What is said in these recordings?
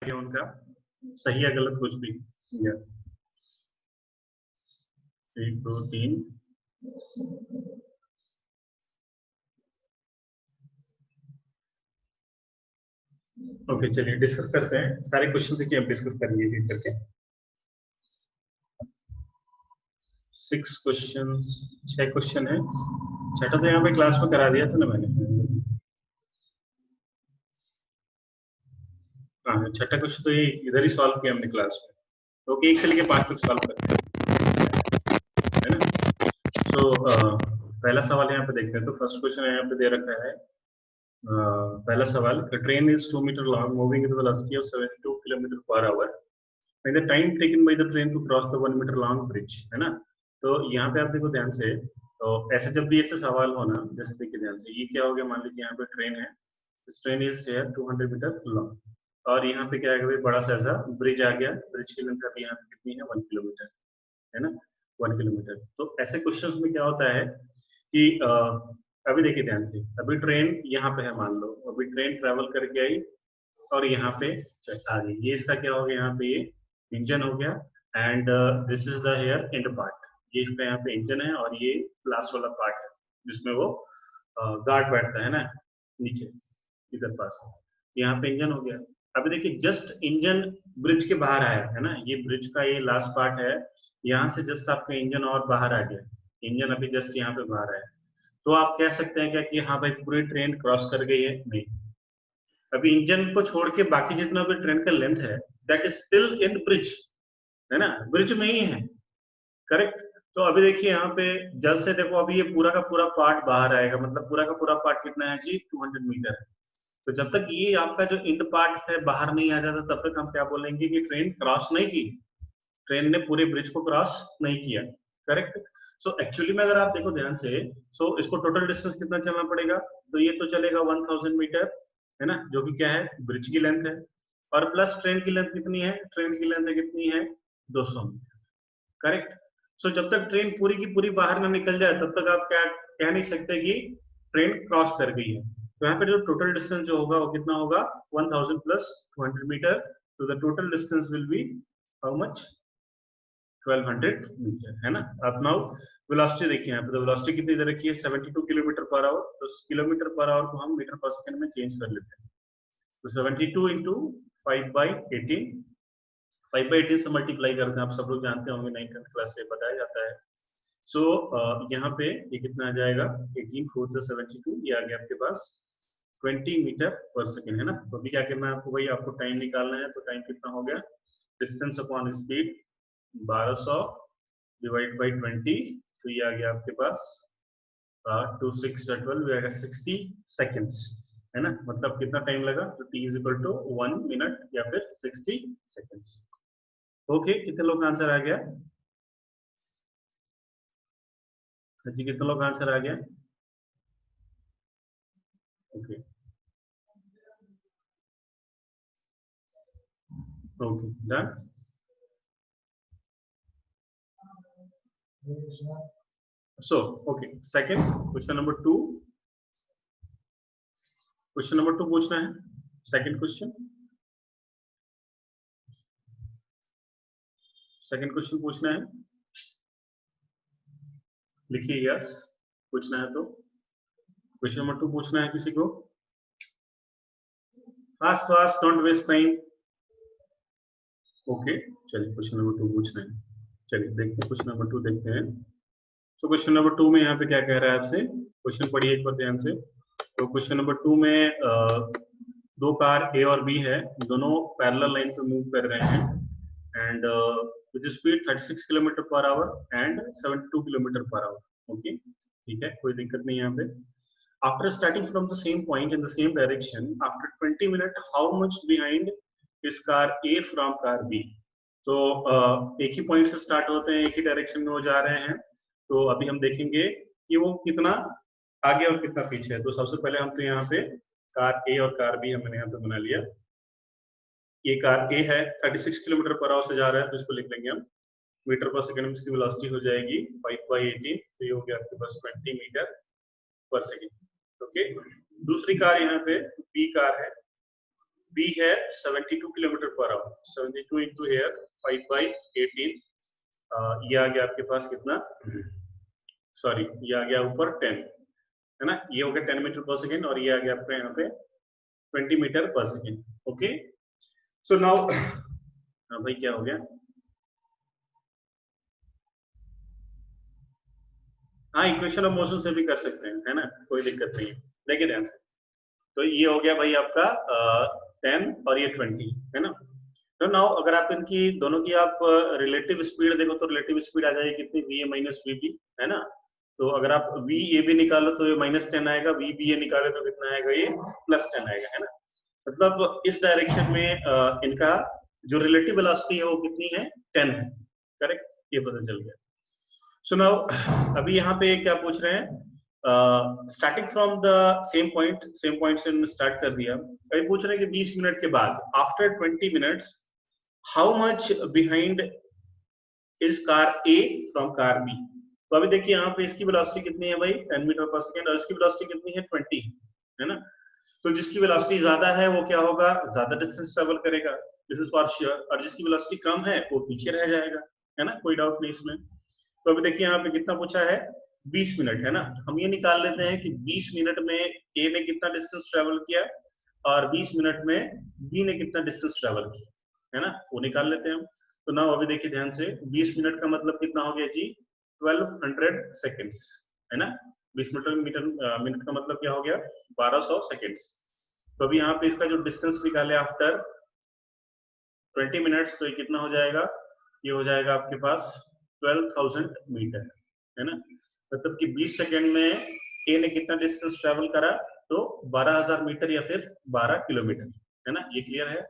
गया उनका, सही या गलत कुछ भी या 1 2 3 ओके, चलिए डिस्कस करते हैं सारे क्वेश्चन देखिए, अब डिस्कस करेंगे एक करके। 6 क्वेश्चन, 6 क्वेश्चन है। छठा तो यहाँ पे क्लास में करा दिया था ना मैंने। हाँ, छठा क्वेश्चन तो ये इधर ही सॉल्व किया हमने क्लास में, तो ओके 1 से लेके 5 तक सॉल्व करते हैं, है ना। तो पहला सवाल यहाँ पे देखते हैं। तो फर्स्ट क्वेश्चन यहाँ पे दे रखा है, पहला सवाल, the train is 2 metre long moving with velocity of 72 kilometre per hour and the time taken by the train to cross the 1 metre long bridge, है ना। तो यहाँ पे आप देखो ध्यान से, तो ऐसे जब भी ऐसे सवाल हो ना, जैसे देखिए ध्यान से, ये क्या हो गया, मान लीजिए यहाँ पे ट्रेन है, this train is here 200 metre long, और यहाँ पे क्या है, बड़ा सा ऐसा ब्रिज आ गया, ब्रिज की लेंथ अभी यहाँ पे कितनी है, 1 किलोमीटर, है ना, 1 किलोमीटर। तो ऐसे क्वेश्चंस में क्या होता है कि अभी देखिए ध्यान से, अभी ट्रेन यहाँ पे है, मान लो अभी ट्रेन ट्रेवल करके आई और यहाँ पे आ गई, ये इसका क्या हो गया, यहाँ पे ये इंजन हो गया, and this is the rear end part, ये इसका यहाँ पे इंजन है और ये लास्ट वाला पार्ट है जिसमें वो गार्ड बैठता है ना नीचे इधर पास, यहाँ पे इंजन हो गया। अभी देखिए जस्ट इंजन ब्रिज के बाहर आया है ना, ये ब्रिज का ये लास्ट पार्ट है, यहाँ से जस्ट आपका इंजन और बाहर आ गया, इंजन अभी जस्ट यहाँ पे बाहर आया, तो आप कह सकते हैं क्या कि हाँ भाई पूरी ट्रेन क्रॉस कर गई है? नहीं, अभी इंजन को छोड़ के बाकी जितना भी ट्रेन का लेंथ है that is still in bridge, है ना, ब्रिज में ही है, करेक्ट। तो अभी देखिए यहाँ पे जस्ट से देखो, अभी ये पूरा का पूरा पार्ट बाहर आएगा, मतलब पूरा का पूरा पार्ट कितना है जी, 200 मीटर है। तो जब तक ये आपका जो इंड पार्ट है बाहर नहीं आ जाता, तब तक हम क्या बोलेंगे कि ट्रेन क्रॉस नहीं की, ट्रेन ने पूरे ब्रिज को क्रॉस नहीं किया, करेक्ट। सो एक्चुअली में अगर आप देखो ध्यान से, सो इसको टोटल डिस्टेंस कितना चलना पड़ेगा, तो ये तो चलेगा 1000 मीटर, है ना, जो कि क्या है, ब्रिज की लेंथ है, और प्लस ट्रेन की लेंथ कितनी है, ट्रेन की लेंथ कितनी है, 200 मीटर, करेक्ट। सो जब तक ट्रेन पूरी की पूरी बाहर ना निकल जाए तब तक आप क्या कह नहीं सकते कि ट्रेन क्रॉस कर गई है। तो यहाँ पे जो टोटल डिस्टेंस जो होगा वो कितना होगा, 1000 प्लस 200 मीटर, तो the total distance will be how much, 1200 metre, है ना। अब नाउ वेलोसिटी देखिए, यहाँ पे तो वेलोसिटी कितनी दे रखी है, 72 किलोमीटर पर आवर, तो किलोमीटर पर आवर को हम मीटर पर सेकंड में चेंज कर लेते हैं, तो 72 इंटू 5/18, 5/18 से मल्टीप्लाई करते हैं, आप सब लोग जानते होंगे, 9th क्लास से बताया जाता है। सो यहाँ पे ये कितना आ जाएगा, 18 4 से 72, ये आ गया आपके पास 20 मीटर पर सेकेंड, है ना। तो अभी क्या करना है आपको, भाई आपको टाइम निकालना है, तो टाइम कितना हो गया, distance upon speed 1200 divide by 20, तो ये आ गया आपके पास 2 6 12 आएगा 60 सेकेंड्स, है ना, मतलब कितना टाइम लगा, तो t is equal to 1 minute या फिर 60 सेकेंड्स। ओके, कितने लोग का आंसर आ गया जी, कितने लोग का आंसर आ गया, okay okay done. So, okay, second question number 2, question number 2 पूछना है, सेकंड क्वेश्चन, सेकंड क्वेश्चन पूछना है, लिखिए यस, पूछना है तो क्वेश्चन नंबर 2 पूछना है किसी को, fast fast, don't waste time. Okay, चलिए क्वेश्चन नंबर 2 पूछना है, चलिए देखते हैं क्वेश्चन नंबर 2 देखते हैं। तो क्वेश्चन नंबर 2 में यहाँ पे क्या कह रहा है आपसे, क्वेश्चन पढ़िए एक बार ध्यान से। तो क्वेश्चन नंबर 2 में दो कार ए और बी है, दोनों पैरेलल लाइन पे मूव कर रहे हैं, and with speed 36 kilometre per hour and 72 kilometre per our, okay ठीक है, कोई दिक्कत नहीं है यहाँ पे। After starting from the same point in the same direction, after 20 minutes, how much behind is car A from car B? तो एक ही पॉइंट से स्टार्ट होते हैं, एक ही डायरेक्शन में वो जा रहे हैं, तो अभी हम देखेंगे कि वो कितना आगे और कितना पीछे है। तो सबसे पहले हम तो यहाँ पे कार ए और कार बी हमने यहाँ पे बना लिया। ये कार ए है, 36 किलोमीटर पर आवर से जा रहा है, तो इसको लिख लेंगे हम मीटर पर सेकंड में, इसकी वेलोसिटी हो जाएगी 5/18, तो ये हो गया आपके पास 20 मीटर पर सेकंड, ओके। दूसरी कार यहाँ पे बी कार है, b है 72 kilometre per our, 72 into air 5/18, ये आ गया आपके पास कितना, सॉरी ये आ गया ऊपर 10 है ना, ये हो गया 10 मीटर पर सेकेंड और ये आ गया आपका यहाँ पे 20 metre per second. Okay so now भाई क्या हो गया, हाँ इक्वेशन ऑफ मोशन से भी कर सकते हैं है ना, कोई दिक्कत नहीं है, देखिए ध्यान से। तो ये हो गया भाई आपका 10 और ये 20 है ना। तो नाउ अगर आप इनकी दोनों की आप रिलेटिव स्पीड देखो तो रिलेटिव स्पीड आ जाएगी कितनी, V A minus V B है ना। तो अगर आप वी ए भी निकालो तो ये -10 आएगा, वी बी ए निकाले तो कितना आएगा, ये +10 आएगा है ना। मतलब इस डायरेक्शन में इनका जो रिलेटिव वेलोसिटी है वो कितनी है, 10 है, करेक्ट, ये पता चल गया। सो नाउ अभी यहाँ पे क्या पूछ रहे हैं, starting from the same point से स्टार्ट कर दिया, अभी पूछ रहे हैं कि 20 मिनट के बाद after 20 minutes how much behind is car A from car B. तो अभी देखिए यहाँ पे इसकी वेलोसिटी कितनी है भाई 10 मीटर पर सेकेंड और इसकी वेलोसिटी कितनी है 20 है ना। तो जिसकी वेलोसिटी ज्यादा है वो क्या होगा, ज्यादा डिस्टेंस ट्रेवल करेगा, दिस इज फॉर श्योर, और जिसकी वेलोसिटी कम है वो पीछे रह जाएगा है ना, कोई डाउट नहीं इसमें। तो अभी देखिए यहाँ पे कितना पूछा है 20 मिनट है ना, हम ये निकाल लेते हैं कि 20 मिनट में ए ने कितना डिस्टेंस ट्रेवल किया और 20 मिनट में बी ने कितना डिस्टेंस ट्रेवल किया है ना, वो निकाल लेते हैं हम। तो ना अभी देखिए ध्यान से 20 मिनट का मतलब कितना हो गया जी 1200 सेकेंड्स है ना, 20 मिनट का मतलब क्या हो गया 1200 सेकेंड्स। तो अभी यहाँ पे इसका जो डिस्टेंस निकाले आफ्टर 20 मिनट्स तो ये कितना हो जाएगा, ये हो जाएगा आपके पास 12,000 मीटर है ना। मतलब कि 20 सेकेंड में ए ने कितना डिस्टेंस ट्रेवल करा, तो 12,000 मीटर या फिर 12 किलोमीटर है ना, ये क्लियर है।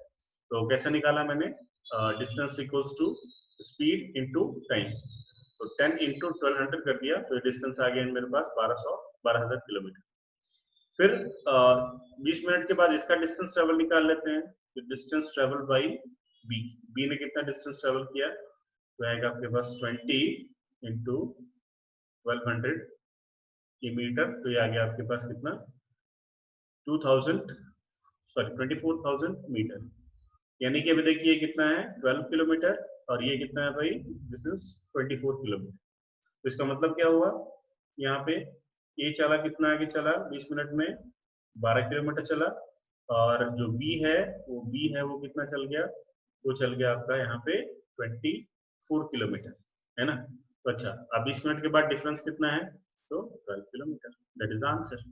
तो कैसे निकाला मैंने, distance equals to speed into time, तो 10 इंटू 1200 कर दिया तो ये डिस्टेंस आ गया मेरे पास 12,000 किलोमीटर। फिर 20 मिनट के बाद इसका डिस्टेंस ट्रेवल निकाल लेते हैं, तो distance travel by B, B ने कितना डिस्टेंस ट्रेवल किया, तो आएगा आपके पास 20 इंटू 1200 ये मीटर, तो ये आ गया आपके पास कितना 24,000 मीटर, यानी कि अभी देखिए कितना है 12 किलोमीटर और ये कितना है भाई, दिस इज 24 किलोमीटर। तो इसका मतलब क्या हुआ, यहाँ पे ये चला कितना आगे चला 20 मिनट में 12 किलोमीटर चला, और जो बी है वो कितना चल गया, वो चल गया आपका यहाँ पे 24 किलोमीटर है ना। तो अच्छा अब 20 मिनट के बाद डिफरेंस कितना है, तो 12 किलोमीटर, दैट इज आंसर।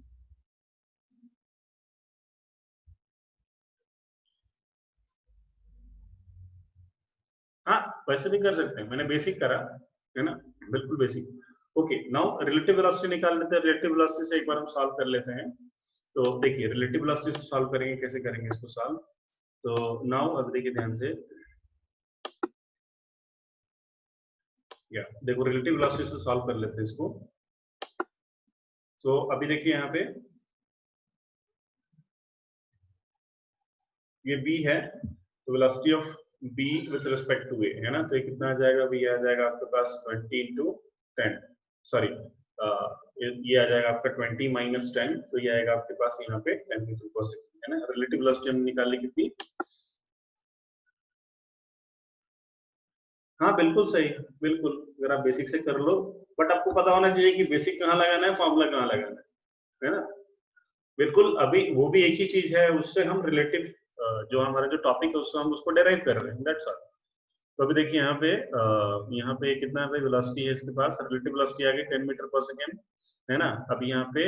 हाँ वैसे भी कर सकते हैं, मैंने बेसिक करा है ना, बिल्कुल basic. Okay now relative velocity निकाल लेते हैं, रिलेटिव वेलोसिटी से एक बार हम सॉल्व कर लेते हैं। तो देखिए रिलेटिव वेलोसिटी से सॉल्व करेंगे, कैसे करेंगे इसको सॉल्व, तो नाउ अब देखिए ध्यान से, या देखो रिलेटिव वेलोसिटी से सॉल्व कर लेते हैं इसको। तो अभी देखिए यहाँ पे ये b है, तो velocity of b with respect to a है ना, तो ये कितना आ जाएगा, अभी ये आ जाएगा आपके पास 20 इंटू 10, सॉरी ये आ जाएगा आपका 20 माइनस 10, तो ये आएगा आपके पास यहाँ पे 10 मीटर पर सेकंड है ना। रिलेटिव वेलोसिटी हमने निकाली कितनी, हाँ बिल्कुल सही, बिल्कुल अगर आप बेसिक से कर लो, बट आपको पता होना चाहिए कि बेसिक कहाँ लगाना है, फॉर्मूला कहाँ लगाना है ना। बिल्कुल अभी वो भी एक ही चीज है, उससे हम रिलेटिव जो हमारा जो टॉपिक है उससे हम उसको डेराइव कर रहे हैं, दैट्स ऑल। तो अभी देखिए यहाँ पे कितना है वेलोसिटी है इसके पास, रिलेटिव वेलोसिटी आ गई 10 मीटर पर सेकेंड है ना। अब यहाँ पे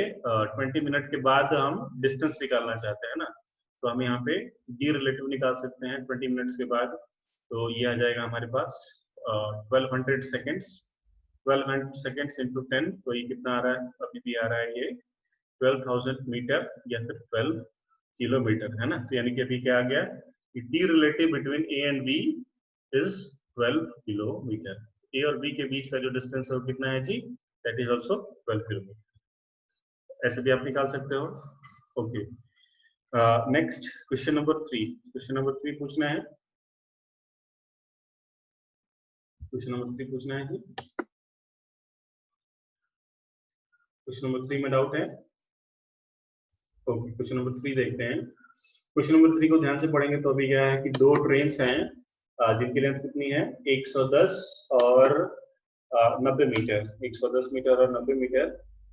20 मिनट के बाद हम डिस्टेंस निकालना चाहते हैं ना, तो हम यहाँ पे डी रिलेटिव निकाल सकते हैं 20 मिनट्स के बाद, तो ये आ जाएगा हमारे पास 1200 सेकेंड्स, 1200 सेकेंड्स इंटू 10, तो ये कितना आ रहा है, अभी भी आ रहा है ये 12,000 मीटर या फिर 12 किलोमीटर है ना। तो यानी कि अभी क्या आ गया, D relative between A and B is 12 kilometre, A और बी के बीच का जो डिस्टेंस है वो कितना है जी, दैट इज आल्सो 12 किलोमीटर, ऐसे भी आप निकाल सकते हो। Okay next question number 3, question number 3 पूछना है, क्वेश्चन नंबर 3 पूछना है जी, क्वेश्चन नंबर 3 में डाउट है। ओके क्वेश्चन नंबर 3 देखते हैं। क्वेश्चन नंबर 3 को ध्यान से पढ़ेंगे तो अभी क्या है कि दो ट्रेन हैं जिनकी लेंथ कितनी है 110 और 90 मीटर, 110 मीटर और 90 मीटर,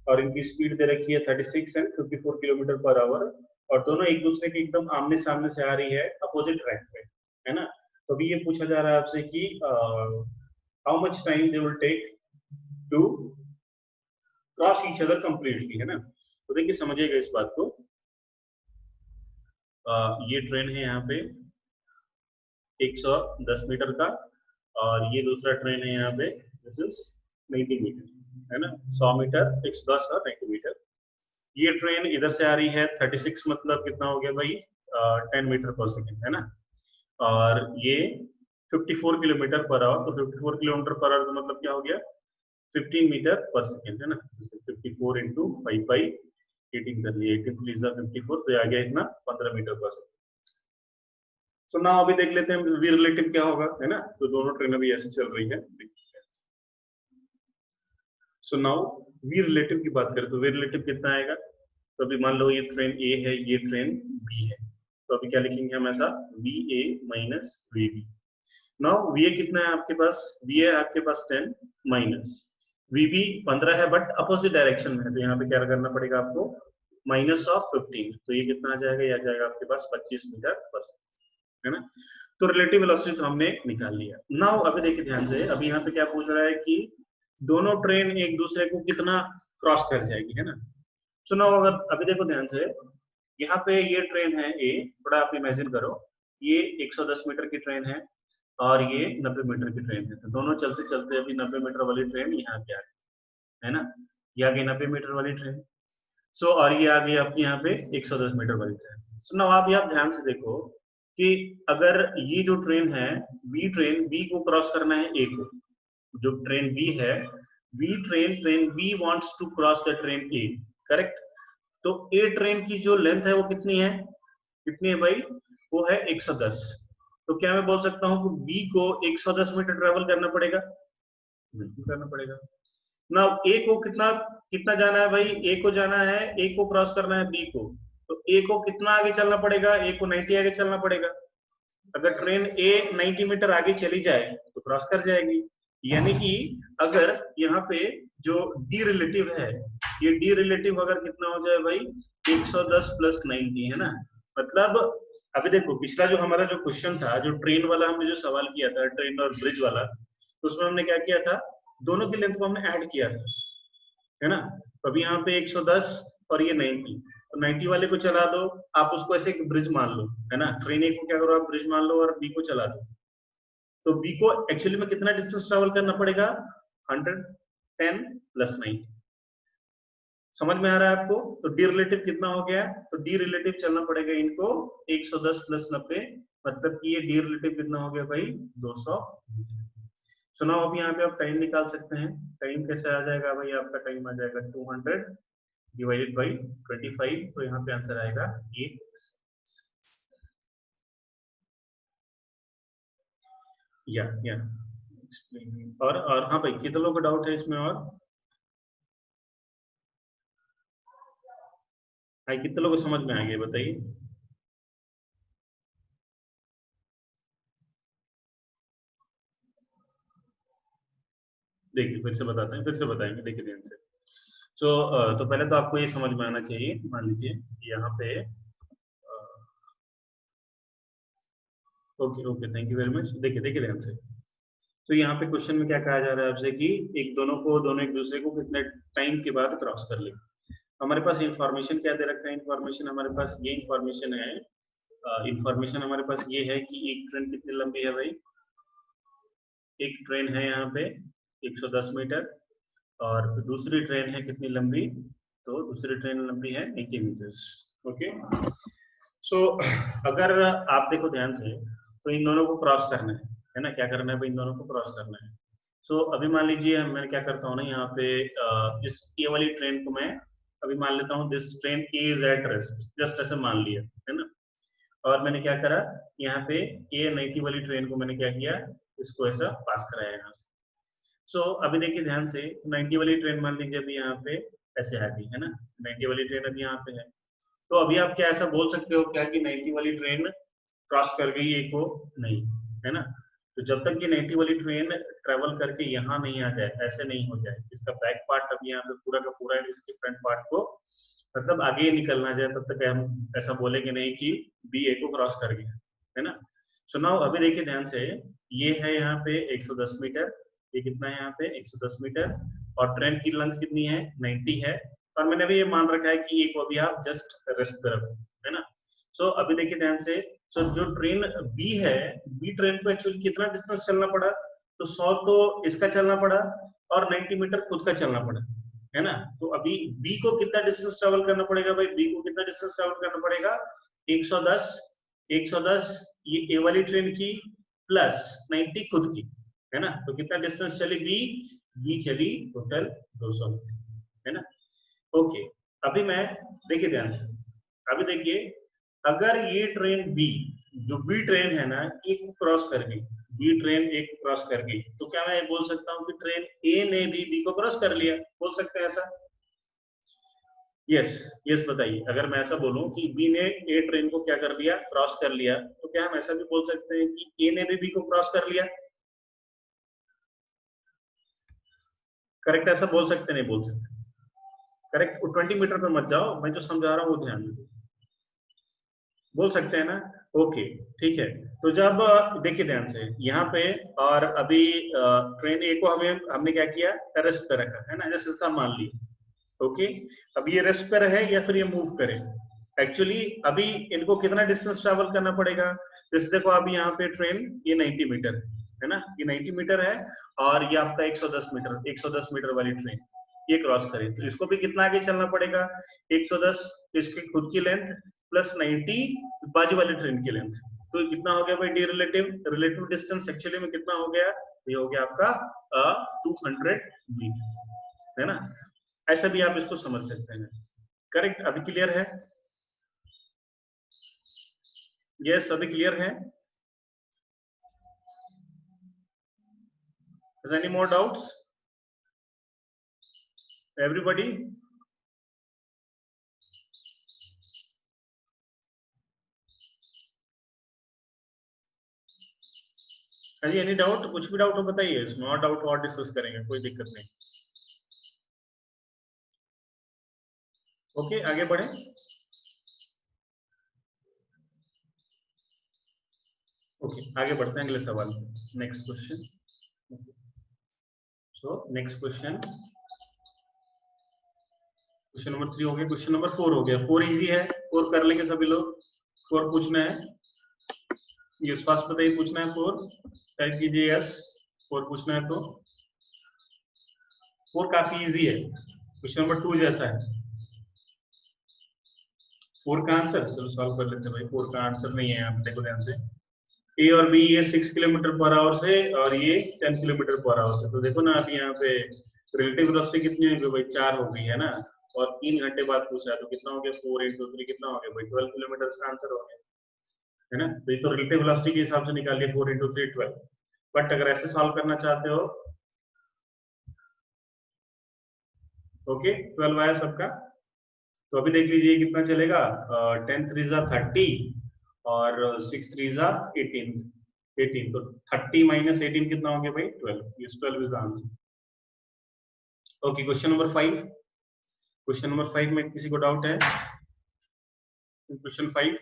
और इनकी स्पीड दे रखी है 36 एंड 54 किलोमीटर पर आवर, और दोनों एक दूसरे के एकदम आमने सामने से आ रही है अपोजिट ट्रैक पे, है ना। तो अभी ये पूछा जा रहा है आपसे कि how much time they will take to cross each other completely, है ना। तो देखिए समझिएगा इस बात को। ये ट्रेन है यहाँ पे 110 मीटर का, और ये दूसरा ट्रेन है यहाँ पे दिस इज 90 मीटर, है ना। 100 मीटर, 110 और 90 मीटर। ये ट्रेन इधर से आ रही है 36, मतलब कितना हो गया भाई 10 मीटर पर सेकेंड, है ना। और ये 54 किलोमीटर पर आवर, तो 54 किलोमीटर पर आवर का मतलब क्या हो गया 15 मीटर पर सेकेंड, है ना। 54 इंटू 5 बाई 18 कर लिया, 18 3 54, तो ये आ गया इतना 15 मीटर पर सेकेंड। सो नाउ अभी देख लेते हैं वी रिलेटिव क्या होगा, है ना। तो दोनों ट्रेन अभी ऐसे चल रही है। सो नाउ वी रिलेटिव की बात करें तो वी रिलेटिव कितना आएगा, तो अभी मान लो ये ट्रेन ए है, ये ट्रेन बी है, तो अभी क्या लिखेंगे हम ऐसा V A minus V B. Now V A कितना है आपके पास, वी ए आपके पास 10 माइनस वी बी 15 है बट अपोजिट डायरेक्शन में है, तो यहाँ पे क्या करना पड़ेगा आपको माइनस ऑफ 15, तो ये कितना आ जाएगा, ये आ जाएगा आपके पास 25 मीटर पर सेकंड, है ना। तो रिलेटिव वेलोसिटी तो हमने निकाल लिया। नाउ अभी देखिए ध्यान से, अभी यहाँ पे क्या पूछ रहा है कि दोनों ट्रेन एक दूसरे को कितना क्रॉस कर जाएगी, है ना। सुनो अगर अभी देखो ध्यान से, यहाँ पे ये ट्रेन है ए, थोड़ा आप इमेजिन करो, ये 110 मीटर की ट्रेन है और ये 90 मीटर की ट्रेन है, तो दोनों चलते चलते अभी 90 मीटर वाली ट्रेन यहाँ पे आ गई, है ना। ये आ गई 90 मीटर वाली ट्रेन। सो और ये आ गई आपकी यहाँ पे 110 मीटर वाली ट्रेन। सो नाउ आप यहाँ ध्यान से देखो कि अगर ये जो ट्रेन है ट्रेन बी को क्रॉस करना है ए को, जो ट्रेन बी है train B wants to cross the train A, correct. तो ए ट्रेन की जो लेंथ है वो कितनी है भाई, वो है 110। तो क्या मैं बोल सकता हूँ कि बी को 110 मीटर ट्रेवल करना पड़ेगा, बिल्कुल करना पड़ेगा ना। ए को कितना कितना जाना है भाई, ए को जाना है, ए को क्रॉस करना है बी को, तो ए को कितना आगे चलना पड़ेगा, ए को 90 आगे चलना पड़ेगा। अगर ट्रेन ए 90 मीटर आगे चली जाए तो क्रॉस कर जाएगी, यानी कि अगर यहाँ पे जो डी रिलेटिव है, ये डी रिलेटिव अगर कितना हो जाए भाई 110 प्लस 90, है ना। मतलब अभी देखो पिछला जो हमारा जो क्वेश्चन था, जो ट्रेन वाला हमने जो सवाल किया था, ट्रेन और ब्रिज वाला, तो उसमें हमने क्या किया था, दोनों की लेंथ को हमने ऐड किया था, है ना। तो अभी यहाँ पे 110 और ये 90, तो 90 वाले को चला दो, आप उसको ऐसे एक ब्रिज मान लो, है ना। ट्रेन ए को क्या करो आप ब्रिज मान लो और बी को चला दो, तो बी को एक्चुअली में कितना डिस्टेंस ट्रेवल करना पड़ेगा 110 प्लस 90। समझ में आ रहा है आपको। तो डी रिलेटिव कितना हो गया, तो डी रिलेटिव चलना पड़ेगा इनको 110 प्लस 90, मतलब कि ये डी रिलेटिव कितना हो गया भाई 200। सुनाओ अब यहाँ पे आप टाइम निकाल सकते हैं, टाइम कैसे आ जाएगा भाई, आपका टाइम आ जाएगा 200 डिवाइडेड बाई 25, तो यहाँ पे आंसर आएगा 8। या और हाँ भाई कितने लोगों का डाउट है इसमें, और भाई कितने लोगों को समझ में आ गया बताइए। देखिए फिर से बताते हैं, फिर से बताएंगे, देखिए ध्यान से। तो पहले तो आपको ये समझ में आना चाहिए, मान लीजिए यहाँ पे okay okay thank you very much. देखिए देखिए ध्यान से, तो यहाँ पे क्वेश्चन में क्या कहा जा रहा है आपसे कि दोनों एक दूसरे को कितने टाइम के बाद क्रॉस कर ले। हमारे पास इंफॉर्मेशन क्या दे रखा है, इंफॉर्मेशन हमारे पास ये इंफॉर्मेशन है, इंफॉर्मेशन हमारे पास ये है कि एक ट्रेन कितनी लंबी है भाई, एक ट्रेन है यहाँ पे 110 मीटर, और दूसरी ट्रेन है कितनी लंबी, तो दूसरी ट्रेन लंबी है 80 मीटर्स। ओके सो अगर आप देखो ध्यान से, तो इन दोनों को क्रॉस करना है ना, क्या करना है भाई, इन दोनों को क्रॉस करना है। सो अभी मान लीजिए मैं क्या करता हूँ ना, यहाँ पे इस ये वाली ट्रेन को मैं अभी मान लेता हूँ this train is at rest, just ऐसे मान लिया, है ना। और मैंने क्या करा, यहाँ पे ए 90 वाली ट्रेन को मैंने क्या किया, इसको ऐसा पास कराया यहाँ से। सो अभी देखिए ध्यान से, 90 वाली ट्रेन मान लीजिए अभी यहाँ पे ऐसे आ गई, है ना। 90 वाली ट्रेन अभी यहाँ पे है, तो अभी आप क्या ऐसा बोल सकते हो क्या कि 90 वाली ट्रेन क्रॉस कर गई एक को? नहीं, है ना। तो जब तक ये 90 वाली ट्रेन ट्रेवल करके यहाँ नहीं आ जाए, ऐसे नहीं हो जाए, इसका बैक पार्ट अभी यहाँ पे पूरा का पूरा इसके फ्रंट पार्ट को मतलब आगे निकलना जाए, तब तक हम ऐसा बोलेंगे नहीं कि बी ए को क्रॉस कर गया, है ना। सो नाउ अभी देखिए ध्यान से, ये है यहाँ पे 110 मीटर, ये कितना है यहाँ पे 110 मीटर, और ट्रेन की लेंथ कितनी है 90 है, और मैंने अभी ये मान रखा है कि ये को अभी आप जस्ट रेस्ट कर रहे हो, है ना। सो अभी देखिए ध्यान से, सो जो ट्रेन बी है, बी ट्रेन को एक्चुअली कितना डिस्टेंस चलना पड़ा, तो 100 तो इसका चलना पड़ा और 90 मीटर खुद का चलना पड़ा, है ना। तो अभी बी को कितना डिस्टेंस ट्रेवल करना पड़ेगा भाई, बी को कितना डिस्टेंस ट्रेवल करना पड़ेगा 110, 110 ये ए वाली ट्रेन की प्लस 90 खुद की, है ना। तो कितना डिस्टेंस चली बी, बी चली टोटल 200 मीटर, है ना। ओके, अभी मैं देखिए ध्यान से, अभी देखिए अगर ये ट्रेन बी, जो बी ट्रेन है ना, एक को क्रॉस कर गई, बी ट्रेन एक को क्रॉस कर गई, तो क्या मैं बोल सकता हूँ कि ट्रेन ए ने भी बी को क्रॉस कर लिया, बोल सकते हैं ऐसा? यस, यस बताइए, अगर मैं ऐसा बोलूं कि बी ने ए ट्रेन को क्या कर लिया, क्रॉस कर लिया, तो क्या हम ऐसा भी बोल सकते हैं कि ए ने भी बी को क्रॉस कर लिया? करेक्ट, ऐसा बोल सकते नहीं बोल सकते? करेक्ट, 20 मीटर पे मत जाओ, मैं जो समझा रहा हूँ वो ध्यान दो, बोल सकते हैं ना। ओके, ठीक है। तो जब देखिए ध्यान से यहाँ पे, और अभी ट्रेन ए को हमने क्या किया, रेस्ट पे रखा, है ना, जैसे सब मान ली। ओके, अब ये रेस्ट पे रहे या फिर ये मूव करे, एक्चुअली अभी इनको कितना डिस्टेंस ट्रैवल करना पड़ेगा, जैसे देखो अभी यहाँ पे ट्रेन ये 90 मीटर है ना, ये 90 मीटर है, और ये आपका 110 मीटर, 110 मीटर वाली ट्रेन ये क्रॉस करे, तो इसको भी कितना आगे चलना पड़ेगा, 110 इसकी खुद की लेंथ प्लस 90 बाजू वाली ट्रेन की लेंथ, तो कितना हो गया भाई D relative, relative distance actually में कितना हो गया, ये हो गया आपका 200 मीटर, है ना। ऐसा भी आप इसको समझ सकते हैं। करेक्ट, अभी क्लियर है? यस, अभी क्लियर है? Is any more doubts? Everybody? Ji, any doubt, कुछ भी डाउट हो बताइए, नॉट डाउट और डिस्कस करेंगे, कोई दिक्कत नहीं। ओके, आगे बढ़े। ओके, आगे बढ़ते हैं अगले सवाल, next question. So next question, question number 3 हो गया, क्वेश्चन नंबर 4 हो गया। 4 इजी है, 4 कर लेंगे सभी लोग। 4 पूछना है, ये फर्स्ट बताइए, पूछना है 4, टाइप कीजिए यस, 4 पूछना है तो 4 काफी इजी है, क्वेश्चन नंबर 2 जैसा है। 4 का आंसर चलो सॉल्व कर लेते हैं भाई, 4 का आंसर नहीं है, आप देखो ध्यान से, ए और बी ये 6 किलोमीटर पर आवर से और ये 10 किलोमीटर पर आवर से, तो देखो ना अभी यहाँ पे रिलेटिव वेलोसिटी कितनी होगी भाई, 4 हो गई है ना, और 3 घंटे बाद पूछा है, तो कितना हो गया 4 into 3 कितना हो गया भाई 12 किलोमीटर का आंसर हो गया, है ना। तो ये तो रिलेटिव वेलोसिटी के हिसाब से निकालिए, 4 into 3 12, बट अगर ऐसे सॉल्व करना चाहते हो, ओके 12 आया सबका, तो अभी देख लीजिए कितना चलेगा, 10 3 30 और 6 3 18, 18, तो 30 minus 18 कितना हो गया भाई 12, ये 12 is the answer. Okay, question number 5, question number 5 में किसी को डाउट है? क्वेश्चन 5,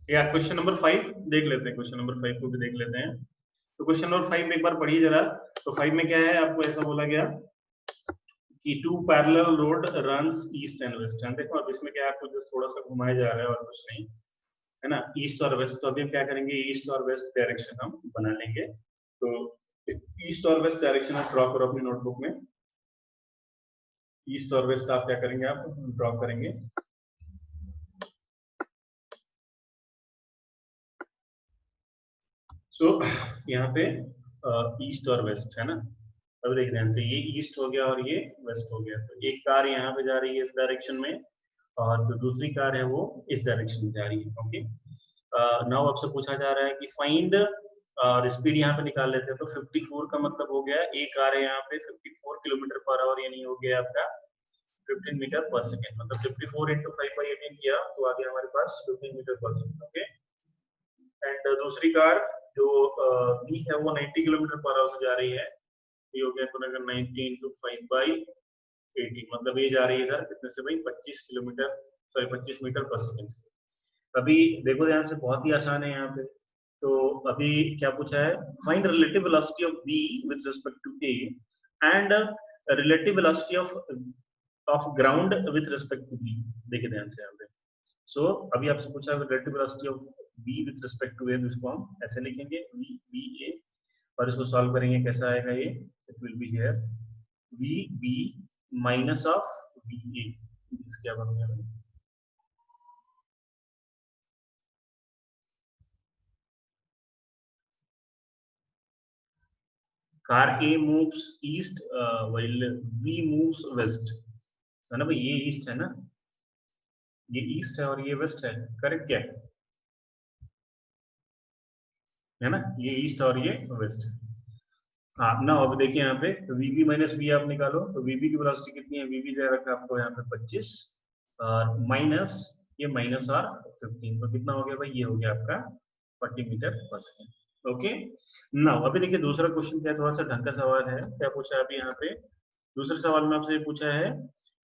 या क्वेश्चन नंबर 5 देख लेते हैं, क्वेश्चन नंबर 5 को भी देख लेते हैं। तो क्वेश्चन नंबर 5 एक बार पढ़िए जरा। तो 5 में क्या है, आपको ऐसा बोला गया कि 2 parallel road runs east and west, देखो अब इसमें क्या है, आपको जस्ट थोड़ा सा घुमाया जा रहा है और कुछ नहीं, है ना, ईस्ट और वेस्ट। तो अभी हम क्या करेंगे, ईस्ट और वेस्ट डायरेक्शन हम बना लेंगे। तो ईस्ट और वेस्ट डायरेक्शन आप ड्रॉ करो अपनी नोटबुक में, ईस्ट और वेस्ट आप क्या करेंगे, आप ड्रॉ करेंगे। सो यहाँ पे ईस्ट और वेस्ट है ना, अब देख ध्यान से, ये ईस्ट हो गया और ये वेस्ट हो गया, तो एक कार यहाँ पे जा रही है इस डायरेक्शन में, और जो दूसरी कार है वो इस डायरेक्शन में जा रही है। ओके, नाउ आपसे पूछा जा रहा है कि फाइंड स्पीड यहाँ पे निकाल लेते हैं। तो 54 का मतलब हो गया, एक कार है यहाँ पे 54 किलोमीटर पर आवर, यानी हो गया आपका 15 मीटर पर सेकेंड। मतलब 54 इंटू 5/18 किया तो आ गया हमारे पास 15 metre per second. Okay, and दूसरी कार जो बी है वो 90 किलोमीटर पर आवर से जा रही है। ये हो गया तो अगर 90 इंटू 5/18, मतलब ये जा रही है इधर कितने से भाई, 25 kilometre, sorry 25 meter per second से। अभी देखो ध्यान से, बहुत ही आसान है यहाँ पे। तो अभी क्या पूछा है, find relative velocity of B with respect to A and relative velocity of ground with respect to B. देखिए ध्यान से यहाँ पे। सो अभी आपसे पूछा है relative velocity of B with respect to A, तो इसको हम ऐसे लिखेंगे वी बी ए, और इसको सॉल्व करेंगे, कैसा आएगा ये, it will be here V B minus of V A. क्या बन गया भाई, car A moves east while B moves west, है ना भाई, ये ईस्ट है ना, ये ईस्ट है और ये वेस्ट है, करेक्ट क्या है ना, ये ईस्ट और ये वेस्ट। हाँ ना, अब देखिए यहाँ पे वीबी माइनस बी आप निकालो, तो वीबी की वेलोसिटी कितनी है, वीबी दे रखा है आपको यहाँ पे 25 और माइनस ये माइनस और 15, तो कितना हो गया भाई, ये हो गया आपका 40 मीटर पर सेकेंड। ओके, ना अभी देखिए दूसरा क्वेश्चन क्या है, थोड़ा सा ढंग का सवाल है। क्या पूछा है अभी यहाँ पे, दूसरे सवाल में आपसे पूछा है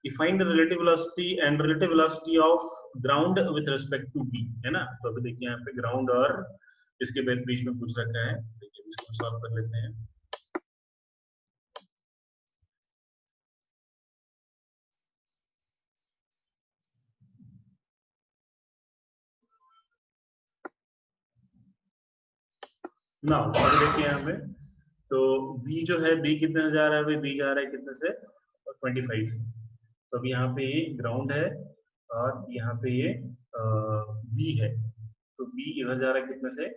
कि find the relative velocity and relative velocity of ground with respect to B, है ना। तो अभी देखिए यहाँ पे ग्राउंड और इसके बीच में पूछ रखा है, देखिए इसको सॉल्व कर लेते हैं। ना अभी देखिए यहाँ पे, तो b जो है, b कितने से जा रहा है भाई, b जा रहा है कितने से, 25 से। तो अभी यहाँ पे ये ग्राउंड है और यहाँ पे ये b है, तो b इधर जा रहा है कितने से,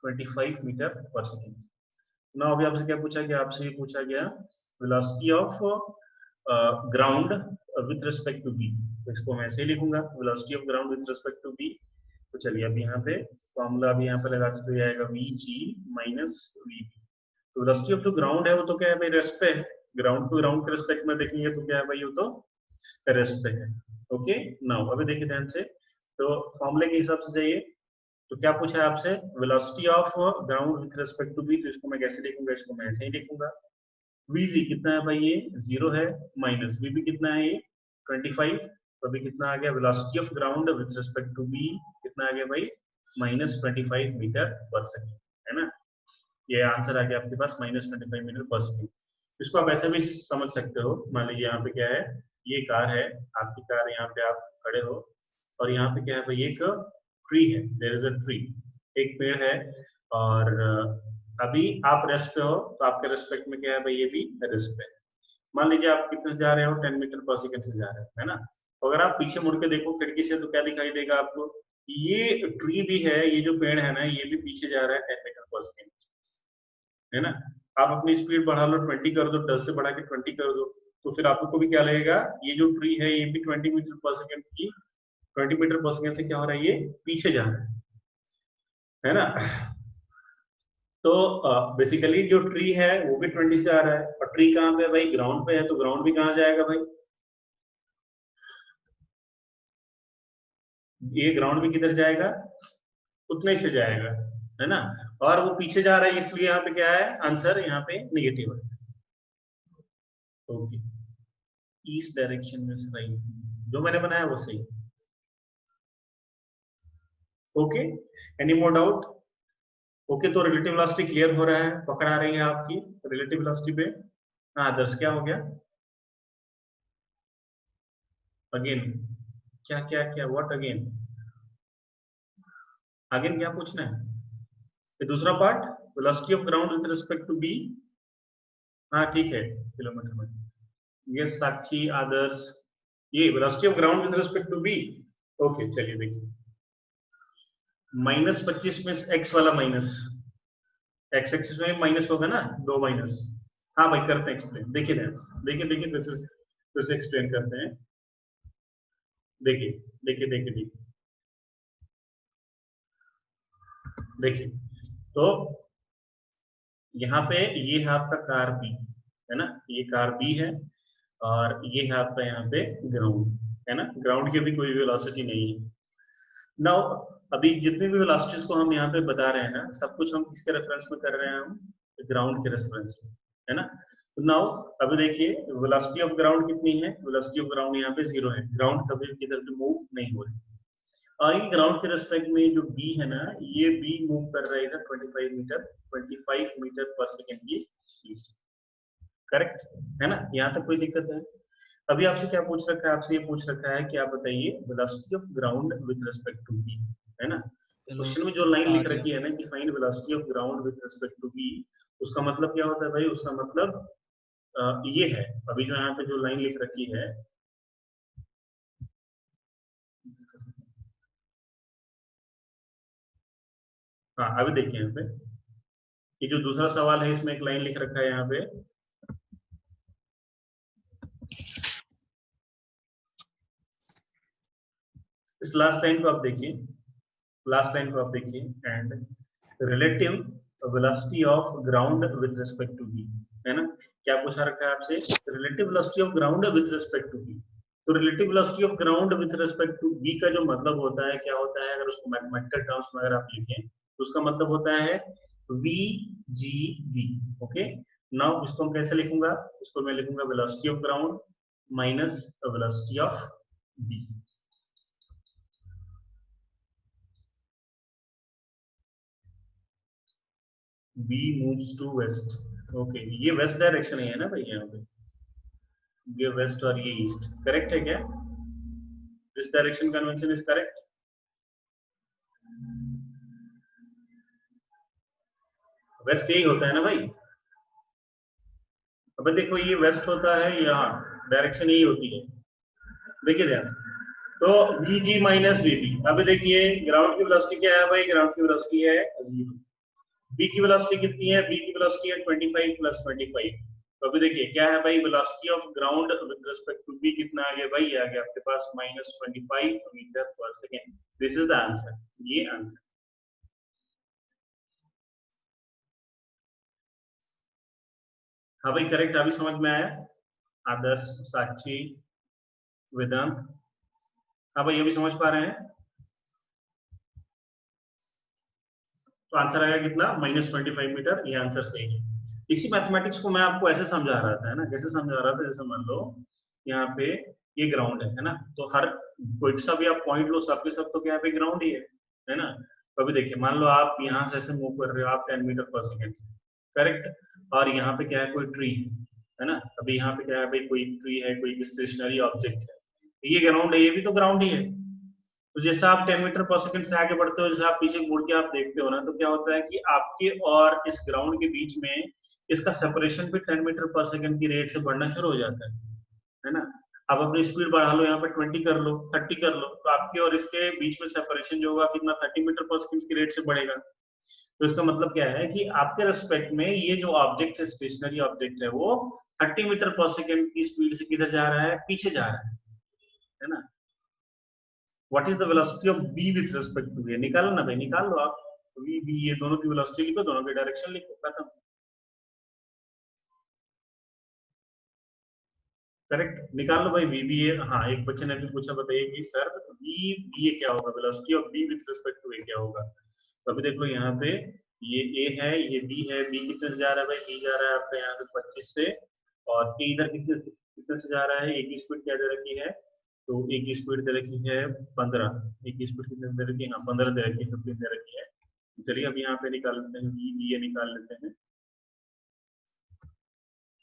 25 मीटर पर सेकेंड। ना अभी आपसे क्या पूछा गया, आपसे ये पूछा गया velocity of ground with respect to B, तो इसको मैं ऐसे ही लिखूंगा velocity of ground with respect to B. तो चलिए अभी यहाँ पे फॉर्मूला अभी यहाँ पे लगा सकते आएगा V G minus V B. तो वेलोसिटी ऑफ जो ग्राउंड है वो तो क्या है भाई, रेस्ट पे है, ग्राउंड को ग्राउंड के रिस्पेक्ट में देखेंगे तो क्या है भाई, वो तो रेस्ट पे है। ओके, नाउ अभी देखिए ध्यान से, तो फॉर्मूले के हिसाब से जाइए। तो क्या पूछा है आपसे, velocity of ground with respect to B, तो इसको मैं कैसे लिखूंगा, इसको मैं ऐसे ही लिखूंगा वीजी कितना है भाई, ये 0 है, माइनस वीबी कितना है ये 25, तो अभी कितना आ गया velocity of ground with respect to B, कितना आ गया भाई -25 मीटर पर सेकेंड, है ना। ये आंसर आ गया आपके पास -25 मीटर पर सेकेंड। इसको आप ऐसे भी समझ सकते हो, मान लीजिए यहाँ पे क्या है, ये कार है आपकी, कार यहाँ पे आप खड़े हो और यहाँ पे क्या है भाई, एक ट्री है, देयर इज अ ट्री, एक पेड़ है, और अभी आप रेस्ट पे हो, तो आपके रेस्पेक्ट में क्या है भाई, ये भी रेस्ट पे है। मान लीजिए आप कितने से जा रहे हो, 10 मीटर पर सेकंड से जा रहे हो, है ना। तो अगर आप पीछे मुड़ के देखो खिड़की से, तो क्या दिखाई देगा आपको, ये ट्री भी है, ये जो पेड़ है ना, ये भी पीछे जा रहा है 10 मीटर पर सेकंड, है ना। आप अपनी स्पीड बढ़ा लो, 20 कर दो, 10 से बढ़ा के 20 कर दो, तो फिर आपको भी क्या लगेगा, ये जो ट्री है ये भी 20 मीटर पर सेकंड की, 20 मीटर पर सेकंड से क्या हो रहा है, ये पीछे जा रहा है ना। तो बेसिकली जो ट्री है वो भी 20 से आ रहा है, और ट्री कहाँ पे है भाई, ग्राउंड पे है, तो ग्राउंड भी कहाँ जाएगा भाई, ये ग्राउंड भी किधर जाएगा, उतने से जाएगा, है ना। और वो पीछे जा रहा है, इसलिए यहाँ पे क्या है आंसर, यहाँ पे नेगेटिव है। ओके, ईस्ट डायरेक्शन में सही, जो मैंने बनाया वो सही। Okay, any more doubt. Okay, तो रिलेटिव वेलोसिटी क्लियर हो रहा है, पकड़ आ रही है आपकी रिलेटिव वेलोसिटी पे। हाँ दर्श, क्या हो गया अगेन, क्या क्या क्या, व्हाट अगेन, अगेन क्या पूछना है, ये दूसरा part, velocity of ground with respect to B. हाँ ठीक है, किलोमीटर में, ये साक्षी आदर्श, ये velocity of ground with respect to B. Okay चलिए देखिए, -25 में एक्स वाला माइनस, एक्स एक्सिस में माइनस होगा ना, दो माइनस। हाँ भाई करते हैं एक्सप्लेन, देखिए देखिए देखिए, फिर से एक्सप्लेन करते हैं। देखिए देखिए देखिए देखिए देखिए, तो यहाँ पे ये है आपका कार बी, है ना, ये कार बी है, और ये है आपका यहाँ पे ग्राउंड, है ना, ग्राउंड की भी कोई वेलोसिटी नहीं है। नाउ अभी जितने भी वेलोसिटीज को हम यहाँ पे बता रहे हैं ना, सब कुछ हम किसके रेफरेंस में कर रहे हैं, हम ग्राउंड के रेफरेंस में, है ना। तो नाउ अभी देखिए वेलोसिटी ऑफ ग्राउंड कितनी है, वेलोसिटी ऑफ ग्राउंड यहाँ पे 0 है, ग्राउंड कभी किधर भी मूव नहीं हो रही, और ये ग्राउंड के रेस्पेक्ट में जो बी है ना, ये बी मूव कर रहा है इधर 25 मीटर पर सेकेंड की स्पीड से, करेक्ट है ना, यहाँ तक कोई दिक्कत है। अभी आपसे क्या पूछ रखा है, आपसे ये पूछ रखा है कि आप बताइए velocity of ground with respect to B, है ना। चलो क्वेश्चन में जो लाइन आ लिख गया। रखी है ना कि find velocity of ground with respect to B, उसका मतलब क्या होता है भाई, उसका मतलब ये है, अभी जो यहाँ पे जो लाइन लिख रखी है, हाँ अभी देखिए यहाँ पे, ये जो दूसरा सवाल है इसमें एक लाइन लिख रखा है यहाँ पे, इस लास्ट लाइन को आप देखिए, लास्ट लाइन को आप देखिए, and relative velocity of ground with respect to B, है ना, क्या पूछा रखा है आपसे, relative velocity of ground with respect to B. तो relative velocity of ground with respect to B का जो मतलब होता है, क्या होता है, अगर उसको मैथमेटिकल टर्म्स में अगर आप लिखें तो उसका मतलब होता है V G B, okay. Now इसको हम कैसे लिखूंगा, इसको मैं लिखूंगा velocity of ground minus velocity of B. B moves to west, okay, ये वेस्ट डायरेक्शन है ना भाई, यहाँ पे ये वेस्ट और ये ईस्ट, करेक्ट है क्या, this direction convention is correct. West यही होता है ना भाई, अब देखो ये वेस्ट होता है, यहाँ डायरेक्शन यही होती है, देखिए ध्यान से, तो V G minus V B. अब देखिए ग्राउंड की वेलोसिटी क्या है भाई, ग्राउंड की वेलोसिटी है 0, बी की वेलोसिटी कितनी है, बी की वेलोसिटी है 25 प्लस 25। तो अभी देखिए क्या है भाई, velocity of ground with respect to B कितना आ गया भाई, आ गया आपके पास -25 meter per second. This is the answer, ये आंसर। हाँ भाई करेक्ट, अभी समझ में आया, आदर्श, साक्षी, वेदांत, हाँ भाई ये भी समझ पा रहे हैं। तो आंसर आएगा कितना, -25 मीटर, ये आंसर सही है। इसी मैथमेटिक्स को मैं आपको ऐसे समझा रहा था, है ना, कैसे समझा रहा था, जैसे मान लो यहाँ पे ये ग्राउंड है ना, तो हर कोई सा भी आप पॉइंट लो, सबके सब तो यहाँ पे ग्राउंड ही है ना। तो अभी देखिए मान लो आप यहाँ से ऐसे मूव कर रहे हो आप 10 मीटर पर सेकेंड से, करेक्ट, और यहाँ पे क्या है, कोई ट्री है ना, अभी यहाँ पे क्या है भाई, कोई ट्री है, कोई स्टेशनरी ऑब्जेक्ट है, ये ग्राउंड है, ये भी तो ग्राउंड ही है। तो जैसा आप 10 मीटर पर सेकंड से आगे बढ़ते हो, जैसे आप पीछे मुड़ के आप देखते हो ना, तो क्या होता है कि आपके और इस ग्राउंड के बीच में इसका सेपरेशन भी 10 मीटर पर सेकंड की रेट से बढ़ना शुरू हो जाता है ना। आप अपनी स्पीड बढ़ा लो, यहाँ पे 20 कर लो, 30 कर लो, तो आपके और इसके बीच में सेपरेशन जो होगा कितना, 30 मीटर पर सेकंड की रेट से बढ़ेगा। तो इसका मतलब क्या है कि आपके रेस्पेक्ट में ये जो ऑब्जेक्ट है, स्टेशनरी ऑब्जेक्ट है, वो 30 मीटर पर सेकंड की स्पीड से किधर जा रहा है, पीछे जा रहा है ना। What is the velocity of B with respect to A, निकालो ना भाई, निकाल लो आप, वी बी, ये दोनों की वेलोसिटी लिखो, दोनों के डायरेक्शन लिखो, खत्म, करेक्ट, निकाल लो भाई वी बी ए। हाँ एक बच्चे ने भी पूछा, बताइए कि सर वी बी ए क्या होगा, velocity of B with respect to A क्या होगा। तो अभी देख लो यहाँ पे ये ए है, ये बी है, बी कितने से जा रहा है भाई, बी जा रहा है आपका यहाँ से 25 से, और ए इधर कितने कितने से जा रहा है, ए की स्पीड क्या दे रखी है, तो ए की स्पीड दे रखी है 15, ए की स्पीड कितने दे रखी है, हाँ 15 दे रखी है, 15 दे रखी है। चलिए अब यहाँ पे निकाल लेते हैं, बी बी ए निकाल लेते हैं,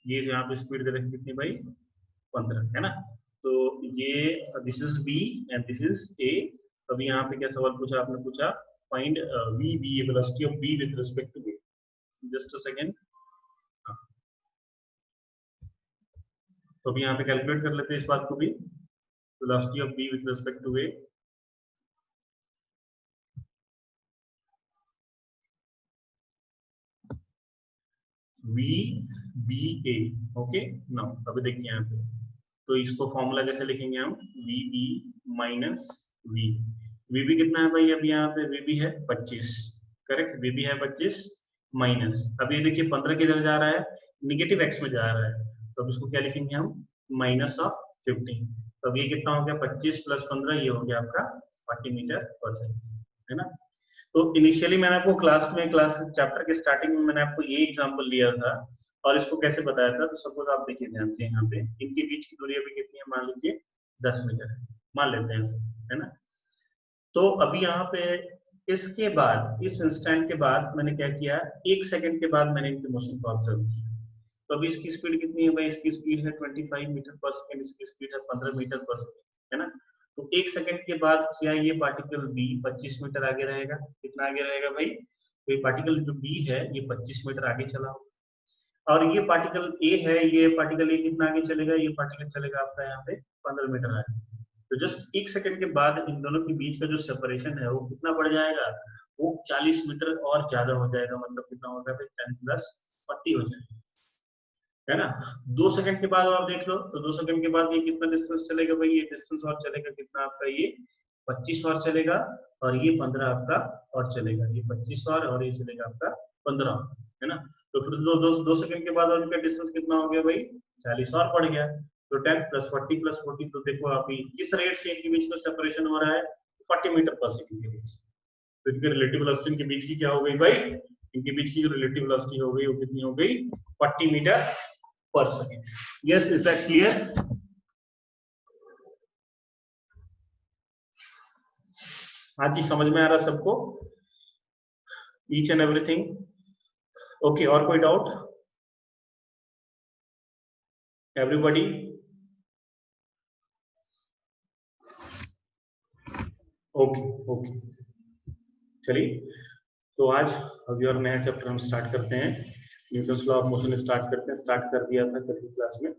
ये यहाँ पे स्पीड दे रखी कितनी भाई, 15, है ना। तो ये this is B and this is A. अभी यहाँ पे क्या सवाल पूछा आपने, पूछा find V B A, velocity of B with respect to A, just a second. तो अभी यहाँ पे कैलकुलेट कर लेते हैं इस बात को भी, velocity of B with respect to A, V B A, okay. Now अभी देखिए यहाँ पे, तो इसको फॉर्मूला कैसे लिखेंगे हम, V B minus V. V भी कितना है भाई, अभी यहाँ पे वी भी है 25, करेक्ट, वी भी है 25 माइनस, अब ये देखिए 15 किधर जा रहा है, निगेटिव एक्स में जा रहा है, तो अब इसको क्या लिखेंगे हम, माइनस ऑफ 15। तो अब ये कितना हो गया, 25 प्लस 15, ये हो गया आपका 40 मीटर पर सेकेंड, है ना। तो इनिशियली मैंने आपको क्लास चैप्टर के स्टार्टिंग में मैंने आपको ये एग्जांपल लिया था और इसको कैसे बताया था। तो सपोज आप देखिए ध्यान से, यहाँ पे इनके बीच की दूरी अभी कितनी है, मान लीजिए 10 मीटर है, मान लेते हैं, है ना। तो अभी यहाँ पे इसके बाद, इस इंस्टेंट के बाद मैंने क्या किया, 1 सेकंड के बाद मैंने इनके मोशन को ऑब्जर्व किया। तो अभी इसकी स्पीड कितनी है भाई, इसकी स्पीड है 25 मीटर पर सेकंड, इसकी स्पीड है 15 मीटर पर सेकंड, है ना। तो 1 सेकंड के बाद क्या ये पार्टिकल बी 25 मीटर आगे रहेगा, कितना आगे रहेगा भाई, तो ये पार्टिकल जो बी है ये 25 मीटर आगे चला, और ये पार्टिकल ए है, ये पार्टिकल ए कितना आगे चलेगा, ये पार्टिकल चलेगा आपका यहाँ पे 15 मीटर आगे। तो जस्ट 1 सेकंड के बाद इन दोनों के बीच का जो सेपरेशन है वो कितना बढ़ जाएगा, वो 40 मीटर और ज्यादा हो जाएगा, मतलब कितना होगा भाई 10 प्लस 40 हो जाएगा, है ना। 2 सेकंड के बाद आप देख लो, तो 2 सेकंड के बाद ये कितना डिस्टेंस चलेगा भाई, ये डिस्टेंस और चलेगा कितना आपका, ये 25 और चलेगा, और ये 15 आपका और चलेगा, ये 25 और ये चलेगा आपका 15, है ना। तो फिर दो सेकंड के बाद उनका डिस्टेंस कितना हो गया भाई, 40 और बढ़ गया, तो 10 प्लस 40 प्लस 40, तो देखो अभी किस रेट से इनके बीच में सेपरेशन हो रहा है, 40 मीटर पर सेकंड के बीच। तो इनके रिलेटिव वेलोसिटी इनके बीच की क्या हो गई भाई, इनके बीच की जो रिलेटिव वेलोसिटी हो गई वो कितनी हो गई, 40 मीटर पर second. Yes, is that clear? हाँ जी, समझ में आ रहा सबको, ईच एंड एवरीथिंग ओके? और कोई डाउट? एवरीबॉडी? ओके ओके, चलिए तो आज अभी और नया चैप्टर हम स्टार्ट करते हैं, Newton's law of motion start करते हैं, स्टार्ट कर दिया था कल की क्लास में।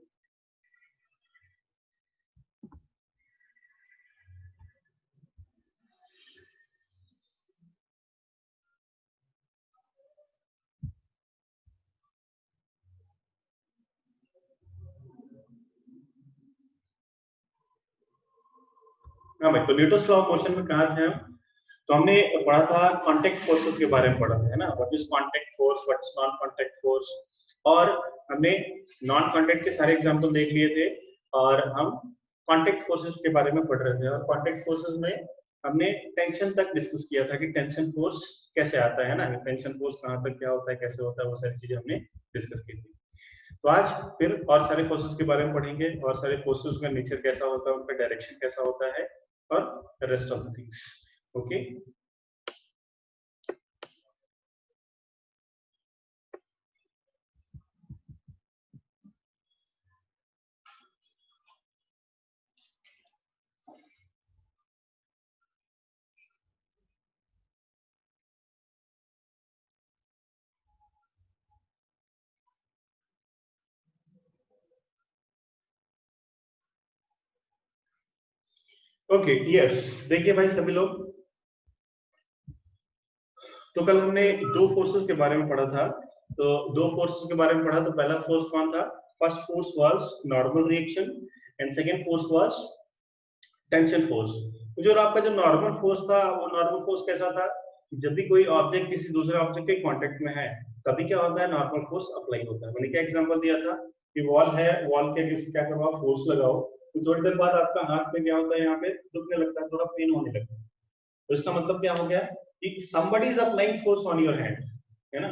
हाँ भाई, तो न्यूटन्स लॉ ऑफ मोशन में कहा थे हम, तो हमने पढ़ा था कांटेक्ट फोर्सेस के बारे में पढ़ा था, है ना, what is contact force, what is non contact force, और हमने नॉन कांटेक्ट के सारे एग्जांपल देख लिए थे, और हम कांटेक्ट फोर्सेस के बारे में पढ़ रहे थे, और कांटेक्ट फोर्सेस में हमने टेंशन तक डिस्कस किया था कि टेंशन फोर्स कैसे आता है ना, टेंशन फोर्स कहाँ तक क्या होता है, कैसे होता है, वो सारी चीजें हमने डिस्कस की थी। तो आज फिर और सारे फोर्सेस के बारे में पढ़ेंगे, और सारे फोर्सेस का नेचर कैसा होता है, उनका डायरेक्शन कैसा होता है, और rest of the things. Okay, okay, yes. देखिए भाई सभी लोग, तो कल हमने दो फोर्सेस के बारे में पढ़ा था, तो दो फोर्सेस के बारे में पढ़ा, तो पहला फोर्स कौन था, first force was normal reaction, and second force was tension force. तो जो आपका जो नॉर्मल फोर्स था, वो नॉर्मल फोर्स कैसा था, जब भी कोई ऑब्जेक्ट किसी दूसरे ऑब्जेक्ट के कांटेक्ट में है, तभी क्या होता है, नॉर्मल फोर्स अप्लाई होता है। मैंने क्या एग्जांपल दिया था कि वॉल है, वॉल के किसी क्या करो, फोर्स लगाओ, तो थोड़ी देर बाद आपका हाथ में क्या होता है, यहाँ पे दुखने लगता है, थोड़ा पेन होने लगता है। तो इसका मतलब क्या हो गया कि somebody is applying force on your hand, है ना।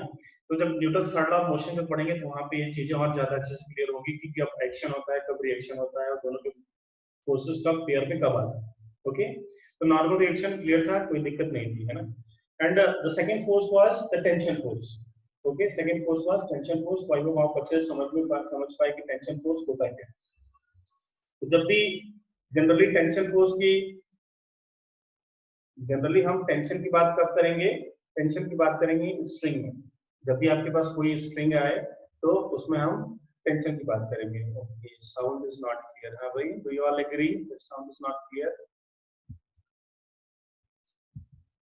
तो जब Newton's third law of motion में पढ़ेंगे तो वहां पे ये चीजें और ज्यादा अच्छे से क्लियर होगी कि कब एक्शन होता है, कब रिएक्शन होता है, और दोनों के फोर्सेस कब पेयर में कब आता है। ओके, तो नॉर्मल रिएक्शन क्लियर था, कोई दिक्कत नहीं थी, है ना। And the second force was the tension force. Okay, second force was tension force. तो आई होप आप अच्छे से समझ पाए कि टेंशन फोर्स होता है क्या। तो जब भी जनरली हम टेंशन की बात कब करेंगे, टेंशन की बात करेंगे स्ट्रिंग में। जब भी आपके पास कोई स्ट्रिंग आए तो उसमें हम टेंशन की बात करेंगे। Okay, sound is not clear. हाँ भाई, do you all agree that sound is not clear?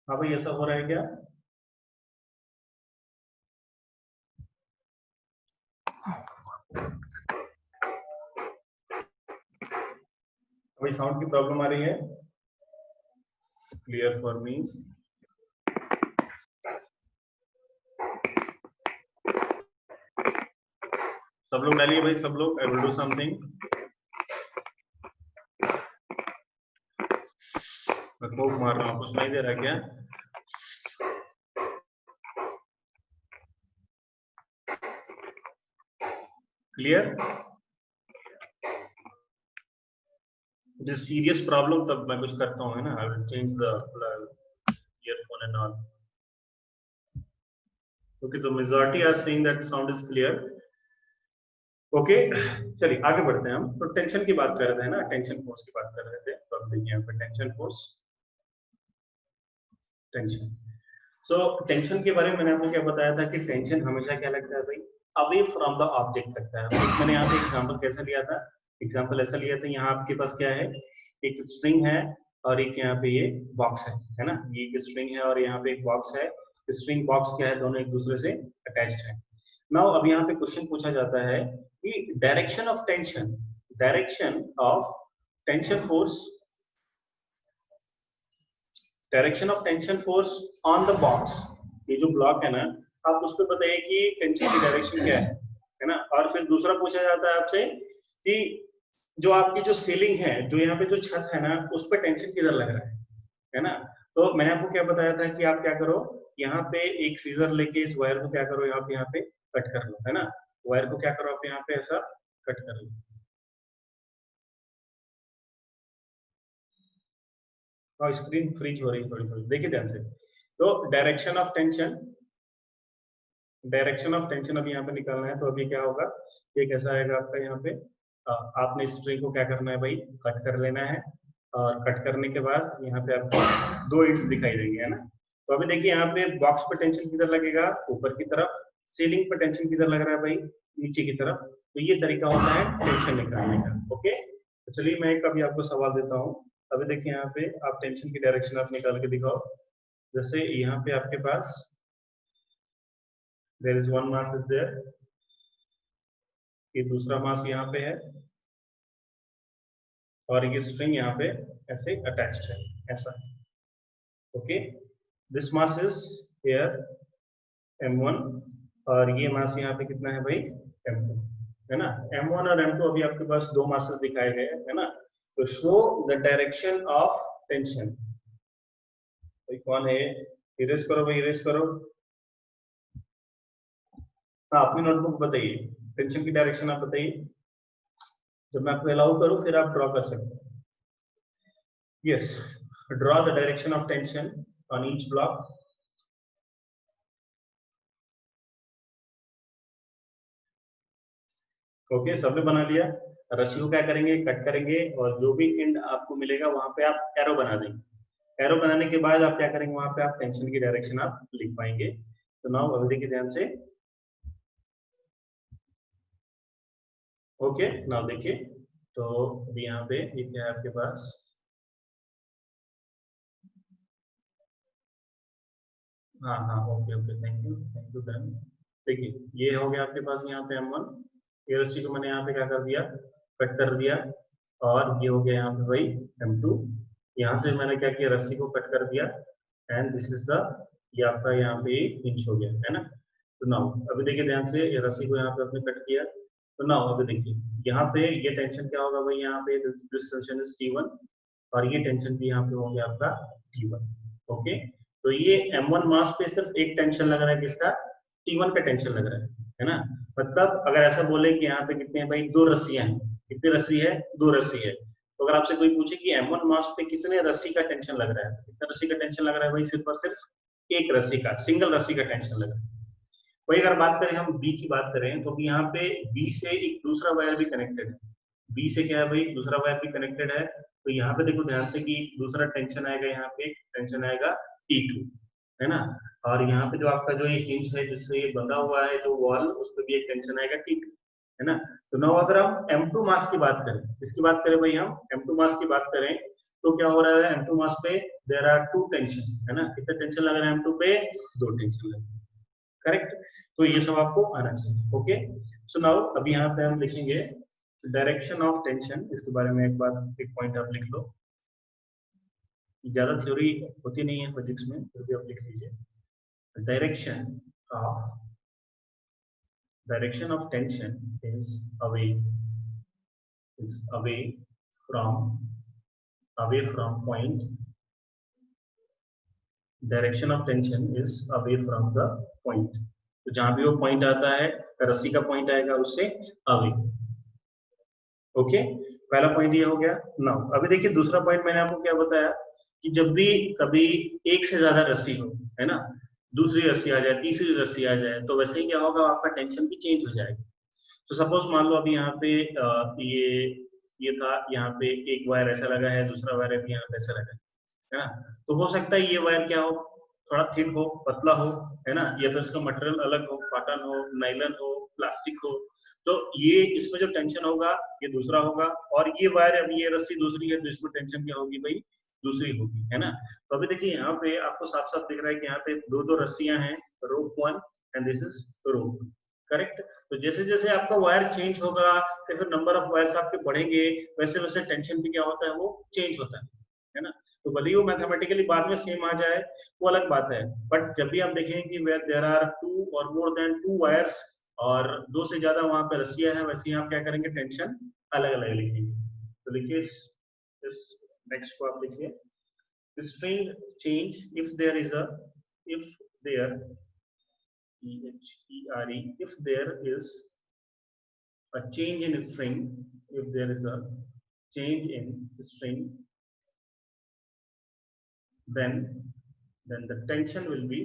हाँ भाई, ऐसा हो रहा है क्या? भाई साउंड की प्रॉब्लम आ रही है? Clear for me? सब लोग डालिए भाई, सब लोग। I will do something. मैं खूब मार रहा हूँ, कुछ नहीं दे रहा क्या? Clear? It is serious problem तब मैं कुछ करता हूँ, है ना। I will change the earphone and all. Okay, तो majority are saying that sound is clear. Okay, चलिए आगे बढ़ते हैं हम। तो टेंशन की बात कर रहे थे ना, टेंशन फोर्स की बात कर रहे थे। तो अब देखिए यहाँ पे tension force, tension. So tension के बारे में मैंने आपको क्या बताया था कि टेंशन हमेशा क्या लगता है भाई, अवे फ्रॉम द ऑब्जेक्ट लगता है। एक मैंने यहाँ पे एग्जांपल कैसा लिया था, एग्जांपल ऐसा लिया था, यहाँ आपके पास क्या है, एक स्ट्रिंग है और एक यहाँ पे ये बॉक्स है ना। ये एक स्ट्रिंग है और यहाँ पे एक बॉक्स है। स्ट्रिंग बॉक्स क्या है, दोनों एक दूसरे से अटैच्ड है। नाउ अब यहाँ पे क्वेश्चन पूछा जाता है कि direction of tension force, direction of tension force on the box. ये जो ब्लॉक है ना, आप उस पर बताइए कि टेंशन की डायरेक्शन क्या है ना। और फिर दूसरा पूछा जाता है आपसे कि जो आपकी जो सीलिंग है, जो यहाँ पे जो छत है ना, उस पर टेंशन किधर लग रहा है ना। तो मैंने आपको क्या बताया था कि आप क्या करो, यहाँ पे एक सीजर लेके इस वायर को क्या करो, यहाँ पे कट कर लो, है ना। वायर को क्या करो आप यहाँ पे ऐसा कट कर लो। और स्क्रीन फ्रीज हो रही है थोड़ी थोड़ी, देखिए ध्यान से। तो डायरेक्शन ऑफ टेंशन अभी यहाँ पे निकालना है। तो अभी क्या होगा, ये कैसा आएगा आपका, यहाँ पे आपने स्ट्रिंग को क्या करना है भाई, कट कर लेना है। और कट करने के बाद यहाँ पे आपको दो इंच दिखाई देंगे, है ना। तो अभी देखिए यहाँ पे बॉक्स पे टेंशन किधर लगेगा, ऊपर की तरफ। सीलिंग पे टेंशन किधर लग रहा है भाई, नीचे की तरफ। तो ये तरीका होता है टेंशन निकालने का। ओके, तो चलिए मैं एक अभी आपको सवाल देता हूँ। अभी देखिए यहाँ पे आप टेंशन की डायरेक्शन आप निकाल के दिखाओ। जैसे यहाँ पे आपके पास there is one mass is there, ये दूसरा मास यहाँ पे है और ये स्ट्रिंग यहाँ पे ऐसे अटैच्ड है, ऐसा। Okay, this mass is here m1 और ये मास यहाँ पे कितना है भाई, m2, है ना। m1 और m2 अभी आपके पास दो मासेस दिखाए गए हैं, है ना। तो show the direction of tension. भाई कौन है, इरेज करो भाई, इरेज करो। हाँ, अपनी नोटबुक बताइए, टेंशन की डायरेक्शन आप बताइए। जब मैं आपको अलाउ करूं फिर आप ड्रॉ कर सकते हैं। Yes, draw the direction of tension on each block. Okay, सबने बना लिया। रस्सी को क्या करेंगे, कट करेंगे और जो भी एंड आपको मिलेगा वहां पे आप एरो बना देंगे। एरो बनाने के बाद आप क्या करेंगे, वहां पे आप टेंशन की डायरेक्शन आप लिख पाएंगे। तो नाउ अभी देखिए ध्यान से। ओके, नाउ देखिए। तो अभी यहाँ पे ये क्या है आपके पास, हाँ हाँ, okay okay, thank you done. देखिए ये हो गया आपके पास यहाँ पे m1। ये रस्सी को मैंने यहाँ पे क्या कर दिया, कट कर दिया। और ये हो गया यहाँ पे भाई m2। यहाँ से मैंने क्या किया, रस्सी को कट कर दिया एंड दिस इज द, ये आपका यहाँ पे 1 इंच हो गया, है ना। तो नाउ अभी देखिए ध्यान से, ये रस्सी को यहाँ पे आपने कट किया। तो नाउ अभी देखिए यहाँ पे ये टेंशन क्या होगा भाई, यहाँ पे दिस टेंशन इज T1 और ये टेंशन भी यहाँ पे हो गया आपका T1। ओके, तो ये m1 मास पे सिर्फ एक टेंशन लग रहा है, किसका, T1 का टेंशन लग रहा है ना। मतलब अगर ऐसा बोले कि यहाँ पे कितने हैं भाई, दो रस्सियां हैं। कितनी रस्सी है, दो रस्सी है। तो अगर आपसे कोई पूछे कि m1 मास पे कितने रस्सी का टेंशन लग रहा है, कितने रस्सी का टेंशन लग रहा है भाई, सिर्फ और सिर्फ एक रस्सी का, सिंगल रस्सी का टेंशन लग रहा है। वही अगर बात करें हम बी की बात करें, तो यहाँ पे बी से एक दूसरा वायर भी कनेक्टेड है। बी से क्या है भाई, दूसरा वायर भी कनेक्टेड है। तो यहाँ पे देखो ध्यान से कि दूसरा टेंशन आएगा, यहाँ पे टेंशन आएगा T2, है ना। और यहाँ पे जो आपका जो ये हिंज है जिससे ये बंधा हुआ है जो वॉल, उस पर भी एक टेंशन आएगा T2, है ना। तो नाउ अगर हम m2 मास की बात करें, इसकी बात करें भाई, हम m2 मास की बात करें तो क्या हो रहा है, m2 मास पे देयर आर टू टेंशन, है ना। कितने टेंशन लग रहे हैं m2 पे, दो टेंशन लग रहे हैं, करेक्ट। तो ये सब आपको आना चाहिए। ओके, सो नाउ अभी यहाँ पे हम लिखेंगे डायरेक्शन ऑफ टेंशन। इसके बारे में एक बात, एक पॉइंट आप लिख लो। ज्यादा थ्योरी होती नहीं है फिजिक्स में, फिर भी आप लिख लीजिए। Direction of tension is away from point. Direction of tension is away from the point. तो जहां भी वो पॉइंट आता है, रस्सी का पॉइंट आएगा उससे अवे। ओके, पहला पॉइंट ये हो गया। नाउ अभी देखिए दूसरा पॉइंट मैंने आपको क्या बताया कि जब भी कभी एक से ज्यादा रस्सी हो, है ना, दूसरी रस्सी आ जाए, तीसरी रस्सी आ जाए, तो वैसे ही क्या होगा, आपका टेंशन भी चेंज हो जाएगा। तो सपोज मान लो अभी यहाँ पे ये था, यहाँ पे एक वायर ऐसा लगा है, दूसरा वायर अभी यहाँ पे ऐसा लगा है ना। तो हो सकता है ये वायर क्या हो, थोड़ा थिन हो, पतला हो, है ना, या फिर इसका मटेरियल अलग हो, कॉटन हो, नाइलन हो, प्लास्टिक हो। तो ये इसमें जो टेंशन होगा ये दूसरा होगा, और ये वायर अभी ये रस्सी दूसरी है, तो इसमें टेंशन क्या होगी भाई, दूसरी होगी, है ना। तो अभी देखिए यहाँ पे आपको साफ साफ दिख रहा है कि यहाँ पे दो रस्सियां हैं, रोप 1 and this is rope, correct. तो जैसे जैसे आपका वायर चेंज होगा या फिर नंबर ऑफ वायर्स आपके बढ़ेंगे, वैसे वैसे टेंशन भी क्या होता है, वो चेंज होता है ना। तो भले ही वो मैथमेटिकली बाद में सेम आ जाए, वो अलग बात है, बट जब भी आप देखेंगे कि वेयर देयर आर 2 और मोर देन 2 वायर्स और 2 से ज्यादा वहां पे रस्सियां हैं, वैसे ही आप क्या करेंगे, टेंशन अलग अलग लिखेंगे। तो लिखिए इस नेक्स्ट को आप लिखिए, string change if there is a if there if there is a change in string, if there is a change in string, then the tension will be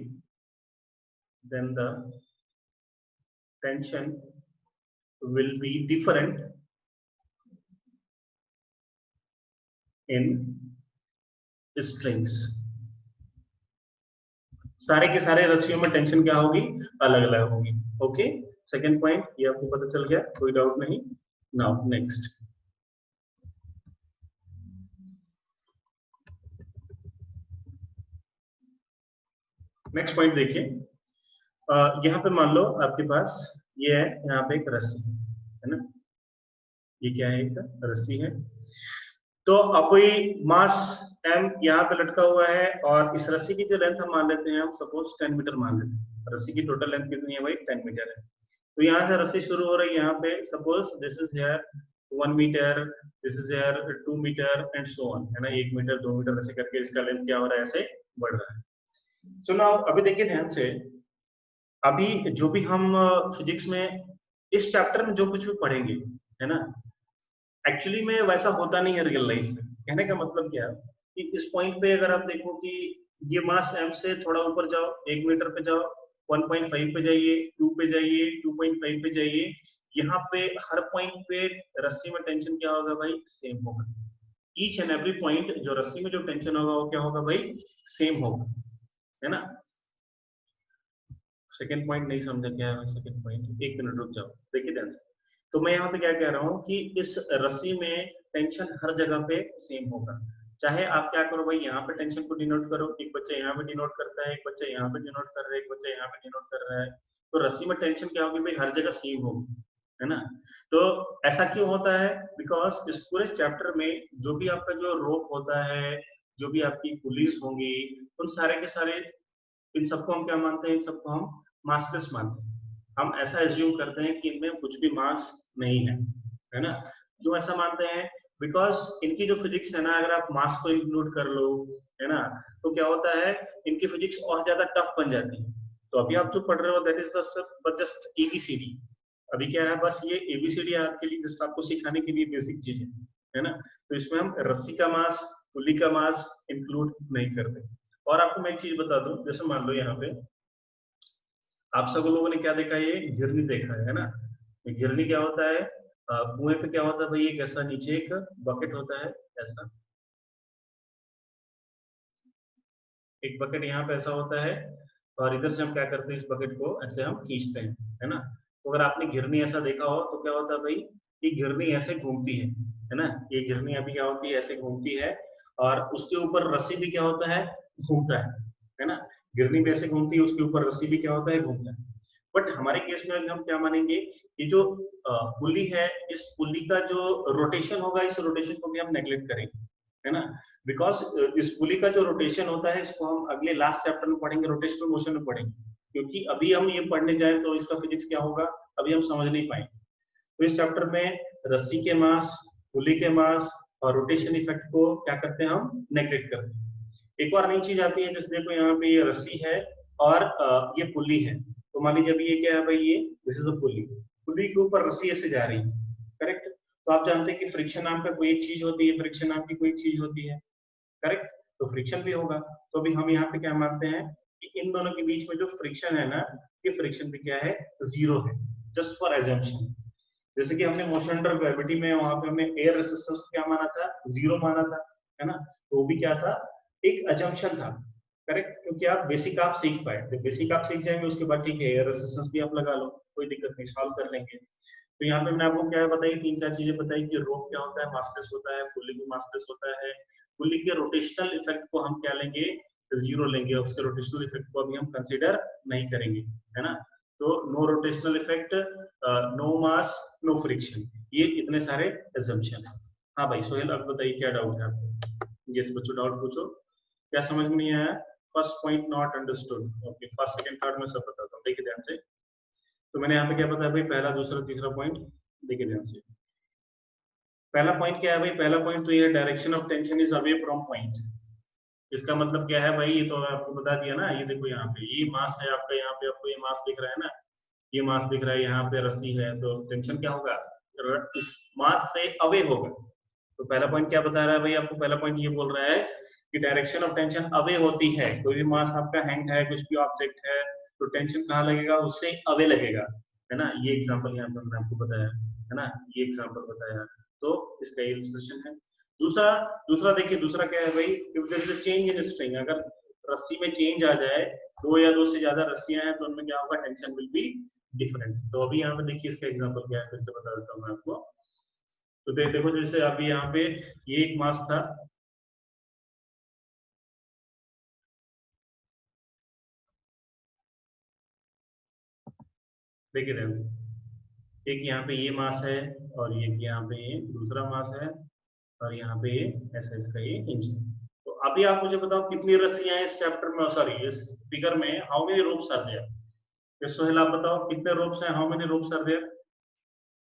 different in strings। सारे के सारे रस्सियों में tension क्या होगी, अलग अलग होगी। ओके, सेकंड पॉइंट ये आपको पता चल गया, कोई डाउट नहीं। नाउ नेक्स्ट नेक्स्ट पॉइंट देखिए, यहाँ पे मान लो आपके पास ये है, यहाँ पे एक रस्सी है ना, ये क्या है, एक रस्सी है। तो अब कोई मास m यहाँ पे लटका हुआ है, और इस रस्सी की जो लेंथ हम मान लेते हैं, हम सपोज 10 मीटर मान लेते हैं। रस्सी की टोटल लेंथ कितनी है भाई, 10 मीटर है। तो यहाँ से रस्सी शुरू हो रही है, यहाँ पे suppose this is here 1 meter, this is here 2 meter and so on, है ना। 1 मीटर 2 मीटर ऐसे करके इसका लेंथ क्या हो रहा है, ऐसे बढ़ रहा है। सो नाउ अभी देखिए ध्यान से, अभी जो भी हम फिजिक्स में इस चैप्टर में जो कुछ भी पढ़ेंगे, है ना, एक्चुअली में वैसा होता नहीं है रियल लाइफ में। कहने का मतलब क्या है कि इस पॉइंट पे अगर आप देखो कि ये मास m से थोड़ा ऊपर जाओ, 1 मीटर पे जाओ, 1.5 पे जाइए, 2 पे जाइए, 2.5 पे जाइए, यहाँ पे हर पॉइंट पे रस्सी में टेंशन क्या होगा भाई, सेम होगा। ईच एंड एवरी पॉइंट जो रस्सी में जो टेंशन होगा वो क्या होगा भाई, सेम होगा, है ना। सेकंड पॉइंट नहीं समझा क्या है सेकंड पॉइंट, एक मिनट रुक जाओ, देखिए ध्यान से। तो मैं यहाँ पे क्या कह रहा हूँ कि इस रस्सी में टेंशन हर जगह पे सेम होगा। चाहे आप क्या करो भाई, यहाँ पे टेंशन को डिनोट करो, एक बच्चा यहाँ पे डिनोट करता है, एक बच्चा यहाँ पे डिनोट कर रहा है, एक बच्चा यहाँ पे डिनोट कर रहा है, तो रस्सी में टेंशन क्या होगी भाई, हर जगह सेम होगी, है ना। तो ऐसा क्यों होता है, बिकॉज इस पूरे चैप्टर में जो भी आपका जो रोप होता है, जो भी आपकी पुलिस होंगी, उन सारे के सारे, इन सबको हम क्या मानते हैं, इन सबको हम मासलेस मानते हैं। हम ऐसा एज्यूम करते हैं कि इनमें कुछ भी मास नहीं है ना। क्यों ऐसा मानते हैं, बिकॉज इनकी जो फिजिक्स है ना, अगर आप मास को इंक्लूड कर लो, है ना, तो क्या होता है, इनकी फिजिक्स और ज्यादा टफ बन जाती है। तो अभी आप जो पढ़ रहे हो दैट इज जस्ट एबीसीडी। अभी क्या है, बस ये एबीसीडी आपके लिए जस्ट आपको सिखाने के लिए बेसिक चीज है ना। तो इसमें हम रस्सी का मास, पुल्ली का मास इंक्लूड नहीं करते। और आपको मैं एक चीज बता दूं, जैसे मान लो यहाँ पे आप सब लोगों ने क्या देखा, ये घिरनी देखा है ना। ये घिरनी क्या होता है, कुएं पे क्या होता है भाई, एक ऐसा नीचे एक बकेट होता है, ऐसा एक बकेट यहाँ पे ऐसा होता है, और इधर से हम क्या करते हैं, इस बकेट को ऐसे हम खींचते हैं, है ना। तो अगर आपने घिरनी ऐसा देखा हो तो क्या होता है भाई, ये घिरनी ऐसे घूमती है ना। ये घिरनी अभी क्या होती है, ऐसे घूमती है, और उसके ऊपर रस्सी भी क्या होता है, घूमता है ना। घिरनी भी ऐसे घूमती है, उसके ऊपर रस्सी भी क्या होता है, घूमता है। बट हमारे केस में हम क्या मानेंगे, ये जो पुल्ली है, इस पुल्ली का जो रोटेशन होगा, इस रोटेशन को भी हम नेग्लेक्ट करेंगे। है ना, बिकॉज इस पुली का जो रोटेशन होता है इसको हम अगले लास्ट चैप्टर में पढ़ेंगे, रोटेशनल मोशन में पढ़ेंगे, क्योंकि अभी हम ये पढ़ने जाए तो इसका फिजिक्स क्या होगा अभी हम समझ नहीं पाएंगे। तो इस चैप्टर में रस्सी के मास, पुली के मास और रोटेशन इफेक्ट को क्या करते हैं हम नेग्लेक्ट करते हैं। एक और नई चीज आती है, जैसे देखो यहाँ पे ये रस्सी है और ये पुली है, तो मान लीजिए अभी ये क्या है भाई, ये दिस इज अ पुली, पुली के ऊपर रस्सी ऐसे जा रही है, करेक्ट। तो आप जानते हैं कि फ्रिक्शन नाम का कोई एक चीज होती है, फ्रिक्शन नाम की कोई चीज होती है, करेक्ट। तो फ्रिक्शन भी होगा, तो अभी हम यहाँ पे क्या मानते हैं कि इन दोनों के बीच में जो फ्रिक्शन है ना, ये फ्रिक्शन भी क्या है, जीरो है, जस्ट फॉर एजम्पशन। जैसे कि हमने मोशन अंडर ग्रेविटी में वहां पे हमने एयर रेजिस्टेंस को क्या माना था, जीरो माना था, है ना, तो वो भी क्या था, एक अजम्पशन था, करेक्ट। क्योंकि आप बेसिक आप सीख पाए, तो बेसिक आप सीख जाएंगे उसके बाद ठीक है एयर रेजिस्टेंस भी आप लगा लो, कोई दिक्कत नहीं, सॉल्व कर लेंगे। तो यहाँ पे मैंने आपको क्या बताई, तीन चार चीजें बताई कि रोप क्या होता है, मासलेस होता है, पुल्ली भी मासलेस होता है, पुल्ली के रोटेशनल इफेक्ट को हम क्या लेंगे, जीरो लेंगे, उसके रोटेशनल इफेक्ट को अभी हम कंसीडर नहीं करेंगे, है ना। तो नो रोटेशनल इफेक्ट, नो मास, नो फ्रिक्शन, ये इतने सारे assumption है। हाँ भाई सोहेल, अब बताइए क्या डाउट है आपको। यस बच्चों, डाउट पूछो, क्या समझ में नहीं आया। First point not understood, okay, first second third में सब बताता हूँ, देखिए ध्यान से। तो मैंने यहाँ पे क्या बताया भाई, पहला दूसरा तीसरा पॉइंट, देखिए ध्यान से। पहला पॉइंट क्या है भाई, पहला पॉइंट तो ये direction of tension is away from point. इसका मतलब क्या है भाई, ये तो आपको बता दिया ना, ये देखो यहाँ पे ये मास है आपका, यहाँ पे आपको ये मास दिख रहा है ना, ये मास दिख रहा है, यहाँ पे रस्सी है, तो टेंशन क्या होगा, इस मास से अवे होगा। तो पहला पॉइंट क्या बता रहा है भाई आपको, पहला पॉइंट ये बोल रहा है कि डायरेक्शन ऑफ टेंशन अवे होती है, कोई भी मास आपका हैंग है, कुछ भी ऑब्जेक्ट है, तो टेंशन कहाँ लगेगा, उससे अवे लगेगा, है ना। ये एग्जांपल यहाँ पर मैंने आपको बताया, है ना, ये एग्जांपल बताया, तो इसका इलस्ट्रेशन है। दूसरा दूसरा देखिए, दूसरा क्या है भाई, if there is a change in string, अगर रस्सी में चेंज आ जाए, दो या दो से ज्यादा रस्सियां हैं, तो उनमें क्या होगा, टेंशन विल बी डिफरेंट। तो अभी यहाँ पे देखिए इसका एग्जांपल क्या है, फिर से बता देता हूँ मैं आपको। तो देखो जैसे अभी यहाँ पे ये एक मास था, देखिए ध्यान से, एक यहाँ पे ये मास है और ये यहाँ पे ये दूसरा मास है, और यहाँ पे ये ऐसा इसका ये इंच है। तो अभी आप मुझे बताओ कितनी रस्सियां हैं इस चैप्टर में, सॉरी इस फिगर में, how many ropes are there. Sohail आप बताओ कितने रोप्स हैं, how many ropes are there.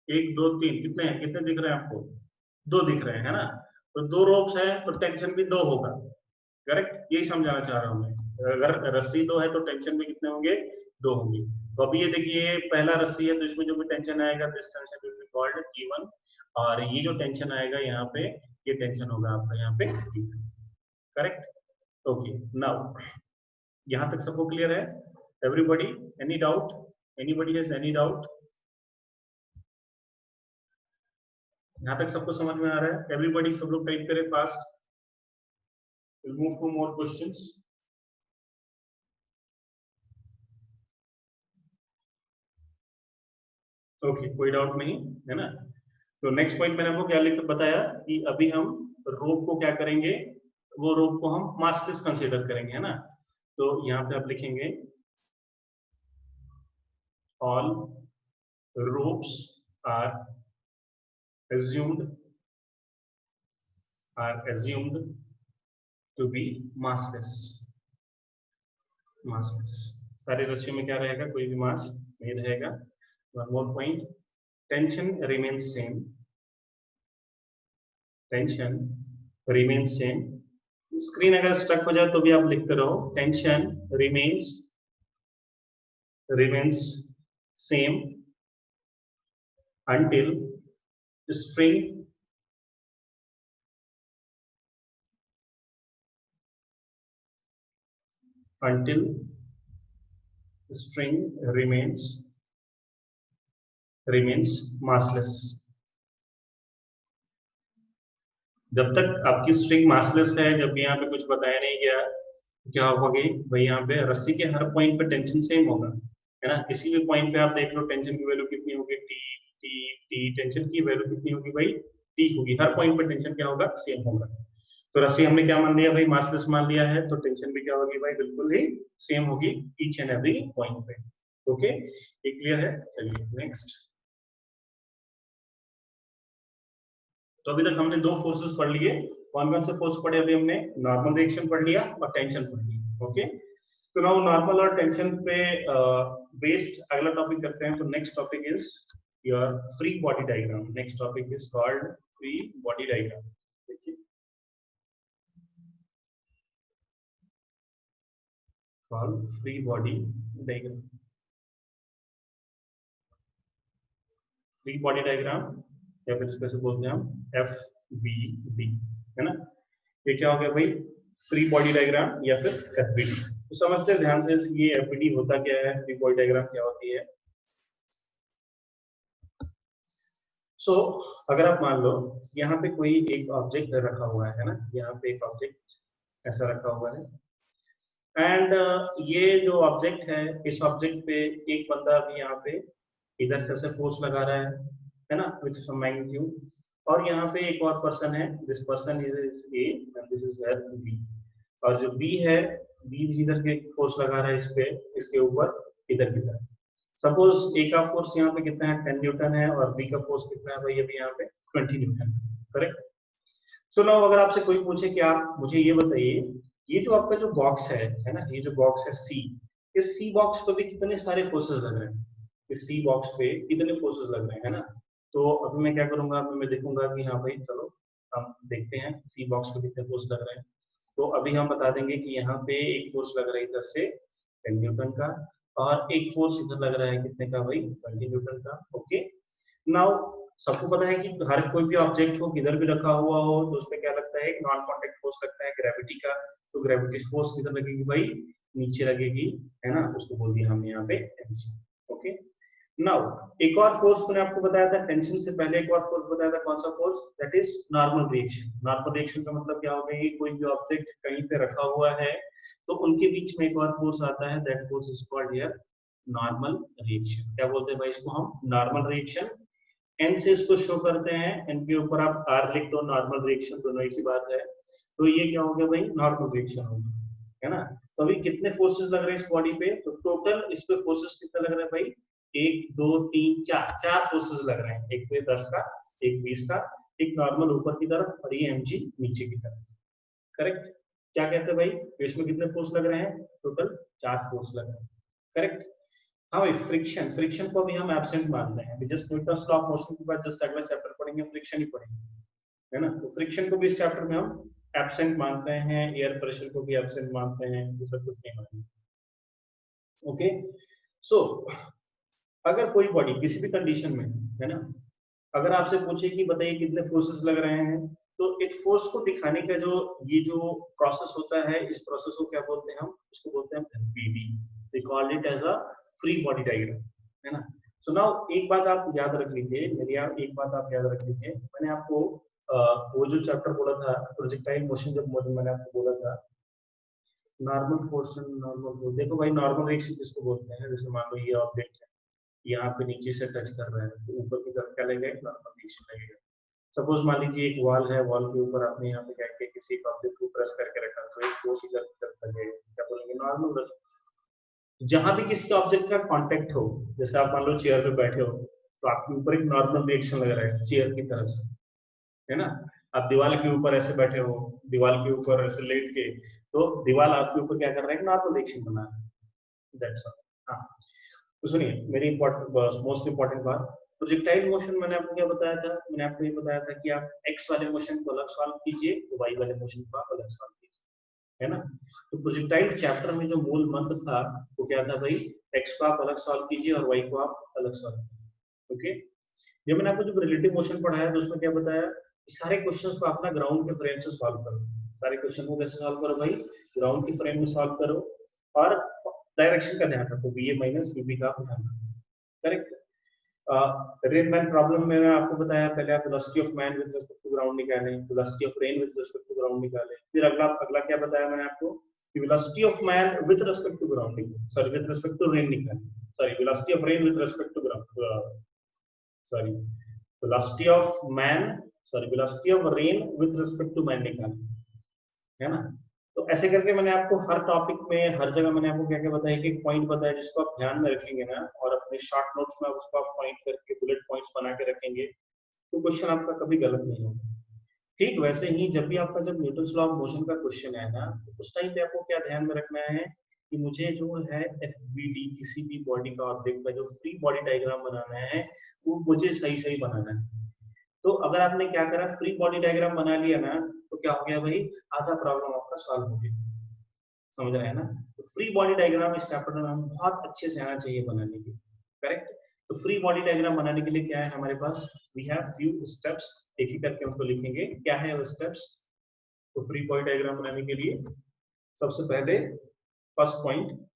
एक दो तीन, कितने हैं, कितने दिख रहे हैं आपको, दो दिख रहे हैं, है ना। तो दो रोप्स हैं तो टेंशन भी दो होगा, करेक्ट, यही समझाना चाह रहा हूँ मैं। अगर रस्सी दो है तो टेंशन भी कितने होंगे, दो होंगे। तो अभी ये देखिए पहला रस्सी है, तो इसमें जो भी टेंशन आएगा this tension will be called T1, और ये जो टेंशन आएगा यहाँ पे, ये टेंशन होगा आपका यहाँ पे T2, करेक्ट। ओके, नाउ यहाँ तक सबको क्लियर है, everybody, any doubt, anybody has any doubt, यहाँ तक सबको समझ में आ रहा है, एवरीबॉडी, सब लोग टाइप करें fast, we'll move to more questions। Okay, कोई डाउट नहीं है ना। तो नेक्स्ट पॉइंट मैंने आपको क्या लिख बताया कि अभी हम रोप को क्या करेंगे, वो रोप को हम मासलेस कंसीडर करेंगे, है ना। तो यहाँ पे आप लिखेंगे all ropes are assumed to be massless। सारे रस्सियों में क्या रहेगा, कोई भी मास नहीं रहेगा। One more point, tension remains same, tension remains same. Screen अगर स्टक हो जाए तो भी आप लिखते रहो, tension remains same until string remains massless। जब तक आपकी स्ट्रिंग मासलेस है, जब यहाँ पे कुछ बताया नहीं गया, क्या होगा भाई, यहाँ पे रस्सी के हर पॉइंट पे टेंशन सेम होगा, है ना। किसी भी पॉइंट पे आप देख लो टेंशन की वैल्यू कितनी होगी, टी टी टी, टेंशन की वैल्यू कितनी होगी भाई, टी होगी, हर पॉइंट पे टेंशन क्या होगा, सेम होगा। तो रस्सी हमने क्या मान लिया भाई, मासलेस मान लिया है, तो टेंशन भी क्या होगी भाई, बिल्कुल ही सेम होगी ईच एंड एवरी पॉइंट पे। ओके, ये क्लियर है। चलिए नेक्स्ट। तो अभी तक हमने दो फोर्सेस पढ़ लिए, कौन कौन से फोर्स पढ़े अभी हमने? नॉर्मल रिएक्शन पढ़ लिया और टेंशन पढ़ लिया। ओके, तो नाउ नॉर्मल और टेंशन पे बेस्ड अगला टॉपिक करते हैं। तो next topic is your free body diagram. Next topic is called free body diagram. देखिए, called free body diagram. Free body diagram या फिर इसको बोलते हैं हम FBD, है ना। ये क्या हो गया भाई? फ्री बॉडी डायग्राम या फिर FBD। तो समझते हैं ध्यान से, ये FBD होता क्या है, फ्री बॉडी डायग्राम क्या होती है। सो अगर आप मान लो यहाँ पे कोई एक ऑब्जेक्ट रखा हुआ है ना, यहाँ पे एक ऑब्जेक्ट ऐसा रखा हुआ है एंड ये जो ऑब्जेक्ट है, इस ऑब्जेक्ट पे एक बंदा भी यहाँ पे इधर से ऐसे फोर्स लगा रहा है ना, विद सम मैग्नीट्यूड, और यहाँ पे एक और पर्सन है, this person is A and this is where B, और जो B है, B भी इधर के फोर्स लगा रहा है इस पे, इसके ऊपर इधर की तरफ। सपोज A का फोर्स यहाँ पे कितना है, 10 न्यूटन है, और B का फोर्स कितना है भाई, अभी यहाँ पे 20 न्यूटन, करेक्ट। सो नाउ अगर आपसे कोई पूछे कि आप मुझे ये बताइए, ये जो आपका जो बॉक्स है ना, ये जो बॉक्स है C, इस C बॉक्स पे भी कितने सारे फोर्सेस लग रहे हैं, इस C बॉक्स पे कितने फोर्सेस लग रहे हैं, है ना। तो अभी मैं क्या करूंगा, अभी मैं देखूंगा कि हाँ भाई चलो हम देखते हैं C बॉक्स पे कितने फोर्स लग रहे हैं। तो अभी हम बता देंगे कि यहाँ पे एक फोर्स लग रहा है इधर से 10 न्यूटन का, और एक फोर्स इधर लग रहा है कितने का भाई, 20 न्यूटन का। ओके, नाउ सबको पता है कि हर कोई भी ऑब्जेक्ट हो, किधर भी रखा हुआ हो, तो उसपे क्या लगता है, एक नॉन कांटेक्ट फोर्स लगता है ग्रेविटी का। तो ग्रेविटी फोर्स किधर लगेगी भाई, नीचे लगेगी, है ना, उसको बोल दिया हमने यहाँ पे mg। ओके, नाउ एक और फोर्स मैंने आपको बताया था टेंशन से पहले, एक और फोर्स बताया था, कौन सा force, that is normal reaction. Normal reaction का मतलब क्या हो गया, कोई भी ऑब्जेक्ट कहीं पे रखा हुआ है तो उनके बीच में एक और फोर्स आता है, that force is called here normal reaction. क्या बोलते हैं भाई इसको हम, नॉर्मल रिएक्शन। एन से इसको शो करते हैं, एन के ऊपर आप आर लिख दो, नॉर्मल रिएक्शन, दोनों एक ही बात है। तो ये क्या हो गया भाई, नॉर्मल रिएक्शन हो गया, है ना। तो अभी कितने फोर्सेस लग रहे हैं इस बॉडी पे, तो टोटल इस पे फोर्सेस कितने लग रहे हैं भाई, 1 2 3 4, चार फोर्सेस लग रहे हैं। एक पे 10 का, एक 20 का, एक नॉर्मल ऊपर की तरफ, और ये mg नीचे की तरफ, करेक्ट। क्या कहते हैं भाई, इसमें कितने फोर्स लग रहे हैं, टोटल 4 फोर्स लग रहे हैं, करेक्ट। हाँ भाई, फ्रिक्शन, फ्रिक्शन को भी हम एब्सेंट मानते हैं, just Newton's law of motion के बाद जस्ट अगला चैप्टर पढ़ेंगे, फ्रिक्शन ही पढ़ेंगे, है ना। तो फ्रिक्शन को भी इस चैप्टर में हम एब्सेंट मानते हैं, एयर प्रेशर को भी एब्सेंट मानते हैं, ये सब कुछ नहीं मानते। ओके, सो अगर कोई बॉडी किसी भी कंडीशन में, है ना, अगर आपसे पूछे कि बताइए कितने फोर्सेस लग रहे हैं, तो एक फोर्स को दिखाने का जो ये जो प्रोसेस होता है, इस प्रोसेस को क्या बोलते हैं हम, इसको बोलते हैं FBD। We call it as a free body diagram, है ना। सो नाउ एक बात आप याद रख लीजिए, एक बात आप याद रख लीजिए, मैंने आपको वो जो चैप्टर बोला था प्रोजेक्टाइल मोशन, जब मैंने आपको बोला था नॉर्मल फोर्स, नॉर्मल, देखो भाई नॉर्मल रिएक्शन किसको बोलते हैं, जैसे मान लो ये ऑब्जेक्ट है, यहाँ पे नीचे से टच कर रहा है, तो ऊपर की तरफ क्या लगेगा, नॉर्मल रिएक्शन लगेगा। सपोज मान लीजिए एक वॉल है, वॉल के ऊपर आपने यहाँ पे क्या किया, किसी ऑब्जेक्ट को प्रेस करके रखा, तो एक फोर्स इधर की तरफ लगेगा, क्या बोलेंगे, नॉर्मल। जहां भी किसी ऑब्जेक्ट का कांटेक्ट हो, जैसे आप मान लो चेयर पे बैठे हो, तो आपके ऊपर एक नॉर्मल रिएक्शन लग रहा है चेयर की तरफ से, है ना। आप दीवार के ऊपर ऐसे बैठे हो, दीवार के ऊपर ऐसे लेट के, तो दीवार आपके ऊपर क्या कर रहा है, नॉर्मल रिएक्शन बना रहा है, दैट्स ऑल। हाँ, तो सुनिए मेरी मोस्ट इंपॉर्टेंट बात, प्रोजेक्टाइल मोशन मैंने आपको क्या बताया था, मैंने आपको ये बताया था कि आप एक्स वाले मोशन को अलग सॉल्व कीजिए, तो वाई वाले मोशन को आप अलग सॉल्व कीजिए, है ना। तो प्रोजेक्टाइल चैप्टर में जो मूल मंत्र था वो क्या था भाई, एक्स को आप अलग सॉल्व कीजिए और वाई को आप अलग सॉल्व कीजिए। ओके, जब मैंने आपको जो रिलेटिव मोशन पढ़ाया तो उसमें क्या बताया, सारे क्वेश्चंस को अपना ग्राउंड के फ्रेम से सॉल्व करो। सारे क्वेश्चन को कैसे सॉल्व करो भाई, ग्राउंड के फ्रेम में सॉल्व करो, और डायरेक्शन का ध्यान रखो, बीए माइनस बीबी का ध्यान रखो, करेक्ट। रेन मैन प्रॉब्लम में मैं आपको बताया, पहले आप velocity of man with respect to ground निकालें, velocity of rain with respect to ground निकालें, फिर अगला अगला क्या बताया मैंने आपको कि velocity of man with respect to ground निकालें, sorry with respect to rain निकालें, sorry velocity of rain with respect to ground, sorry velocity of man, sorry velocity of rain with respect to man निकालें, है ना। तो ऐसे करके मैंने आपको हर टॉपिक में, हर जगह मैंने आपको क्या क्या बताया कि एक पॉइंट बताया जिसको आप ध्यान में रखेंगे ना, और अपने शॉर्ट नोट्स में उसको आप पॉइंट करके बुलेट पॉइंट्स बना के रखेंगे, तो क्वेश्चन आपका कभी गलत नहीं होगा। ठीक वैसे ही जब भी आपका जब न्यूटन लॉ ऑफ मोशन का क्वेश्चन है ना, तो उस टाइम पे आपको क्या ध्यान में रखना है कि मुझे जो है एफबीडी किसी भी बॉडी का ऑब्जेक्ट का जो फ्री बॉडी डायग्राम बनाना है वो मुझे सही सही बनाना है। तो अगर आपने क्या करा, फ्री बॉडी डायग्राम बना लिया ना, तो क्या हो गया भाई, आधा प्रॉब्लम आपका सॉल्व हो गया। समझ रहे हैं ना? तो फ्री बॉडी डायग्राम इस चैप्टर में हम बहुत अच्छे से आना चाहिए बनाने के लिए। करेक्ट। तो फ्री बॉडी डायग्राम बनाने के लिए क्या है हमारे पास, वी हैव फ्यू स्टेप्स, एक ही करके उनको लिखेंगे। क्या है वो स्टेप्स? तो फ्री बॉडी डायग्राम बनाने के लिए सबसे पहले फर्स्ट पॉइंट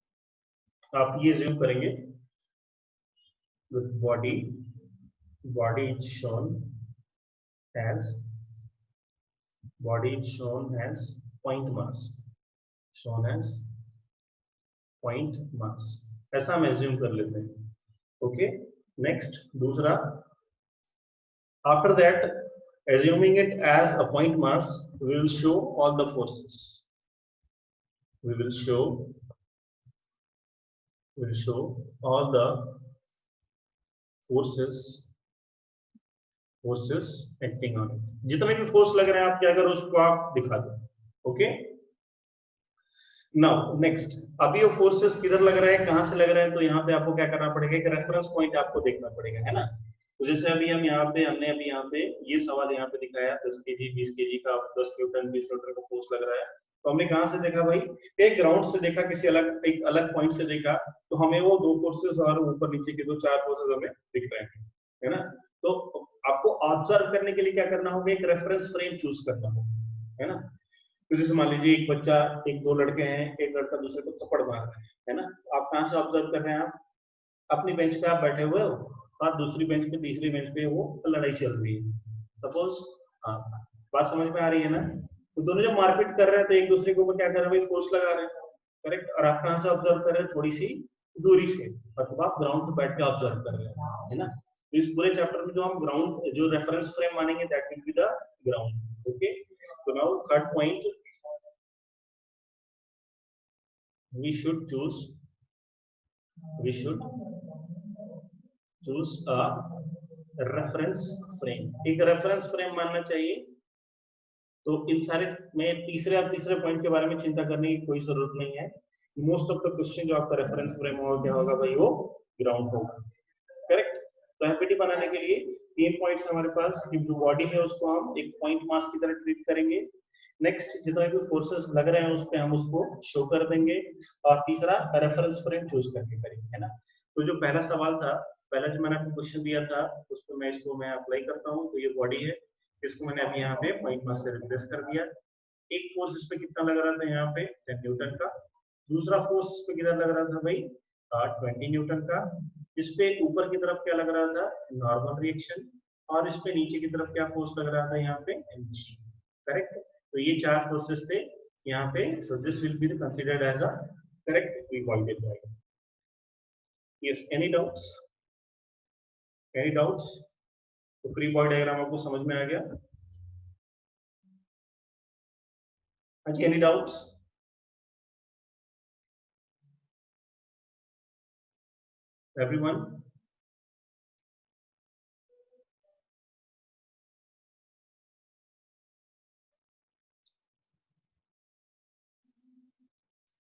आप ये ज्यूम करेंगे, body is shown as point mass, ऐसा हम एज्यूम कर लेते हैं। ओके, नेक्स्ट दूसरा, after that assuming it as a point mass, we will show all the forces. We will show all the forces acting on it. जितने भी force लग रहे हैं आप क्या करो, उसको आप दिखा दो। ओके, नाउ नेक्स्ट, अभी वो फोर्सेस किधर लग रहे हैं, कहां से लग रहे हैं, तो यहाँ पे आपको क्या करना पड़ेगा, एक रेफरेंस पॉइंट आपको देखना पड़ेगा, है ना। तो जैसे अभी हम हमने अभी यहाँ पे ये सवाल यहाँ पे दिखाया 10 केजी 20 केजी का 10 न्यूटन 20 न्यूटन का फोर्स लग रहा है। तो हमने कहां से देखा भाई, एक ग्राउंड से देखा, किसी एक अलग पॉइंट से देखा, तो हमें वो दो फोर्सेस और ऊपर नीचे के दो चार फोर्सेस हमें दिख रहे हैं, है ना। तो आपको ऑब्जर्व करने के लिए क्या करना होगा, एक रेफरेंस फ्रेम चूज करना होगा, है ना। तो जैसे मान लीजिए एक बच्चा, एक दो लड़के हैं, एक लड़का दूसरे को थप्पड़ मार रहा है ना। आप कहां से ऑब्जर्व कर रहे हैं, आप अपनी बेंच पे आप बैठे हुए हो और दूसरी बेंच पे तीसरी बेंच पे वो लड़ाई चल रही है सपोज। हाँ, बात समझ में आ रही है ना। तो दोनों जब मारपीट कर रहे हैं तो एक दूसरे के ऊपर क्या कर रहे हैं, फोर्स लगा रहे हैं। करेक्ट। और आप कहां से ऑब्जर्व कर रहे हैं, थोड़ी सी दूरी से, मतलब आप ग्राउंड पे बैठ के ऑब्जर्व कर रहे हैं, है ना। तो इस पूरे चैप्टर में जो हम ग्राउंड जो रेफरेंस फ्रेम मानेंगे that will be the ground. Okay, तो now third point, we should choose a reference frame। एक रेफरेंस फ्रेम मानना चाहिए। तो इन सारे में तीसरे पॉइंट के बारे में चिंता करने की कोई जरूरत नहीं है। मोस्ट ऑफ द क्वेश्चन जो आपका रेफरेंस फ्रेम होगा क्या होगा भाई, वो ग्राउंड होगा। करेक्ट। तो एफबीडी बनाने के लिए 3 पॉइंट्स हमारे पास, जो बॉडी है उसको हम एक पॉइंट मास की तरह ट्रीट करेंगे। नेक्स्ट, जितने भी फोर्सेस लग रहे हैं उस पे हम उसको शो कर देंगे। और तीसरा रेफरेंस फ्रेम चूज करके करेंगे, है ना। तो जो पहला सवाल था, पहला जो मैंने आपको क्वेश्चन दिया था, उस पर मैं अप्लाई करता हूँ। तो ये बॉडी है, इसको मैंने अभी यहाँ पे पॉइंट मास से रिप्लेस कर दिया। एक फोर्स इस पे कितना लग रहा था, यहाँ पे 10 न्यूटन का। दूसरा फोर्स इस पे कितना लग रहा था भाई, 20 न्यूटन का। इस पे ऊपर की तरफ क्या लग रहा था, नॉर्मल रिएक्शन। और इस पे नीचे की तरफ क्या फोर्स लग रहा था, यहाँ पे mg। करेक्ट। तो ये चार फोर्सेस थे यहाँ पे। So this will be considered as a correct free body diagram. Yes, any doubts? तो फ्री बॉडी डायग्राम आपको समझ में आ गया? हाँ जी, एनी डाउट्स? एवरीवन?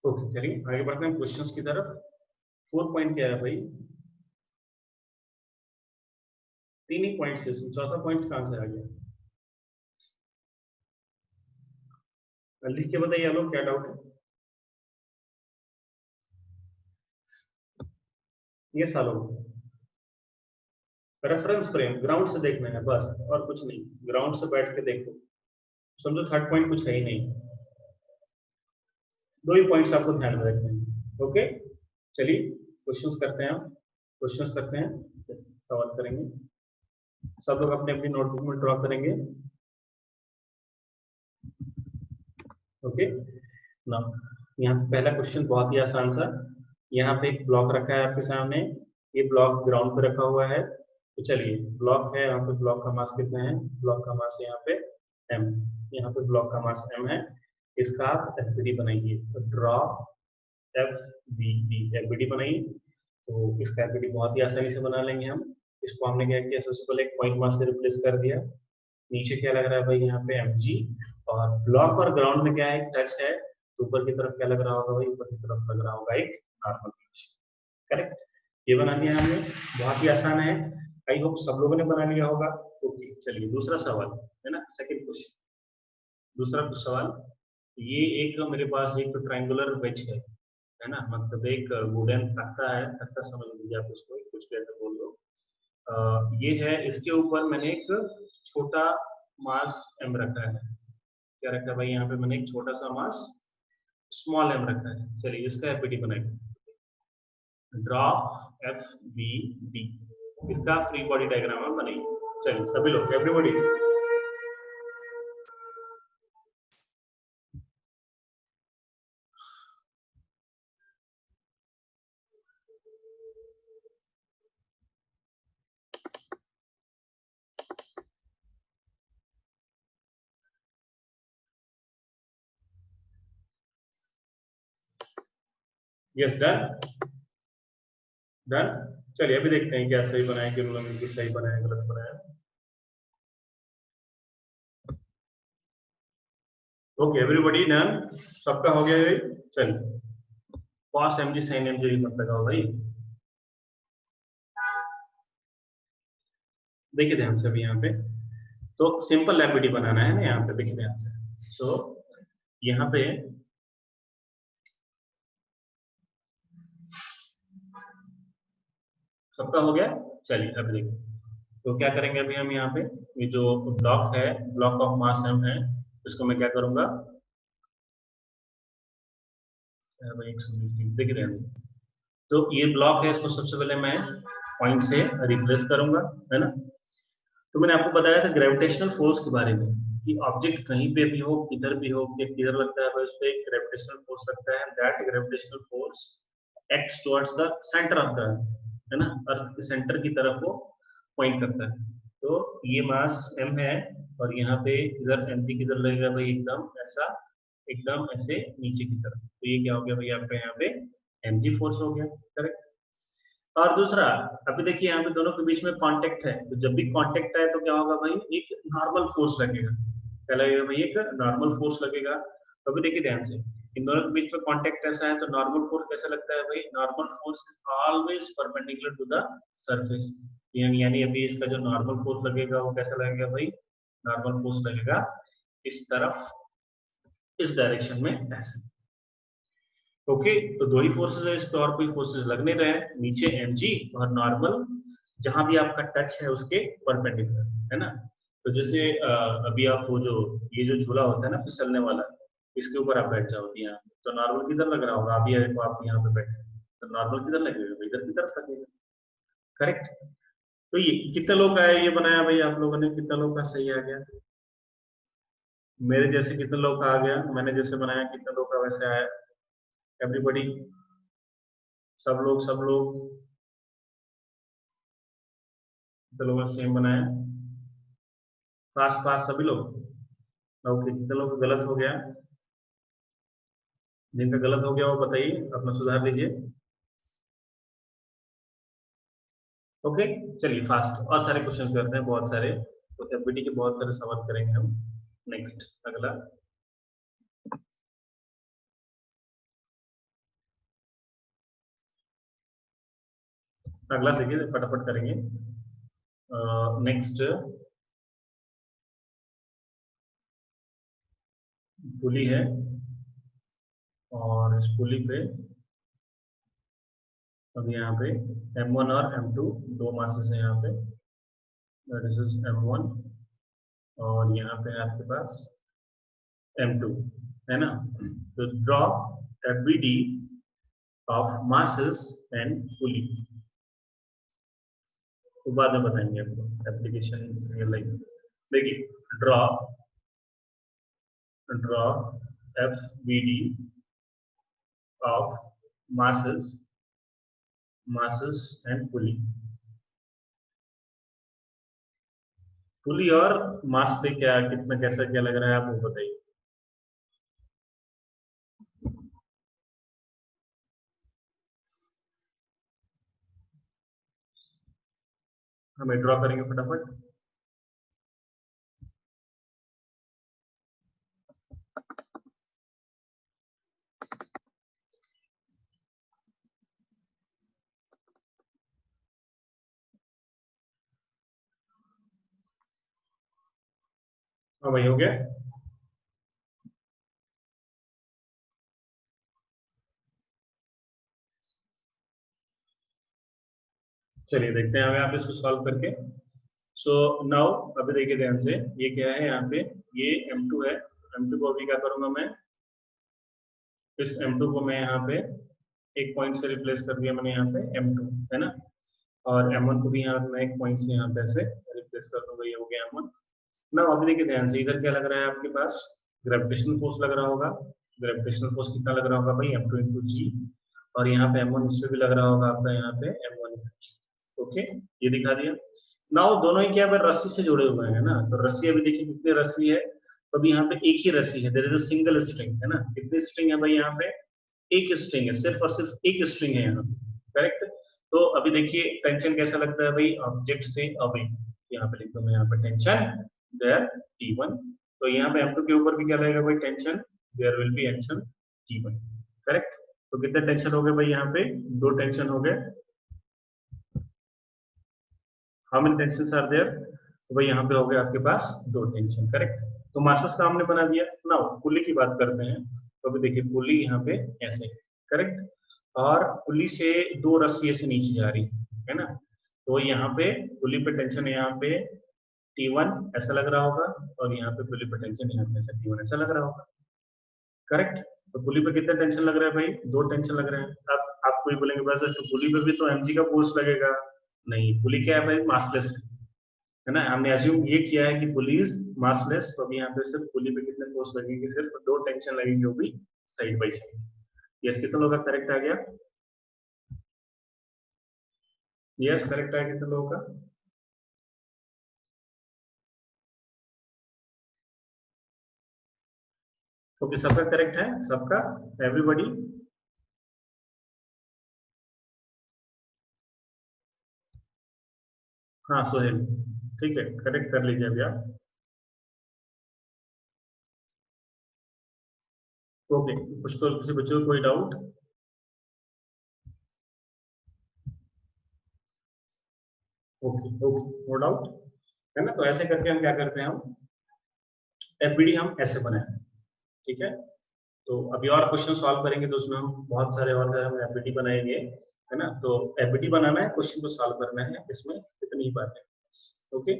ओके, चलिए आगे बढ़ते हैं क्वेश्चंस की तरफ। 4 पॉइंट क्या है भाई, 3 ही पॉइंट्स है, चौथा पॉइंट कहां से आ गया, लिख के बताइए आप लोग, क्या डाउट है? ये सालों रेफरेंस फ्रेम ग्राउंड से देखना है बस, और कुछ नहीं। ग्राउंड से बैठ के देखो, समझो थर्ड पॉइंट कुछ है ही नहीं। 2 ही पॉइंट्स आपको ध्यान में रखने हैं। ओके, चलिए क्वेश्चंस करते हैं, सवाल करेंगे। सब लोग अपने अपनी नोटबुक में ड्रॉ करेंगे। ओके ना, यहाँ पहला क्वेश्चन बहुत ही आसान सा। यहाँ पे एक ब्लॉक रखा है आपके सामने, ये ब्लॉक ग्राउंड पे रखा हुआ है। तो चलिए, ब्लॉक है यहाँ पे, ब्लॉक का मास कितना है, ब्लॉक का मास यहाँ पे m, यहाँ पे ब्लॉक का मास m है। इसका आप एफबीडी बनाइए, तो ड्रॉ एफबीडी बनाइए। तो इसका एफबीडी बहुत ही आसानी से बना लेंगे हम। इसको हमने क्या किया, सबसे पहले एक पॉइंट मास से रिप्लेस कर दिया। नीचे क्या लग रहा है भाई यहाँ पे mg, और ब्लॉक और ग्राउंड में क्या है, टच है, तो ऊपर की तरफ क्या लग रहा होगा भाई, ऊपर की तरफ लग रहा होगा एक नॉर्मल पिच। करेक्ट, ये बना दिया हमने, बहुत ही आसान है, आई होप सब लोगों ने बना लिया होगा। ओके चलिए दूसरा सवाल है ना, सेकंड क्वेश्चन, दूसरा कुछ सवाल, ये एक मेरे पास एक ट्रायंगुलर वेज है ना, मतलब एक वुडन तख्ता है, तख्ता समझ लीजिए आप उसको, कुछ कैसे बोल लो, ये है, इसके ऊपर मैंने एक छोटा मास एम रखा है, क्या रखा है भाई यहाँ पे मैंने एक छोटा सा मास स्मॉल एम रखा है, चलिए इसका एपीटी बनाएंगे, ड्रॉ एफ बी डी, इसका फ्री बॉडी डायग्राम हम बनाएंगे, चलिए सभी लोग एवरीबॉडी। यस डन, डन, चलिए अभी देखते हैं क्या सही बनाया कि रूलर की सही बनाया गलत बनाया। ओके एवरीबॉडी डन, सबका हो गया ये, चलिए कॉस एमजी साइन एमजी मत लगाओ भाई, देखिए ध्यान से अभी यहाँ पे, तो सिंपल लैपिडी बनाना है ना यहाँ पे, देखिए ध्यान से, सो यहाँ पे सबका हो गया, चलिए अब देखिए, तो क्या करेंगे अभी हम यहाँ पे, ये जो ब्लॉक है, ब्लॉक ऑफ मास एम है, इसको मैं क्या करूंगा, 120 देखिए ध्यान से, तो ये ब्लॉक है, इसको सबसे पहले मैं पॉइंट से रिप्लेस करूंगा, है ना, तो मैंने आपको बताया था ग्रेविटेशनल फोर्स के बारे में, कि ऑब्जेक्ट कहीं पे भी हो, किधर भी हो, कि किधर लगता है उस पे ग्रेविटेशनल फोर्स लगता है, that gravitational force acts towards the centre of the earth, है ना, अर्थ के सेंटर की तरफ वो पॉइंट करता है, तो ये मास m है, और यहाँ पे इधर mg किधर लगेगा भाई, एकदम ऐसा, एकदम ऐसे नीचे की तरफ, तो ये क्या हो गया भाई आपका यहाँ पे mg फोर्स हो गया, करेक्ट। और दूसरा, अभी देखिए यहाँ पे दोनों के बीच में कांटेक्ट है, तो जब भी कांटेक्ट है तो क्या होगा भाई, एक नॉर्मल फोर्स लगेगा, क्या लगेगा भाई, एक नॉर्मल फोर्स लगेगा, तो अभी देखिए ध्यान से, इन दोनों के बीच में कांटेक्ट ऐसा है, तो नॉर्मल फोर्स कैसा लगता है भाई, normal force is always perpendicular to the surface, यानी अभी इसका जो नॉर्मल फोर्स लगेगा वो कैसा लगेगा भाई, नॉर्मल फोर्स लगेगा इस तरफ, इस डायरेक्शन में ऐसे, ओके, तो दो ही फोर्सेस है इस पे, और कोई फोर्सेस लग नहीं रहे हैं, नीचे mg और नॉर्मल जहां भी आपका टच है उसके परपेंडिकुलर, है ना, तो जैसे अभी आप वो जो ये जो झूला होता है ना फिसलने वाला, इसके ऊपर आप बैठ जाओ यहाँ, तो नॉर्मल किधर लग रहा होगा, अभी देखो आप यहाँ पे बैठे, तो नॉर्मल किधर लगेगा, इधर की तरफ लगेगा, करेक्ट। तो ये कितने लोग का है ये बनाया भाई आप लोगों ने, कितने लोग का सही आ गया, मेरे जैसे कितने लोग का आ गया, मैंने जैसे बनाया कितने लोग का वैसे आया, एवरीबॉडी, सब लोग कितने लोगों ने सेम बनाया, पास पास सभी लोग, ओके, कितने लोग का गलत हो गया, जिनका गलत हो गया वो बताइए, अपना सुधार लीजिए, ओके। चलिए फास्ट और सारे क्वेश्चन करते हैं, बहुत सारे, तो एफबीटी के बहुत सारे सवाल करेंगे हम, नेक्स्ट अगला, अगला देखिए फटाफट करेंगे, नेक्स्ट पुली है, और इस पुली पे अब यहाँ पे M1 और M2 दो मासेस है यहाँ पे, दिस इज M1, और यहाँ पे है आपके पास M2, है ना, तो draw FBD of masses and pulley, तो बाद में बताएंगे आपको, एप्लीकेशन रियल लाइफ, देखिए draw draw FBD of masses and pulley, pulley और मास पे क्या कितना कैसा क्या लग रहा है आप वो बताइए, हमें ड्रॉ करेंगे फटाफट, हाँ भाई, हो गया। चलिए देखते हैं अब आप इसको सॉल्व करके। सो नाउ अभी देखिए ध्यान से, ये क्या है यहाँ पे, ये M2 है। M2 को अभी क्या करूंगा मैं, इस M2 को मैं यहाँ पे एक पॉइंट से रिप्लेस कर दिया मैंने यहाँ पे M2, है ना। और M1 को भी यहाँ मैं एक पॉइंट से यहाँ पे ऐसे रिप्लेस कर दूंगा, ये हो गया M1। ना अभी देखिए ध्यान से, इधर क्या लग रहा है आपके पास, ग्रेविटेशनल फोर्स लग रहा होगा। ग्रेविटेशनल फोर्स कितना लग रहा होगा भाई, M2 इंटू जी। और यहाँ पे M1 इस पे भी लग रहा होगा आपका, यहाँ पे M1 इंटू जी। ओके, ये दिखा दिया। नाउ दोनों ही क्या है, रस्सी से जुड़े हुए हैं ना। तो रस्सी अभी देखिए कितनी रस्सी है, तो अभी यहाँ पे एक ही रस्सी है, there is a single string, है ना। कितनी स्ट्रिंग है भाई यहाँ पे, एक स्ट्रिंग है, सिर्फ और सिर्फ एक स्ट्रिंग है यहाँ, करेक्ट। तो अभी देखिए टेंशन कैसा लगता है भाई, ऑब्जेक्ट से अवे। यहाँ पे लिख दो मैं, यहाँ पे टेंशन देयर T1। तो यहाँ पे M2 के ऊपर भी क्या लगेगा भाई, tension, there will be tension T1, correct. तो कितने टेंशन हो गए भाई, यहाँ पे दो टेंशन हो गए। How many tension are there, तो भाई यहाँ पे हो गए आपके पास दो टेंशन, करेक्ट। तो मासेस का हमने बना दिया। नाउ पुली की बात करते हैं। तो अभी देखिए पुली यहाँ पे ऐसे, करेक्ट। और पुली से दो रस्सी ऐसे नीचे जा रही है ना। तो यहाँ पे पुली पे टेंशन है यहाँ पे T1 ऐसा लग रहा होगा, और यहाँ पे पुली पे टेंशन यहाँ पे ऐसा T1 ऐसा लग रहा होगा, करेक्ट। तो पुली पे कितना टेंशन लग रहा है भाई, दो टेंशन लग रहे हैं। अब आप कोई बोलेंगे बस तो पुली पे भी तो mg का फोर्स लगेगा। नहीं, पुली क्या है भाई, मासलेस है ना। हमने अज्यूम ये किया है कि पुली इज मासलेस, तो अभी यहाँ पे सिर्फ पुली पे कितने फोर्स लगेंगे, सिर्फ दो टेंशन लगेंगे, वो भी साइड बाई साइड। यस, कितने लोगों का करेक्ट आ गया, यस करेक्ट आ गया कितने लोगों का। ओके, सबका करेक्ट है, सबका, एवरीबॉडी। हाँ सोहेल, ठीक है, करेक्ट कर लीजिए अभी आप। ओके, कुछ तो किसी बच्चे को कोई doubt. Okay okay, no doubt, है ना। तो ऐसे करके हम क्या करते हैं, हम एफबीडी हम ऐसे बनाए, ठीक है। तो अभी और क्वेश्चन सॉल्व करेंगे तो उसमें हम बहुत सारे और हम एफबीडी बनाएंगे, है ना। तो एफबीडी बनाना है, क्वेश्चन को सॉल्व करना है, इसमें इतनी ही बात है। ओके,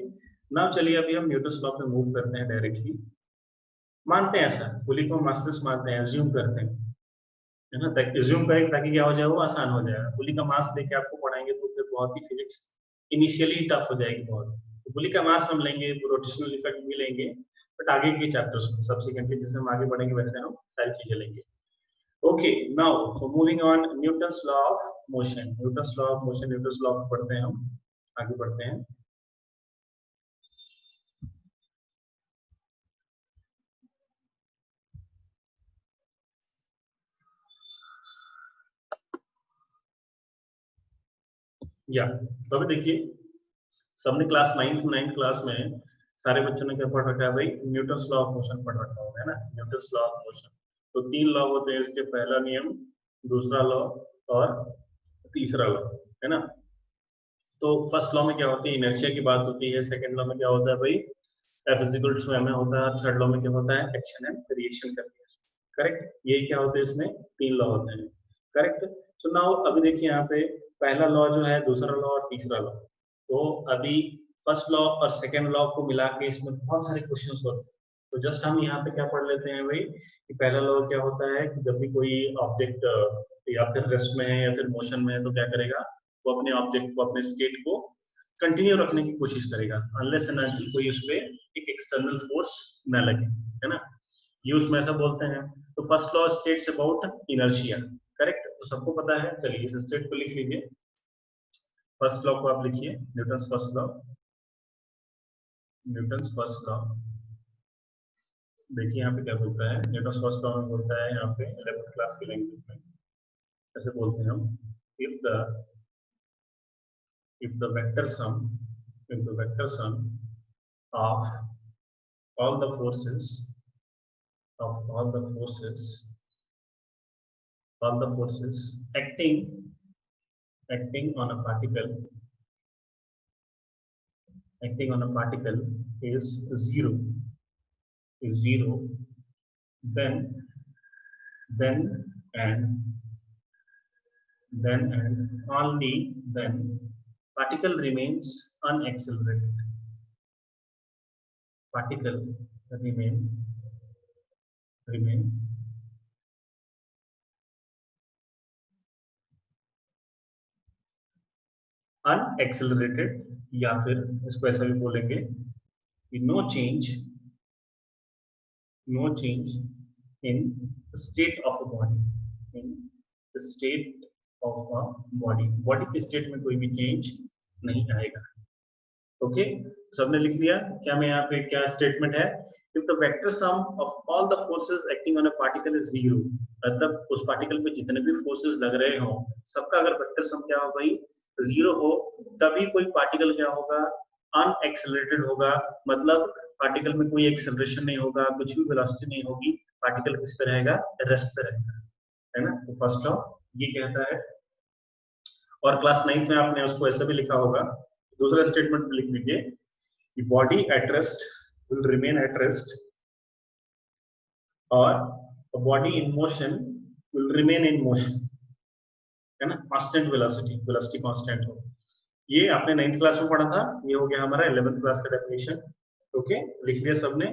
ना चलिए अभी हम न्यूटन लॉ पे मूव करते हैं डायरेक्टली। मानते हैं ऐसा, पुली को मास्टर्स मानते हैं, एज्यूम करते हैं, है ना। एज्यूम करें ताकि क्या हो जाए, वो आसान हो जाएगा। पुली का मास लेके आपको पढ़ाएंगे तो फिर बहुत ही फिजिक्स इनिशियली टफ हो जाएगी बहुत। तो पुली का मास हम लेंगे, रोटेशनल इफेक्ट भी लेंगे, बट आगे के चैप्टर्स में सब्सिक्वेंटली जैसे हम आगे बढ़ेंगे वैसे हम सारी चीजें लेंगे। Okay, now so moving on, Newton's law of motion, Newton's law of motion, Newton's law पढ़ते हैं हम, आगे बढ़ते हैं। या तो अभी देखिए, सबने क्लास नाइन्थ क्लास में सारे बच्चों ने क्या पढ़ रखा है भाई, न्यूटन्स लॉ ऑफ मोशन पढ़ रखा होगा, है ना। न्यूटन्स लॉ ऑफ मोशन, तो तीन लॉ होते हैं इसके, पहला नियम, दूसरा लॉ और तीसरा लॉ, है ना। तो फर्स्ट लॉ में क्या होती है, इनर्शिया की बात होती है। सेकंड लॉ में क्या होता है भाई, F is equal to M होता है। थर्ड लॉ में क्या होता है, एक्शन एंड रिएक्शन करती है, करेक्ट। यही क्या होते हैं इसमें, तीन लॉ होते हैं, करेक्ट। तो नाउ अभी देखिए यहाँ पे पहला लॉ जो है, दूसरा लॉ और तीसरा लॉ, तो अभी फर्स्ट लॉ और सेकंड लॉ को मिला के इसमें बहुत सारे क्वेश्चंस होते हैं। तो जस्ट हम यहाँ पे क्या पढ़ लेते हैं भाई, कि पहला लॉ क्या होता है कि जब भी कोई ऑब्जेक्ट या फिर रेस्ट में है या फिर मोशन में है, तो क्या करेगा, वो अपने ऑब्जेक्ट को, अपने स्टेट को कंटिन्यू रखने की कोशिश करेगा, अनलेस एंड अनटिल कोई उस पर एक एक्सटर्नल फोर्स न लगे, है ना। यूज में ऐसा बोलते हैं। तो first law states about inertia, correct, तो सबको पता है। चलिए इस स्टेट को लिख लीजिए, फर्स्ट लॉ को आप लिखिए, Newton's first law, Newton's first law. देखिए यहाँ पे क्या बोलता है, न्यूटन्स फर्स्ट लॉ में बोलता है यहाँ पे 11th क्लास की लैंग्वेज में ऐसे बोलते हैं हम, if the if the vector sum if the vector sum of all the forces of all the forces acting on a particle is zero, is 0, then and only then particle remains unaccelerated. Particle remain unaccelerated, या फिर इसको ऐसा भी बोलेंगे कि no change in the state of a body, in the state of a body. Body के state में कोई भी चेंज नहीं आएगा. ओके, सबने लिख लिया क्या? मैं यहाँ पे क्या स्टेटमेंट है? If the vector sum of all the forces acting on a particle is 0, मतलब उस पार्टिकल पे जितने भी फोर्सेस लग रहे हो सबका अगर वेक्टर सम क्या हो भाई 0 हो, तभी कोई पार्टिकल क्या होगा? अनएक्सेलरेटेड होगा. मतलब पार्टिकल में कोई एक्सेलरेशन नहीं होगा, कुछ भी वेलोसिटी नहीं होगी, पार्टिकल किस पे रहेगा? रेस्ट पे रहेगा, है ना. तो फर्स्ट लॉ ये कहता है. और क्लास 9th में आपने उसको ऐसा भी लिखा होगा. दूसरा स्टेटमेंट लिख लीजिए कि body at rest will remain at rest और body in motion will remain in motion, है ना. कांस्टेंट वेलोसिटी कांस्टेंट हो. ये आपने 9th क्लास में पढ़ा था. ये हो गया हमारा 11th क्लास का डेफिनेशन. ओके, लिख लिया सबने.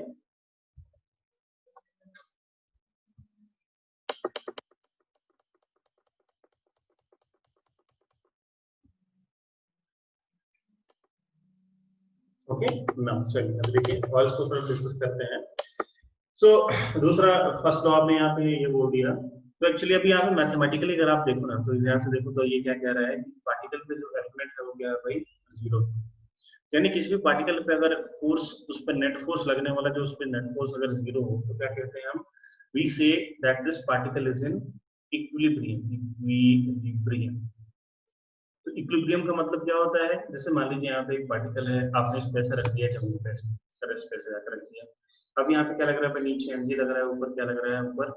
ओके ना, चलिए अब देखिए और इसको थोड़ा डिस्कस करते हैं. सो दूसरा फर्स्ट लॉ आपने यहाँ पे ये बोल दिया. तो एक्चुअली अभी यहाँ पे मैथमेटिकली अगर आप देखो ना, तो ध्यान से देखो तो ये क्या कह रहा है कि पार्टिकल पे जो एफनेट है वो क्या है भाई? 0. यानी किसी भी पार्टिकल पे अगर फोर्स, उस पर नेट फोर्स लगने वाला जो उस पर नेट फोर्स अगर 0 हो तो क्या कहते हैं हम? We say that this particle is in equilibrium. तो इक्विलिब्रियम का मतलब क्या होता है? जैसे मान लीजिए यहाँ पे एक पार्टिकल है, आपने इस पे ऐसे रख दिया, जमीन पे ऐसे जाकर रख दिया. अब यहाँ पे क्या लग रहा है? नीचे mg लग रहा है, ऊपर क्या लग रहा है? ऊपर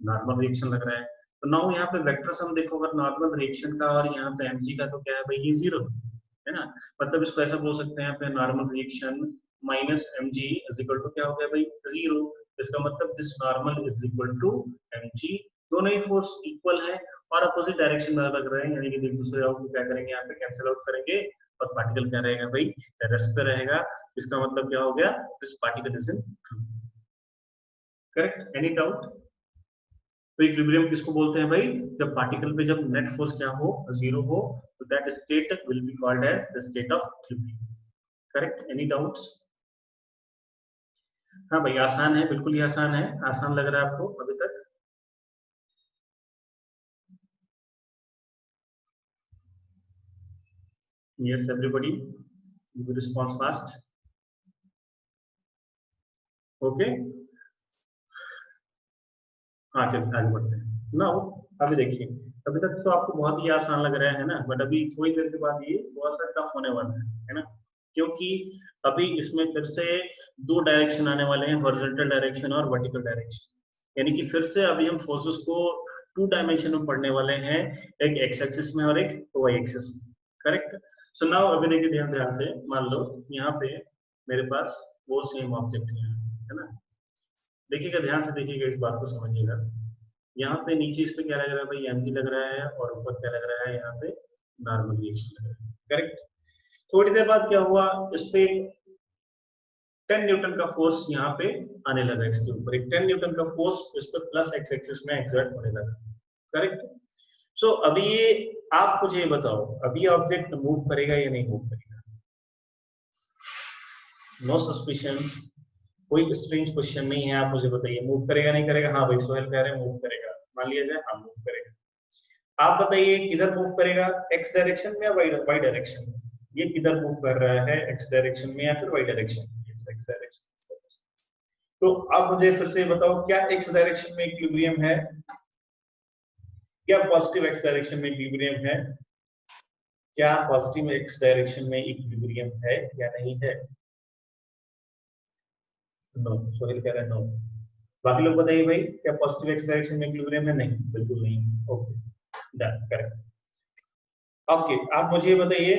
नॉर्मल रिएक्शन लग रहा है. तो नाउ यहाँ पे वेक्टर सम देखो अगर नॉर्मल रिएक्शन का और यहाँ पे mg का, तो क्या है भाई? ये 0 है ना. मतलब इसको ऐसा बोल सकते हैं यहाँ पे normal reaction minus mg is equal to क्या हो गया भाई? 0. इसका मतलब this normal is equal to mg. दोनों ही फोर्स इक्वल है और अपोजिट डायरेक्शन में लग रहे हैं, यानी कि एक दूसरे को क्या करेंगे? यहाँ पे कैंसिल आउट करेंगे और पार्टिकल क्या रहेगा भाई? रेस्ट पे रहेगा. इसका मतलब क्या हो गया? This particle is in correct. Any doubt? तो इक्विलिब्रियम किसको बोलते हैं भाई? जब पार्टिकल पे जब नेट फोर्स क्या हो? 0 हो, तो that state will be called as the state of equilibrium. Correct. Any doubts? हाँ भाई, आसान है, बिल्कुल ही आसान है. आसान लग रहा है आपको अभी तक? Yes, everybody, you will respond fast. Okay. हाँ चलिए आगे बढ़ते हैं. नाउ अभी देखिए, अभी तक तो आपको बहुत ही आसान लग रहा है ना, बट अभी थोड़ी देर के बाद ये थोड़ा सा टफ होने वाला है ना. क्योंकि अभी इसमें फिर से 2 डायरेक्शन आने वाले हैं, हॉरिजॉन्टल डायरेक्शन और वर्टिकल डायरेक्शन. यानी कि फिर से अभी हम फोर्सेस को 2 डायमेंशन में पढ़ने वाले हैं, एक एक्स एक्सिस में और एक वाई एक्सिस में. करेक्ट. सो नाउ अभी देखिए ध्यान से, मान लो यहाँ पे मेरे पास वो सेम ऑब्जेक्ट है ना. देखिएगा ध्यान से, देखिएगा इस बात को समझिएगा. यहाँ पे नीचे इस पे क्या लग रहा है भाई? mg लग रहा है और ऊपर क्या लग रहा है? यहाँ पे नॉर्मल रिएक्शन लग रहा है. करेक्ट. थोड़ी देर बाद क्या हुआ? इस पे 10 न्यूटन का फोर्स यहाँ पे आने लगा. इसके ऊपर एक 10 न्यूटन का फोर्स इस पे प्लस एक्स एक्सिस में एक्सर्ट होने लगा. करेक्ट. सो अभी ये आप मुझे बताओ, अभी ऑब्जेक्ट मूव करेगा या नहीं मूव करेगा? नो सस्पिशंस, कोई स्ट्रेंज क्वेश्चन नहीं है. आप मुझे बताइए मूव करेगा नहीं करेगा? हाँ भाई सोहेल कह रहे हैं मूव करेगा. मान लिया जाए हाँ मूव करेगा. आप बताइए किधर मूव करेगा? एक्स डायरेक्शन में या वाई डायरेक्शन में? ये किधर मूव कर रहा है? एक्स डायरेक्शन में या फिर वाई डायरेक्शन में? X direction. तो आप मुझे फिर से बताओ, क्या एक्स डायरेक्शन में इक्विलिब्रियम है? क्या पॉजिटिव एक्स डायरेक्शन में इक्विलिब्रियम है? क्या पॉजिटिव एक्स डायरेक्शन में इक्विलिब्रियम है या नहीं है? नो. सोहेल कह रहा है नो. बाकी लोग बताइए भाई, क्या पॉजिटिव एक्स डायरेक्शन में इक्विलिब्रियम है? नहीं, बिल्कुल नहीं. Okay, done. करेक्ट. ओके, आप मुझे बताइए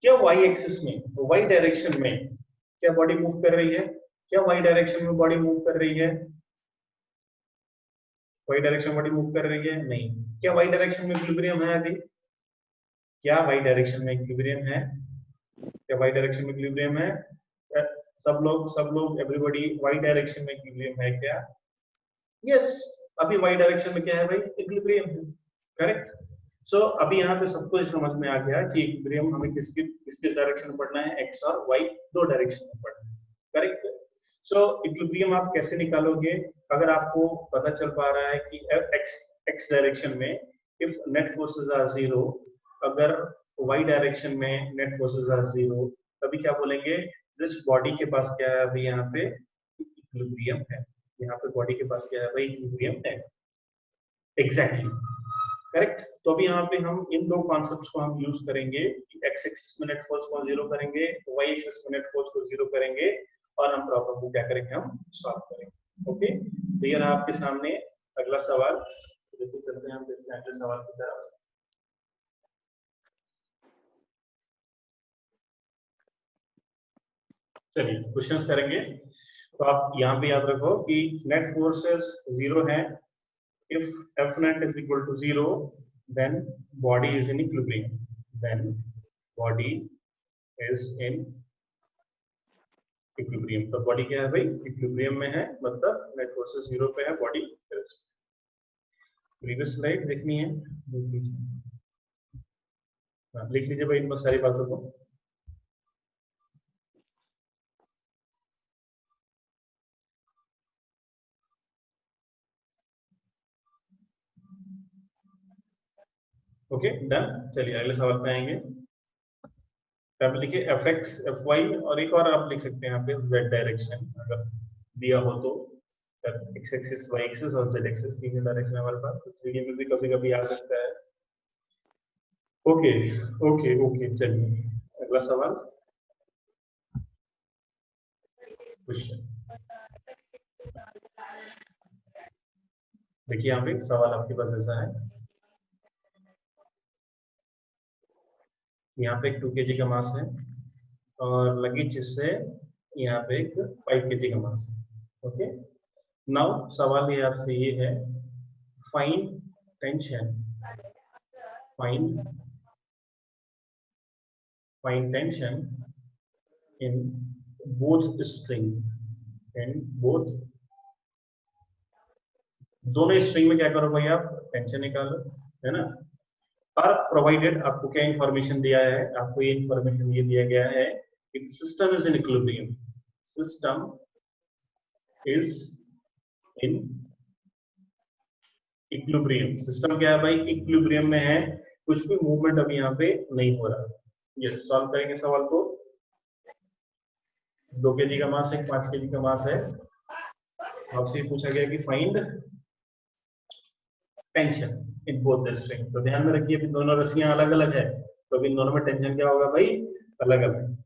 क्या वाई एक्सिस में, वाई डायरेक्शन में क्या बॉडी मूव कर रही है? क्या वाई डायरेक्शन में बॉडी मूव कर रही है? वाई डायरेक्शन में बॉडी मूव कर रही है? नहीं। क्या वाई डायरेक्शन में इक्विलिब्रियम है अभी? क्या वाई डायरेक्शन में इक्विलिब्रियम है? क्या वाई डायरेक्शन में इक्विलिब्रियम है? सब लोग एवरीबॉडी वाई डायरेक्शन में इक्विलिब्रियम है क्या? यस। अभी वाई डायरेक्शन में क्या है भाई? इक्विलिब्रियम है। करेक्ट। सो अभी यहाँ पे सब कुछ समझ में आ गया कि इक्विलिब्रियम हमें किस किस डायरेक्शन में पढ़ना है, एक्स और वाई दो डायरेक्शन में पढ़ना है। करेक्ट। सो इक्विलिब्रियम आप कैसे निकालोगे? अगर आपको पता चल पा रहा है कि एक्स डायरेक्शन में if net forces are zero, अगर वाई डायरेक्शन में नेट फोर्सेस आर जीरो, तभी क्या बोलेंगे? दिस बॉडी के पास क्या है अभी यहाँ पे? इक्विलिब्रियम है। यहाँ पे बॉडी के पास क्या है भाई? इक्विलिब्रियम है। एग्जैक्टली। करेक्ट। तो अभी यहाँ पे हम इन दो कॉन्सेप्ट्स को हम यूज करेंगे कि एक्स एक्सिस में नेट फोर्स को जीरो करेंगे, वाई एक्सिस में नेट फोर्स को जीरो करेंगे, और हम प्रॉब्लम को क्या करेंगे? हम सॉल्व करेंगे। ओके। तो ये रहा आपके सामने अगला सवाल। देखिए चलते हैं हम देखते हैं अगले सवाल की तरफ। चलिए क्वेश्चंस करेंगे। तो आप यहाँ पे याद रखो कि नेट फोर्सेस जीरो है। If F net is equal to 0, then body is in equilibrium. Then body is in equilibrium. तो body क्या है भाई? equilibrium में है, मतलब net forces 0 पे है, body rest। Previous slide देखनी है, देख लीजिए। हाँ, लिख लीजिए भाई इन सारी बातों को। Okay done. चलिए अगले सवाल पे आएंगे। अब लिखिए एफ एक्स एफ वाई, और एक और आप लिख सकते हैं यहाँ पे जेड डायरेक्शन अगर दिया हो तो। एक्स एक्सिस वाई एक्सिस और जेड एक्सिस तीन डायरेक्शन हमारे पास, तो 3D में भी कभी कभी आ सकता है। Okay okay okay. चलिए अगला सवाल। क्वेश्चन देखिए यहाँ पे सवाल आपके पास ऐसा है। यहाँ पे एक 2 kg का मास है और लगेज से यहाँ पे एक 5 kg का मास है। ओके। नाउ सवाल ये आपसे ये है, find tension, find tension in both string, in both, दोनों स्ट्रिंग में क्या करो भाई? आप टेंशन निकालो, है ना। और प्रोवाइडेड आपको क्या इंफॉर्मेशन दिया है? आपको ये इंफॉर्मेशन ये दिया गया है कि system is in equilibrium, system is in equilibrium. System क्या है भाई? इक्विलिब्रियम में है, कुछ भी मूवमेंट अभी यहाँ पे नहीं हो रहा। ये सॉल्व करेंगे सवाल को। 2 kg का मास है, 5 kg का मास है। आपसे पूछा गया कि find tension in both the string. तो ध्यान में रखिए, दोनों रस्सियां अलग अलग है, तो इन दोनों में टेंशन क्या होगा भाई? अलग अलग।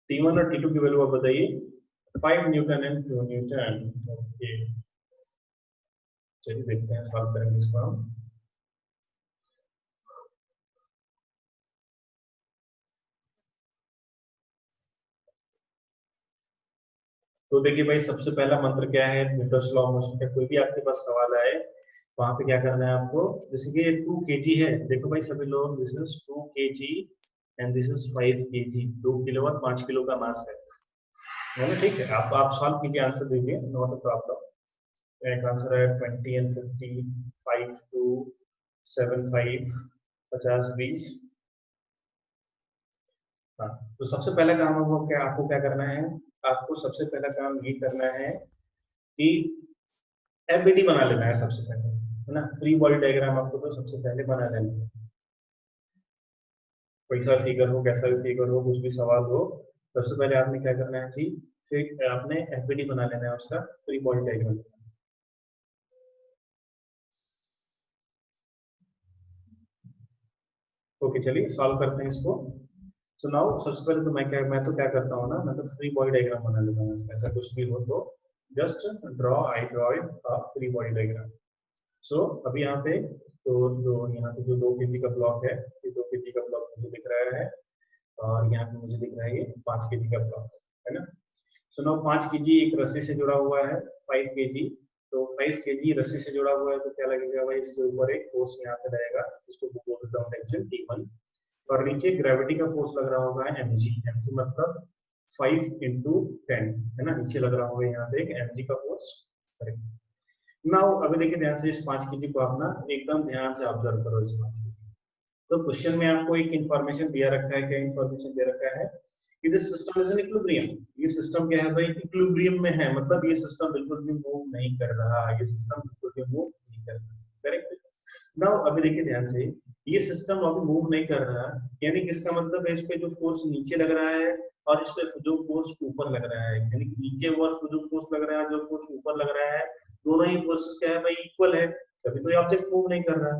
T1 और T2 की वैल्यू आप बताइए। 5 न्यूटन एंड 2 न्यूटन। ओके चलिए देखते हैं, सॉल्व करेंगे इसको हम। तो देखिए भाई सबसे पहला मंत्र क्या है? न्यूटन्स लॉ ऑफ मोशन का कोई भी आपके पास सवाल आए, वहां पे क्या करना है आपको? जैसे कि 2 kg है, देखो भाई सभी लोग, this is 2 kg and this is 5 kg। 2 kilo और 5 किलो का मास है ना? ठीक है, आप सॉल्व कीजिए, आंसर दीजिए, नॉट अ प्रॉब्लम। एक आंसर है 20 एंड 50, 5 2 7 5 50 20। हाँ, तो सबसे पहला काम आपको क्या करना है? आपको सबसे पहला काम ये करना है कि एफबीडी बना लेना है सबसे पहले, है ना। फ्री बॉडी डायग्राम आपको तो सबसे पहले बना लेना है। कोई सा फिगर हो, कैसा भी फिगर हो, कुछ भी सवाल हो, सबसे पहले आपने क्या करना है जी? फिर आपने एफबीडी बना लेना है उसका, फ्री बॉडी डायग्राम। ओके चलिए सॉल्व करते हैं इसको। सो नाउ सबसे पहले तो मैं तो क्या करता हूँ ना, मैं तो फ्री बॉडी डायग्राम बना लेता हूँ। ऐसा कुछ भी हो तो just I draw a free body diagram. So अभी यहाँ पे तो जो यहाँ पे जो 2 kg का ब्लॉक है, ये 2 kg का ब्लॉक मुझे दिख रहा है। और यहाँ पे मुझे दिख रहा है ये 5 kg का ब्लॉक है ना। सो नाउ 5 kg एक रस्सी से जुड़ा हुआ है 5 kg, तो 5 kg रस्सी से जुड़ा हुआ है तो क्या लगेगा भाई, इसके ऊपर एक फोर्स यहाँ पे रहेगा, इसको बोल देता हूँ टेंशन T1, और नीचे ग्रेविटी का फोर्स लग रहा होगा mg, mg मतलब 5 into 10 है ना, नीचे लग रहा होगा यहाँ पे एक mg का फोर्स। नाउ अभी देखिए ध्यान से, इस 5 kg को आप ना एकदम ध्यान से ऑब्जर्व करो इस 5 kg। तो क्वेश्चन में आपको एक इंफॉर्मेशन दिया रखा है, क्या इंफॉर्मेशन दे रखा है कि this system is in equilibrium. ये सिस्टम क्या है भाई, इक्विलिब्रियम में है, मतलब ये सिस्टम बिल्कुल भी मूव नहीं कर रहा, ये सिस्टम बिल्कुल भी मूव नहीं कर रहा, करेक्ट। नाउ अभी देखिए ध्यान से, ये सिस्टम अभी मूव नहीं कर रहा, यानी कि इसका मतलब है इस पे जो फोर्स नीचे लग रहा है और इस पे जो फोर्स ऊपर लग रहा है, यानी कि नीचे वो जो फोर्स लग रहा है, जो फोर्स ऊपर लग रहा है, दोनों ही फोर्सेस क्या है भाई, इक्वल है, तभी तो ये ऑब्जेक्ट मूव नहीं कर रहा।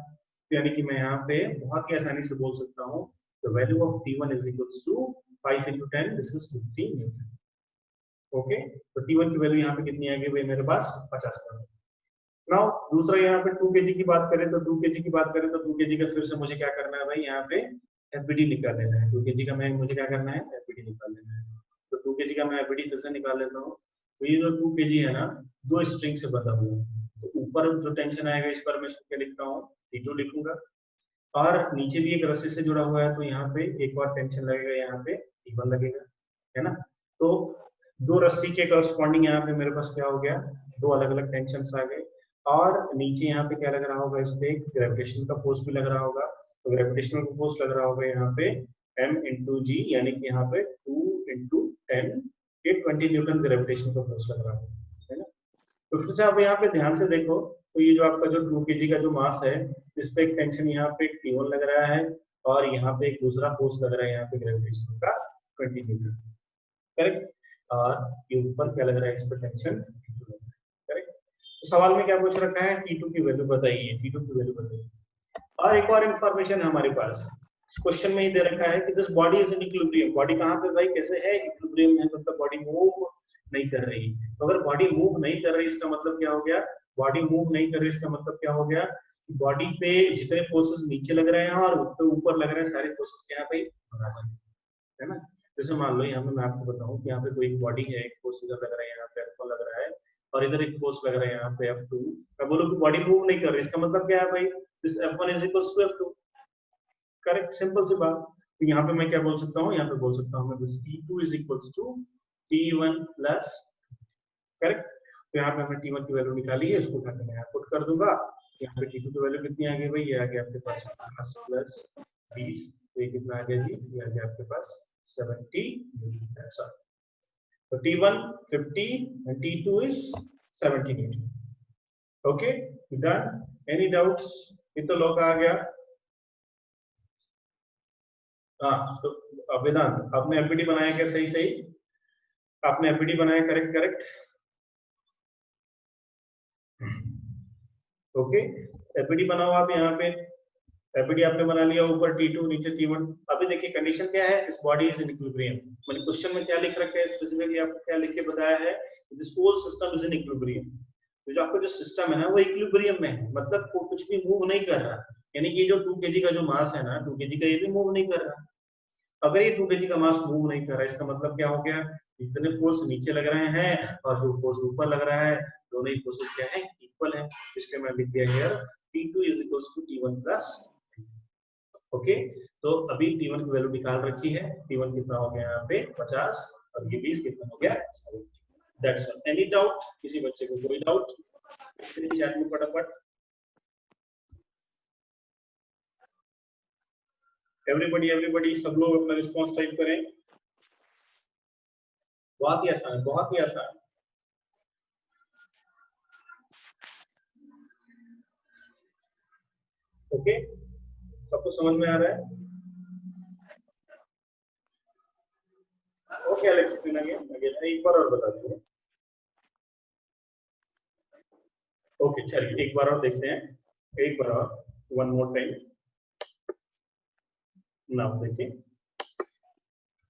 तो यानी कि मैं यहाँ पे बहुत ही आसानी से बोल सकता हूँ, the value of T1 is equals to 5 into 10, this is 50 Newton। Okay, तो T1 की वैल्यू यहाँ पे कितनी आ गई भाई मेरे पास, 50 का। नाउ दूसरा यहाँ पे 2 kg की बात करें तो 2 kg की बात करें तो 2 kg का फिर से मुझे क्या करना है भाई, यहाँ पे एफबीडी निकाल लेना है। 2 kg का मैं मुझे क्या करना है, एफबीडी निकाल लेना है। तो 2 kg का मैं एफबीडी फिर से निकाल लेता हूँ। तो ये जो 2 kg है ना, दो स्ट्रिंग से बंधा हुआ है, तो ऊपर जो टेंशन आएगा इस पर मैं इसको क्या लिखता हूँ, T2 लिखूंगा, और नीचे भी एक रस्सी से जुड़ा हुआ है तो यहाँ पे एक और टेंशन लगेगा, यहाँ पे T1 लगेगा, है ना। तो दो रस्सी के करस्पॉन्डिंग यहाँ पे मेरे पास क्या हो गया, दो अलग अलग टेंशन आ गए, और नीचे यहाँ पे क्या लग रहा होगा, इस पे ग्रेविटेशन का फोर्स भी लग रहा होगा, तो ग्रेविटेशनल फोर्स लग रहा होगा यहाँ पे m इंटू जी, यानी कि यहाँ पे 2 इंटू 10 के 20 न्यूटन ग्रेविटेशन का फोर्स लग रहा है ना। तो फिर से आप यहाँ पे ध्यान से देखो, तो ये जो आपका जो 2 kg का जो मास है, इस पे एक टेंशन यहाँ पे T1 लग रहा है, और यहाँ पे एक दूसरा फोर्स लग रहा है यहाँ पे ग्रेविटेशन का 20 न्यूटन, करेक्ट। और ये ऊपर क्या लग रहा है, इस पर टेंशन T2 लग रहा है, करेक्ट। तो सवाल में क्या पूछ रखा है, T2 की वैल्यू बताइए, T2 की वैल्यू बताइए। और एक और इंफॉर्मेशन है हमारे पास, इस क्वेश्चन में ही दे रखा है कि this body is in equilibrium. Body कहाँ पे भाई, कैसे है, इक्विलिब्रियम में, मतलब बॉडी मूव नहीं कर रही। तो अगर बॉडी मूव नहीं कर रही इसका मतलब क्या हो गया, बॉडी मूव नहीं कर रही इसका मतलब क्या हो गया, बॉडी पे जितने फोर्सेस नीचे लग रहे हैं और ऊपर लग रहे हैं, सारे फोर्सेस क्या है भाई, बराबर है ना। जैसे मान लो यहाँ पे मैं आपको बताऊं कि यहाँ पे कोई बॉडी है, एक फोर्स इधर लग रहा है, यहाँ पे F1 लग रहा है, और इधर एक फोर्स लग रहा है यहाँ पे F2। मैं बोलूं कि बॉडी मूव नहीं कर रही, इसका मतलब क्या है भाई, this F1 is equals to F2, correct, simple सी बात। तो यहाँ पे मैं क्या बोल सकता हूँ, यहाँ पे बोल सकता हूँ मैं this T2 is equals to T1 plus, correct. तो यहाँ पे हमने T1 की वैल्यू निकाली है, इसको उठाकर मैं यहाँ पुट कर दूंगा। यहाँ पे T2 की वैल्यू कितनी आ गई भाई, ये आ गया आपके पास प्लस 20, तो ये कितना आ गया जी, ये आ गया आपके पास 70 न्यूटन। तो T1 50 and T2 is 70 Newton. Okay done, any doubts, ये तो लॉ का आ गया। हाँ तो वेदांत, आपने एफबीडी बनाया क्या, सही सही आपने एफबीडी बनाया, करेक्ट करेक्ट, ओके। एफबीडी बनाओ आप यहाँ पे, एफबीडी आपने बना लिया, ऊपर T2 नीचे T1। अभी देखिए कंडीशन क्या है, इस बॉडी इज इन इक्विलिब्रियम, मैंने क्वेश्चन में क्या लिख रखा है, स्पेसिफिकली आपको क्या लिख के बताया है, this whole system is in equilibrium. तो जो आपका जो सिस्टम है ना, वो इक्विलिब्रियम में है, मतलब कुछ भी मूव नहीं कर रहा, यानी कि जो 2 kg का जो मास है ना, 2 kg का ये भी मूव नहीं कर रहा। अगर ये 2 kg का मास मूव नहीं कर रहा है, इसका मतलब क्या हो गया, जितने फोर्स नीचे लग रहे हैं और जो फोर्स ऊपर लग रहा है, दोनों ही फोर्सेस क्या है, इक्वल है। इसके मैं लिख दिया here T2 is equals to T1 plus, okay. तो अभी T1 की वैल्यू निकाल रखी है, T1 कितना हो गया यहाँ पे 50, और ये 20 कितना हो गया 70। दैट्स ऑल, एनी डाउट, किसी बच्चे को कोई डाउट चैट में फटाफट, एवरीबॉडी सब लोग अपना रिस्पांस टाइप करें। बहुत ही आसान है, बहुत ही आसान। ओके, सबको समझ में आ रहा है? ओके एलेक्स, एक बार और बता दीजिए। ओके चलिए एक बार और देखते हैं, एक बार और, वन मोर टाइम। नाउ देखिए,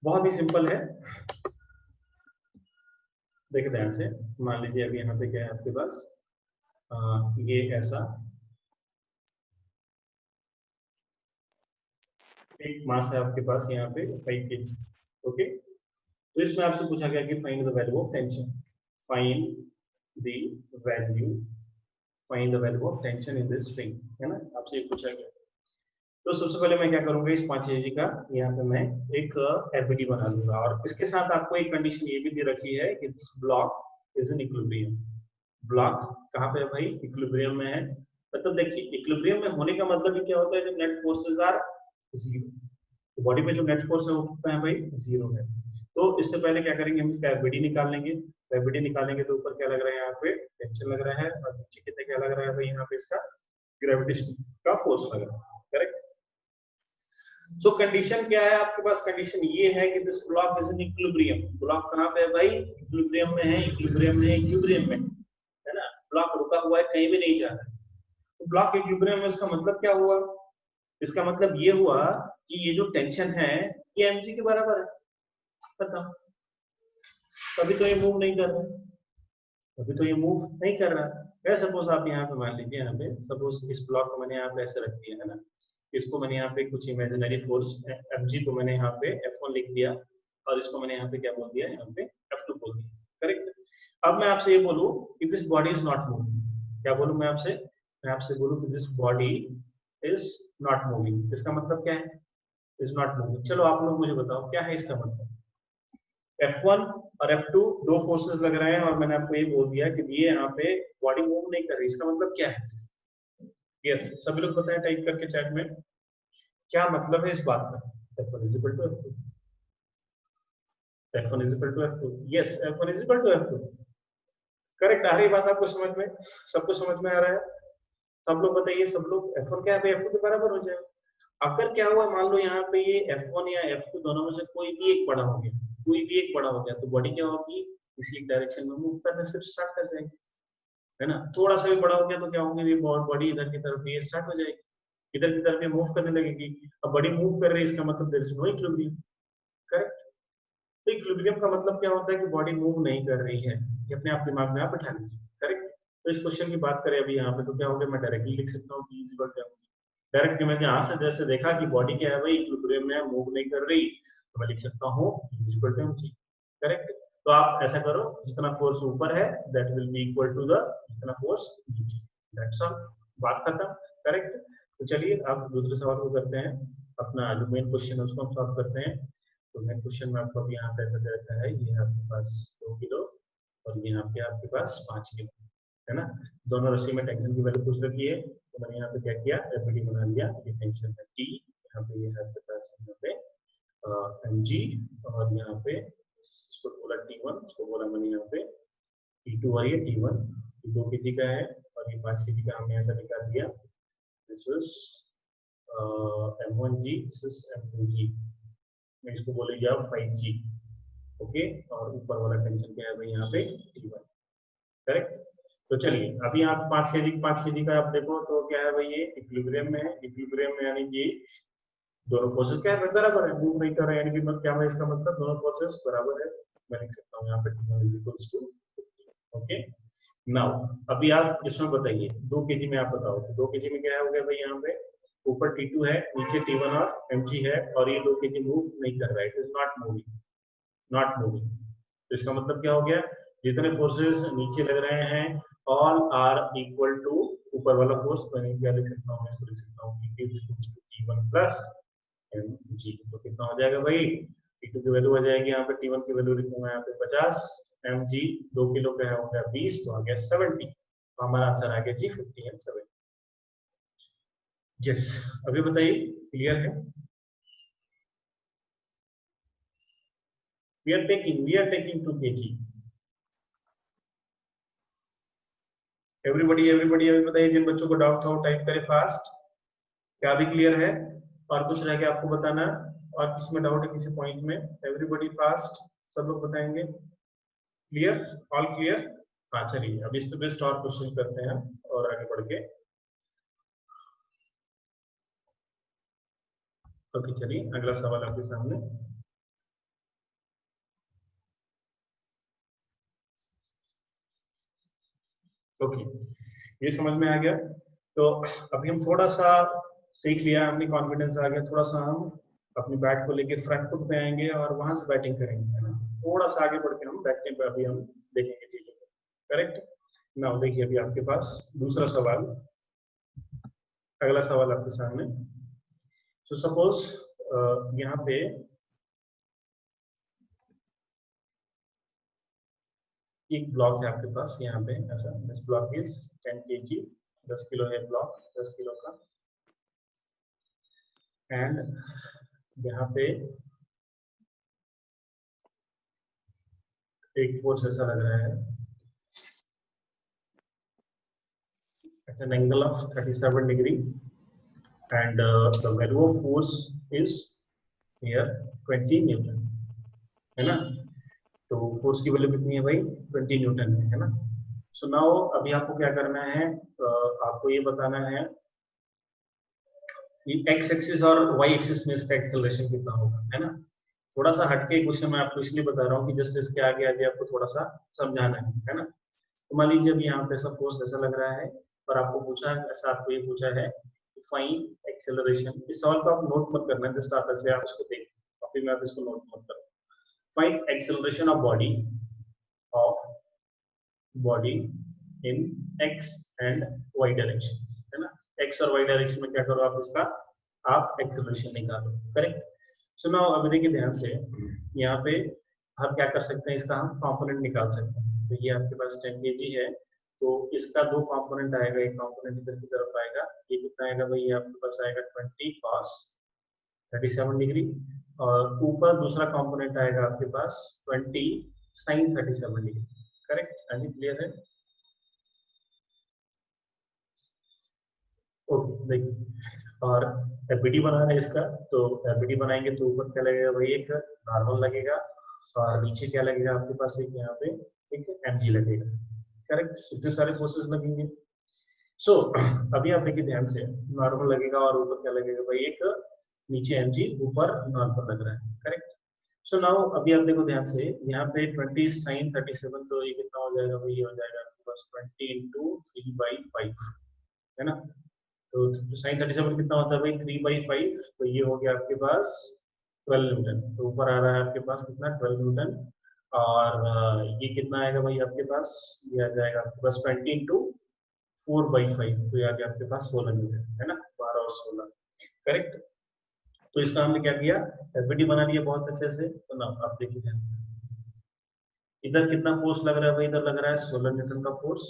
बहुत ही सिंपल है, देखिए ध्यान से। मान लीजिए अभी यहाँ पे क्या है आपके पास, ये ऐसा, एक मास है आपके पास यहाँ पे 5 kg। ओके, तो इसमें आपसे पूछा गया कि find the value of tension, find the value find the value of tension in this string, है ना, आपसे ये पूछा गया। तो सबसे पहले मैं क्या करूंगा, इस 5 kg का यहाँ पे मैं एक एफबीडी बना लूंगा, और इसके साथ आपको एक कंडीशन ये भी दे रखी है कि this block is in equilibrium. Block कहाँ पे है भाई, इक्विलिब्रियम में है। मतलब देखिए, इक्विलिब्रियम में होने का मतलब ये क्या होता है, जब नेट फोर्सेस आर जीरो, तो बॉडी में जो नेट फोर्स है वो कितना है भाई, जीरो है। तो इससे पहले क्या करेंगे, हम इसका एफबीडी निकाल लेंगे। एफबीडी निकालेंगे तो ऊपर क्या लग रहा है, यहाँ पे टेंशन लग रहा है, और नीचे कितने क्या लग रहा है भाई, यहाँ पे इसका ग्रेविटेशन का फोर्स लग रहा है। करेक्ट। सो कंडीशन क्या है आपके पास, कंडीशन ये है कि this block is in equilibrium. Block कहाँ पे है भाई, इक्विलिब्रियम में है, इक्विलिब्रियम में, इक्विलिब्रियम में, है ना। ब्लॉक रुका हुआ है, कहीं भी नहीं जा रहा है। तो ब्लॉक इक्विलिब्रियम में इसका मतलब क्या हुआ, इसका मतलब ये हुआ कि ये जो टेंशन है ये mg के बराबर है। बताओ, तभी तो ये मूव नहीं कर रहा है, अभी तो ये मूव नहीं कर रहा है। सपोज आप यहाँ पे मान लीजिए, यहाँ पे सपोज इस ब्लॉक को मैंने यहाँ पे ऐसे रख दिया, है ना, इसको मैंने यहाँ पे कुछ इमेजिनरी फोर्स mg को मैंने यहाँ पे F1 लिख दिया, और इसको मैंने यहाँ पे क्या बोल दिया, यहाँ पे F2 बोल दिया। करेक्ट। अब मैं आपसे ये बोलूं कि this body is not moving, क्या बोलूं मैं आपसे, मैं आपसे बोलूं कि this body is not moving, इसका मतलब क्या है, इज नॉट मूविंग। चलो आप लोग मुझे बताओ क्या है इसका मतलब। F1 और F2 दो फोर्सेस लग रहे हैं, और मैंने आपको ये बोल दिया कि ये यहाँ पे बॉडी मूव नहीं कर रही, इसका मतलब क्या है। यस, सभी लोग बताएं टाइप करके चैट में, क्या मतलब है इस बात का। F1 is equal to F2, F1 is equal to F2, yes, F1 is equal to F2। Correct, आ रही बात आपको समझ में, सबको समझ में आ रहा है। सब लोग बताइए, सब लोग, F1 क्या है, F2 के बराबर हो जाएगा। अगर क्या हुआ, मान लो यहाँ पे ये F1 या F2 दोनों में से कोई भी एक बड़ा हो गया, कोई भी एक बड़ा हो गया, तो बॉडी क्या होगी, इसी डायरेक्शन में मूव करना फिर स्टार्ट कर जाएगी, है ना। थोड़ा सा भी बड़ा हो गया तो क्या होंगे, ये बॉडी इधर की तरफ ये स्टार्ट हो जाएगी, इधर की तरफ ये मूव करने लगेगी। अब बॉडी मूव कर रही है, इसका मतलब there is no equilibrium. Correct. तो इक्विलिब्रियम का मतलब क्या होता है कि बॉडी मूव नहीं कर रही है, ये अपने आप दिमाग में आप बैठा लीजिए। करेक्ट। तो इस क्वेश्चन की बात करें अभी यहाँ पे, तो क्या हो गया, मैं डायरेक्टली लिख सकता हूँ कि इक्वल टू डायरेक्ट, मैंने यहाँ से जैसे देखा कि बॉडी क्या है भाई, इक्विलिब्रियम में मूव नहीं कर रही, तो मैं लिख सकता हूँ इक्वल टू mg। करेक्ट। तो आप ऐसा करो, जितना फोर्स ऊपर है that will be equal to the जितना फोर्स नीचे, दैट्स ऑल, बात खत्म। करेक्ट। तो चलिए आप दूसरे सवाल को करते हैं, अपना जो मेन क्वेश्चन है उसको हम सॉल्व करते हैं। तो मेन क्वेश्चन में आपको अभी यहाँ पे ऐसा दे रखा है, ये आपके पास 2 किलो और यहाँ पे आपके पास 5 किलो, है ना। दोनों रस्सी में टेंशन की वैल्यू पूछ रखी है, तो मैंने यहाँ पे क्या किया, एफबीडी बना लिया। ये टेंशन है टी, यहाँ पे ये है आपके पास यहाँ पे mg, और यहाँ पे इसको बोला T1, इसको बोला मैंने यहाँ पे T2, और ये T1 2 kg का है, और ये 5 kg का हमने ऐसा निकाल दिया। This is m1g, this is m2g, मैं इसको बोलेंगे आप 5g। ओके, और ऊपर वाला टेंशन क्या है भाई, यहाँ पे T1। करेक्ट। तो चलिए अभी आप 5 kg का आप देखो तो क्या है भाई, ये इक्विलिब्रियम में है, इक्विलिब्रियम में यानी कि दोनों फोर्सेस क्या है, बराबर है, मूव नहीं कर रहे हैं, यानी कि मतलब क्या है इसका मतलब, दोनों फोर्सेस बराबर है। मैं लिख सकता हूँ यहाँ पे T1 is equals to, okay. Now अभी आप इसमें बताइए 2 kg में, आप बताओ तो 2 kg में क्या हो गया भाई, यहाँ पे ऊपर T2 है, नीचे T1 और mg है, और ये 2 kg मूव नहीं कर रहा है, it is not moving, not moving. तो इसका मतलब क्या हो गया, जितने फोर्सेस नीचे लग रहे हैं ऑल आर इक्वल टू ऊपर वाला फोर्स, मैंने क्या लिख सकता हूँ, मैं इसको लिख सकता हूँ T1 प्लस mg। तो कितना हो जाएगा भाई, T2 की वैल्यू हो जाएगी, यहाँ पे T1 की वैल्यू लिखूंगा यहाँ पे 50, mg 2 किलो का हो गया 20, तो आ गया 70। तो हमारा आंसर आ गया जी 50 एंड 70। यस, अभी बताइए क्लियर है। we are taking 2 kg। Everybody अभी बताइए, जिन बच्चों को डाउट था वो टाइप करें फास्ट। क्या अभी क्लियर है, और कुछ रह गया आपको बताना, और किसमें डाउट है किसी पॉइंट में, एवरीबॉडी फास्ट, सब लोग बताएंगे। Clear, all clear. हाँ चलिए अब इस पे बेस्ट और क्वेश्चन करते हैं और आगे बढ़ के। ओके चलिए अगला सवाल आपके सामने। ओके, ये समझ में आ गया। तो अभी हम थोड़ा सा सीख लिया, हमने कॉन्फिडेंस आ गया, थोड़ा सा हम अपनी बैट को लेके फ्रंट फुट पे आएंगे और वहां से बैटिंग करेंगे, है ना। थोड़ा सा आगे बढ़ के हम बैटिंग पे अभी हम देखेंगे चीजों को, करेक्ट। नाउ देखिए अभी आपके पास दूसरा सवाल, अगला सवाल आपके सामने। सो सपोज यहाँ पे एक ब्लॉक है आपके पास, यहाँ पे ऐसा, this block is 10 kg, 10 kilo है ब्लॉक, 10 किलो का। एंड यहाँ पे एक फोर्स ऐसा लग रहा है at an angle of 37 degree, and the value of force is here 20 Newton, है ना। तो फोर्स की वैल्यू कितनी है भाई, 20 न्यूटन है ना। सो नाउ अभी आपको क्या करना है, आपको ये बताना है कि एक्स एक्सिस और वाई एक्सिस में इसका एक्सेलरेशन कितना होगा, है ना। थोड़ा सा हटके क्वेश्चन मैं आपको इसलिए बता रहा हूँ कि जस्ट इसके आगे आगे आपको थोड़ा सा समझाना है ना। तो मान लीजिए अभी यहाँ पे ऐसा फोर्स ऐसा लग रहा है और आपको पूछा है, ऐसा आपको ये पूछा है फाइंड एक्सेलरेशन। इस सवाल को आप नोट मत करना, जस्ट आप ऐसे आप इसको देखिए, कॉपी में आप इसको नोट मत करो। Find acceleration of body in X and Y direction, है ना। एक्स और वाई डायरेक्शन में क्या करो आप, इसका आप एक्सेलरेशन निकालो, करेक्ट। सो नाउ अभी देखिए ध्यान से, यहाँ पे हम क्या कर सकते हैं, इसका हम कंपोनेंट निकाल सकते हैं। तो ये आपके पास 10 kg है, तो इसका दो कंपोनेंट आएगा, एक कंपोनेंट इधर की तरफ आएगा, ये कितना आएगा भाई, ये आपके पास आएगा 20 cos 37 डिग्री, और ऊपर दूसरा कंपोनेंट आएगा आपके पास 20 sin 37 डिग्री, करेक्ट। हाँ जी, क्लियर है। ओके देखिए, और एफबीडी बना रहे हैं इसका, तो एफबीडी बनाएंगे तो ऊपर क्या लगेगा भाई, एक नॉर्मल लगेगा, और नीचे क्या लगेगा आपके पास, एक यहाँ पे एक एमजी लगेगा, करेक्ट। इतने सारे फोर्सेस लगेंगे। सो अभी आप देखिए ध्यान से, नॉर्मल लगेगा और ऊपर क्या लगेगा भाई, एक नीचे एमजी, ऊपर नॉर्मल लग रहा है, करेक्ट। सो नाउ अभी आप देखो ध्यान से, यहाँ पे 20 sin 37, तो ये कितना हो जाएगा भाई, ये हो जाएगा आपके पास 20 into 3/5, है ना। तो sin 37 कितना होता है भाई, 3/5, तो ये हो गया आपके पास 12 न्यूटन। तो ऊपर आ रहा है आपके पास कितना, 12 न्यूटन, और ये कितना आएगा भाई आपके पास, ये आ जाएगा आपके पास 20 into 4/5, तो ये आ गया आपके पास 16 न्यूटन, है ना, 12 और 16, करेक्ट। तो इसका हमने क्या किया, एफबीडी बना लिया बहुत अच्छे से। तो ना आप देखिए ध्यान से, इधर कितना फोर्स लग रहा है भाई, इधर लग रहा है 16 न्यूटन का फोर्स,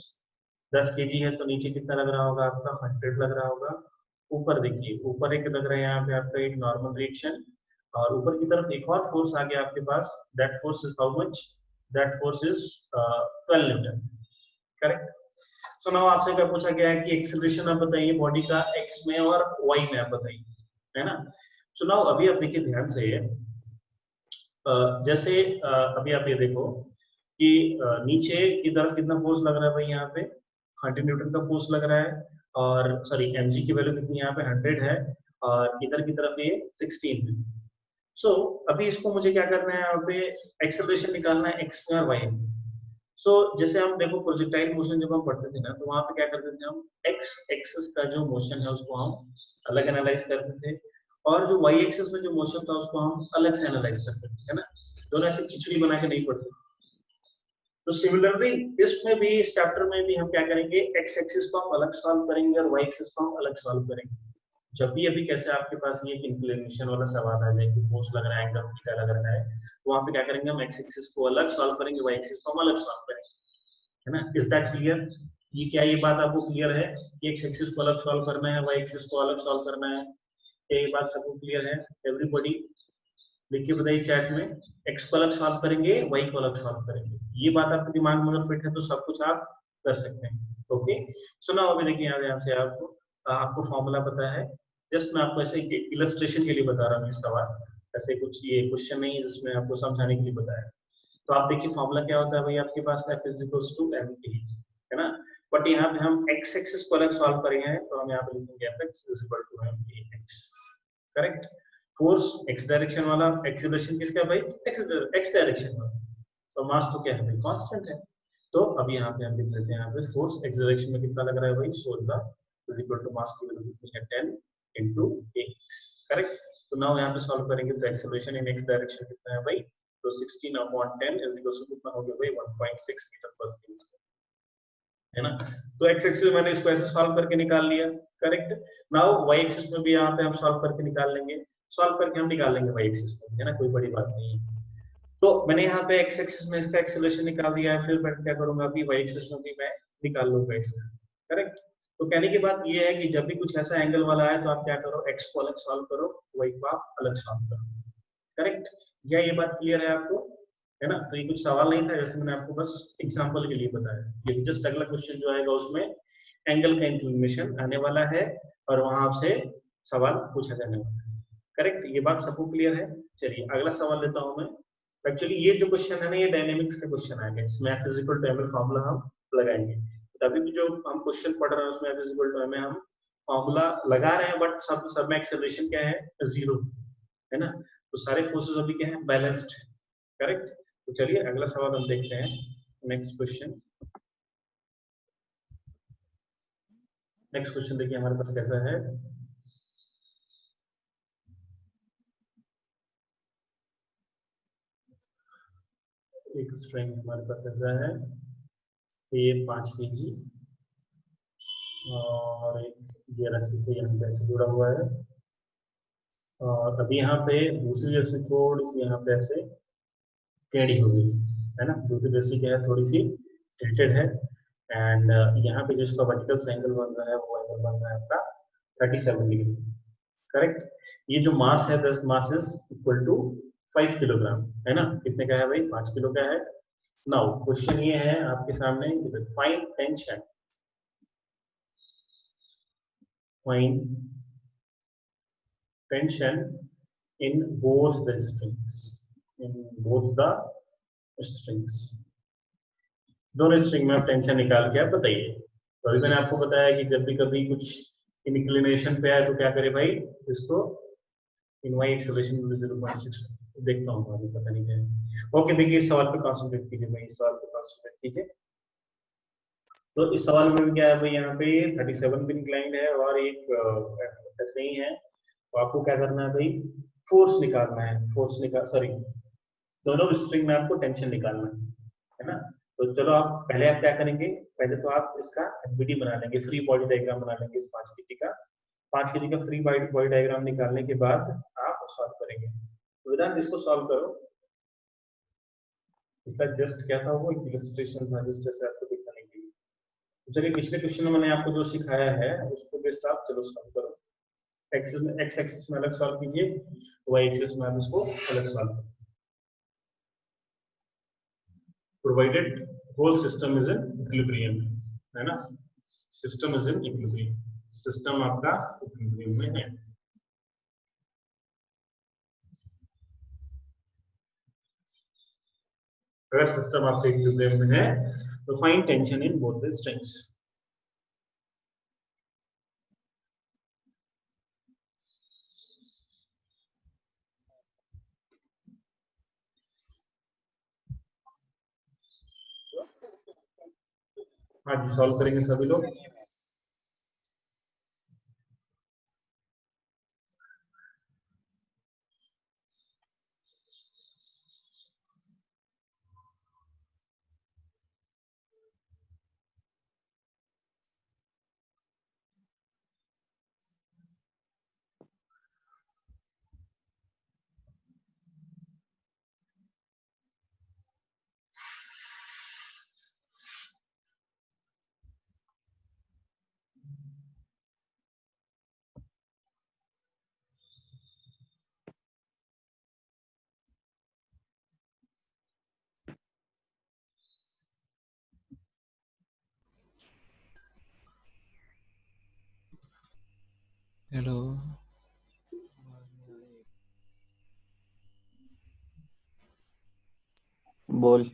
10 kg है, तो नीचे कितना लग रहा होगा आपका, 100 लग रहा होगा। ऊपर देखिए, ऊपर एक लग रहा है यहाँ पे आपका एक नॉर्मल रिएक्शन, और ऊपर की तरफ एक और फोर्स आ गया आपके पास, that force is how much, that force is 12 newton, correct. So now आपसे क्या पूछा गया है कि एक्सेलरेशन आप बताइए बॉडी का एक्स में और वाई में आप बताइए, है ना। सो नाउ अभी आप देखिए ध्यान से, जैसे अभी आप ये देखो कि नीचे की तरफ कितना फोर्स लग रहा है भाई, यहाँ पे 100 न्यूटन का फोर्स लग रहा है, और सॉरी एमजी की वैल्यू कितनी यहाँ पे 100 है, और इधर की तरफ ये 16 है। सो अभी इसको मुझे क्या करना है, यहाँ पे एक्सेलरेशन निकालना है एक्स में और वाई में। सो जैसे हम देखो प्रोजेक्टाइल मोशन जब हम पढ़ते थे ना, तो वहां पे क्या करते थे हम, एक्स एक्सिस का जो मोशन है उसको हम अलग एनालाइज करते थे, और जो वाई एक्सिस में जो मोशन था उसको हम अलग से एनालाइज करते थे, है ना। दोनों ऐसे खिचड़ी बना के नहीं पढ़ते। तो सिमिलरली इसमें भी, इस चैप्टर में भी हम क्या करेंगे, एक्स एक्सिस को हम अलग सॉल्व करेंगे और वाई एक्सिस को हम अलग सॉल्व करेंगे। जब भी अभी कैसे आपके पास ये इंक्लिनेशन वाला सवाल आ जाए कि फोर्स लग रहा है, एंगल थीटा लग रहा है, तो वहां पे क्या करेंगे, हम एक्स एक्सिस को अलग सॉल्व करेंगे, वाई एक्सिस को हम अलग सॉल्व करेंगे, है ना। Is that clear? ये क्या, ये बात आपको क्लियर है कि एक्स एक्सिस को अलग सॉल्व करना है, वाई एक्सिस को अलग सॉल्व करना है? क्या ये बात सबको क्लियर है? एवरीबॉडी लिख के बताइए चैट में, एक्स को अलग सॉल्व करेंगे, वाई को अलग सॉल्व करेंगे। ये बात आपके दिमाग में अगर फिट है तो सब कुछ आप कर सकते हैं, ओके। सुना अभी देखिए यहाँ से आपको फॉर्मूला पता है, जस्ट मैं आपको ऐसे इलस्ट्रेशन के लिए बता रहा हूँ, इस सवाल ऐसे कुछ ये क्वेश्चन नहीं है जिसमें आपको समझाने के लिए बताया। तो आप देखिए फॉर्मूला क्या होता है भाई, आपके पास F is equals to mt, है ना। बट यहाँ पे हम x एक्सिस को अलग सॉल्व करेंगे, तो हम यहाँ पे लिखेंगे Fx is equal to mtx, correct. Force x direction वाला, एक्सेलरेशन किसका भाई, x डायरेक्शन वाला, तो मास तो क्या है भाई, कांस्टेंट है। तो अब यहाँ पे हम लिख लेते हैं, यहाँ पे फोर्स x डायरेक्शन में कितना लग रहा है भाई, 16 इज इक्वल टू मास की वैल्यू कितनी है, 10 into ax, करेक्ट। तो नाउ यहाँ पे सॉल्व करेंगे तो एक्सेलरेशन इन एक्स डायरेक्शन कितना है भाई, तो 16/10 इज इक्वल टू कितना हो गया भाई 1.6 मीटर पर सेकंड, है ना। तो एक्स एक्सिस मैंने इसको ऐसे सॉल्व करके निकाल लिया, करेक्ट। नाउ वाई एक्सिस में भी यहाँ पे हम सॉल्व करके निकाल लेंगे, सॉल्व करके हम निकाल लेंगे वाई एक्सिस में, है ना, कोई बड़ी बात नहीं है। तो मैंने यहाँ पे एक्स एक्सिस में इसका एक्सेलरेशन निकाल दिया है, फिर मैं क्या करूंगा अभी वाई एक्सिस में भी मैं निकाल लूंगा इसका, करेक्ट। तो कहने की बात ये है कि जब भी कुछ ऐसा एंगल वाला है तो आप क्या करो, एक्स को अलग सॉल्व करो, वाई को आप अलग सॉल्व करो, करेक्ट। क्या ये बात क्लियर है आपको, है ना। तो ये कुछ सवाल नहीं था, जैसे मैंने आपको बस एग्जांपल के लिए बताया। ये जस्ट अगला क्वेश्चन जो आएगा उसमें एंगल का इंक्लिनेशन आने वाला है और वहां आपसे सवाल पूछा जाने वाला है, करेक्ट। ये बात सबको क्लियर है। चलिए अगला सवाल लेता हूं मैं। एक्चुअली ये जो क्वेश्चन है ना, ये डायनेमिक्स का क्वेश्चन आएगा, इसमें F is equal to ml formula हम लगाएंगे। तो अभी भी जो हम क्वेश्चन पढ़ रहे हैं उसमें F is equal to m हम फॉर्मूला लगा रहे हैं, बट सब में एक्सेलरेशन क्या है, जीरो, है ना। तो सारे फोर्सेस अभी क्या है, बैलेंस्ड, करेक्ट। तो चलिए अगला सवाल हम देखते हैं, नेक्स्ट क्वेश्चन। नेक्स्ट क्वेश्चन देखिए हमारे पास कैसा है। एक स्ट्रिंग हमारे पास ऐसा है, ये 5 kg और एक ये रस्सी से यहाँ पे ऐसे जुड़ा हुआ है, और अभी यहाँ पे दूसरी रस्सी थोड़ी सी यहाँ पे ऐसे टेढ़ी हो गई है ना, दूसरी रस्सी क्या है, थोड़ी सी टिल्टेड है। एंड यहाँ पे जो इसका वर्टिकल एंगल बन रहा है वो एंगल बन रहा है आपका 37 डिग्री, करेक्ट। ये जो मास है, this mass is equal to 5 kilogram, है ना। कितने का है भाई, 5 किलो का है। नाउ क्वेश्चन ये है आपके सामने, find tension, find tension in both the strings, in both the strings. दोनों स्ट्रिंग में आप टेंशन निकाल के आप बताइए। तो अभी मैंने आपको बताया कि जब भी कभी कुछ इंक्लिनेशन पे आए तो क्या करे भाई, इसको इन वाई एक्सेलरेशन 0.6 देखता हूँ, अभी पता नहीं क्या है। ओके देखिए इस सवाल पे कॉन्सेंट्रेट कीजिए भाई, इस सवाल पे कॉन्सेंट्रेट कीजिए। तो इस सवाल में भी क्या है भाई, यहाँ पे 37 भी इंक्लाइंड है और एक ऐसे ही है। तो आपको क्या करना है भाई, फोर्स निकालना है, फोर्स निकाल, सॉरी, दोनों स्ट्रिंग में आपको टेंशन निकालना है ना। तो चलो आप पहले आप क्या करेंगे, पहले तो आप इसका एफबीडी बना लेंगे, फ्री बॉडी डायग्राम बना लेंगे इस 5 kg का। 5 kg का फ्री बॉडी डायग्राम निकालने के बाद आप सॉल्व करेंगे। तो विधान इसको सॉल्व करो। इसका जस्ट क्या था, वो इलस्ट्रेशन था जिस तरह से आपको दिखाने के लिए। तो चलिए पिछले क्वेश्चन में मैंने आपको जो सिखाया है उसको बेस्ट आप चलो सॉल्व करो। एक्सिस में, एक्स एक्सिस में अलग सॉल्व कीजिए, वाई एक्सिस में आप इसको अलग सॉल्व करो। Provided whole system is in equilibrium, है ना, system is in equilibrium, system आपका इक्विलिब्रियम में है। अगर सिस्टम आपके इक्विलिब्रियम में है तो find tension in both the strings. हाँ जी सॉल्व करेंगे सभी लोग। हेलो। बोल।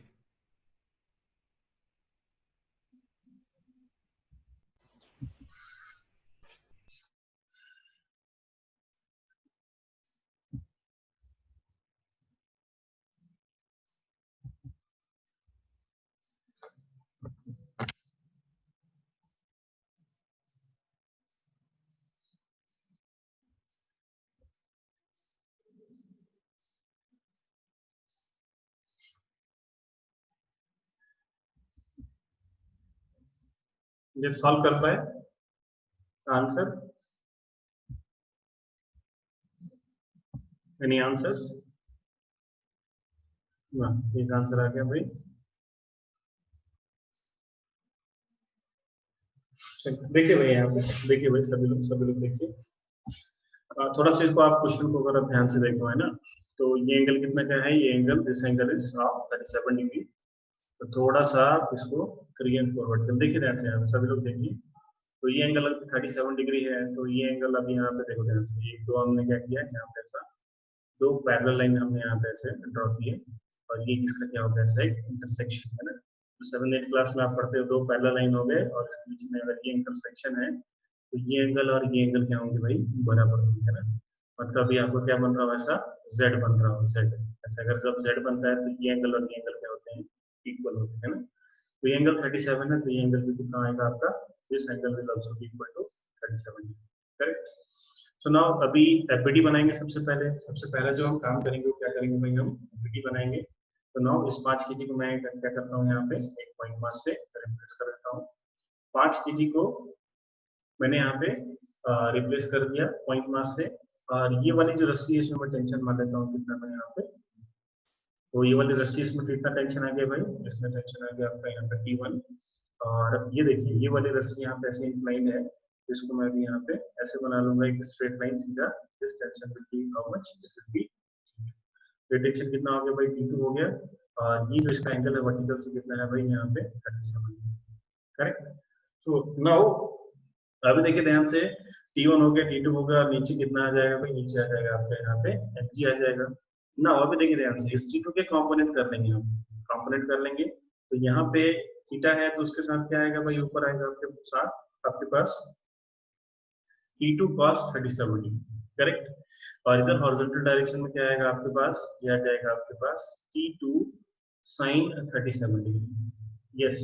ये सॉल्व कर पाए आंसर? Any answers? एक आंसर आ गया भाई। देखिए भाई, यहाँ पे देखिए भाई, सभी लोग देखिए। थोड़ा सा इसको आप क्वेश्चन को अगर आप ध्यान से देखो, है ना, तो ये एंगल कितना का है? ये angle, this angle is of 37 degree. तो थोड़ा सा आप इसको 3 एंड फॉरवर्ड कर देखिए ध्यान से, यहाँ पे सभी लोग देखिए। तो ये एंगल अगर 37 डिग्री है, तो ये एंगल अभी यहाँ पे देखो ध्यान से, एक दो हमने क्या किया यहाँ पे, ऐसा दो पैरेलल लाइन हमने यहाँ पे ऐसे ड्रॉ किए, और ये किसका क्या हो गया? ऐसा एक इंटरसेक्शन, है ना। तो 7th 8th क्लास में आप पढ़ते हो, दो पैरेलल लाइन हो गए, और इसके बीच में अगर ये इंटरसेक्शन है, तो ये एंगल और ये एंगल क्या होंगे भाई? बराबर होंगे, है ना। मतलब अभी आपको क्या बन रहा है? ऐसा z बन रहा है, z। ऐसा अगर जब z बनता है, तो ये एंगल और ये एंगल क्या होते हैं? इक्वल होते हैं, है ना। तो ये एंगल 37 है, तो ये एंगल भी कितना आएगा आपका? This angle will also be equal to 37, करेक्ट। सो नाउ अभी एफबीडी बनाएंगे। सबसे पहले जो हम काम करेंगे वो क्या करेंगे भाई? हम एफबीडी बनाएंगे। तो नाउ इस 5 केजी को मैं क्या करता हूँ, यहाँ पे एक पॉइंट मास से रिप्लेस कर देता हूँ। 5 केजी को मैंने यहाँ पे रिप्लेस कर दिया पॉइंट मास से, और ये वाली जो रस्सी है इसमें मैं टेंशन मान लेता हूँ कितना मैं यहाँ पे। तो ये वाली रस्सी, इसमें कितना टेंशन आ गया भाई? इसमें टेंशन आ गया आपका यहाँ पे T1। और ये देखिए, ये वाली रस्सी यहाँ पे ऐसे इंक्लाइन है, तो इसको मैं भी यहाँ पे ऐसे बना लूंगा एक स्ट्रेट लाइन सीधा। This tension will be how much? This will B, ये टेंशन कितना हो गया भाई? T2 हो गया। और ये जो इसका एंगल है वर्टिकल से कितना है भाई? यहाँ पे 37, करेक्ट। सो नाउ अभी देखिए ध्यान से, T1 हो गया, T2 होगा, नीचे कितना आ जाएगा भाई? नीचे आ जाएगा आपका यहाँ पे Fg आ जाएगा ना। अभी देखिए ध्यान से, इस T2 के कंपोनेंट कर लेंगे हम, कंपोनेंट कर लेंगे। तो यहाँ पे थीटा है, तो उसके साथ क्या आएगा भाई? ऊपर आएगा आपके साथ आपके पास T2 cos 37 डिग्री, करेक्ट। और इधर हॉरिजॉन्टल डायरेक्शन में क्या आएगा आपके पास? ये आ जाएगा आपके पास T2 sin 37 डिग्री। यस,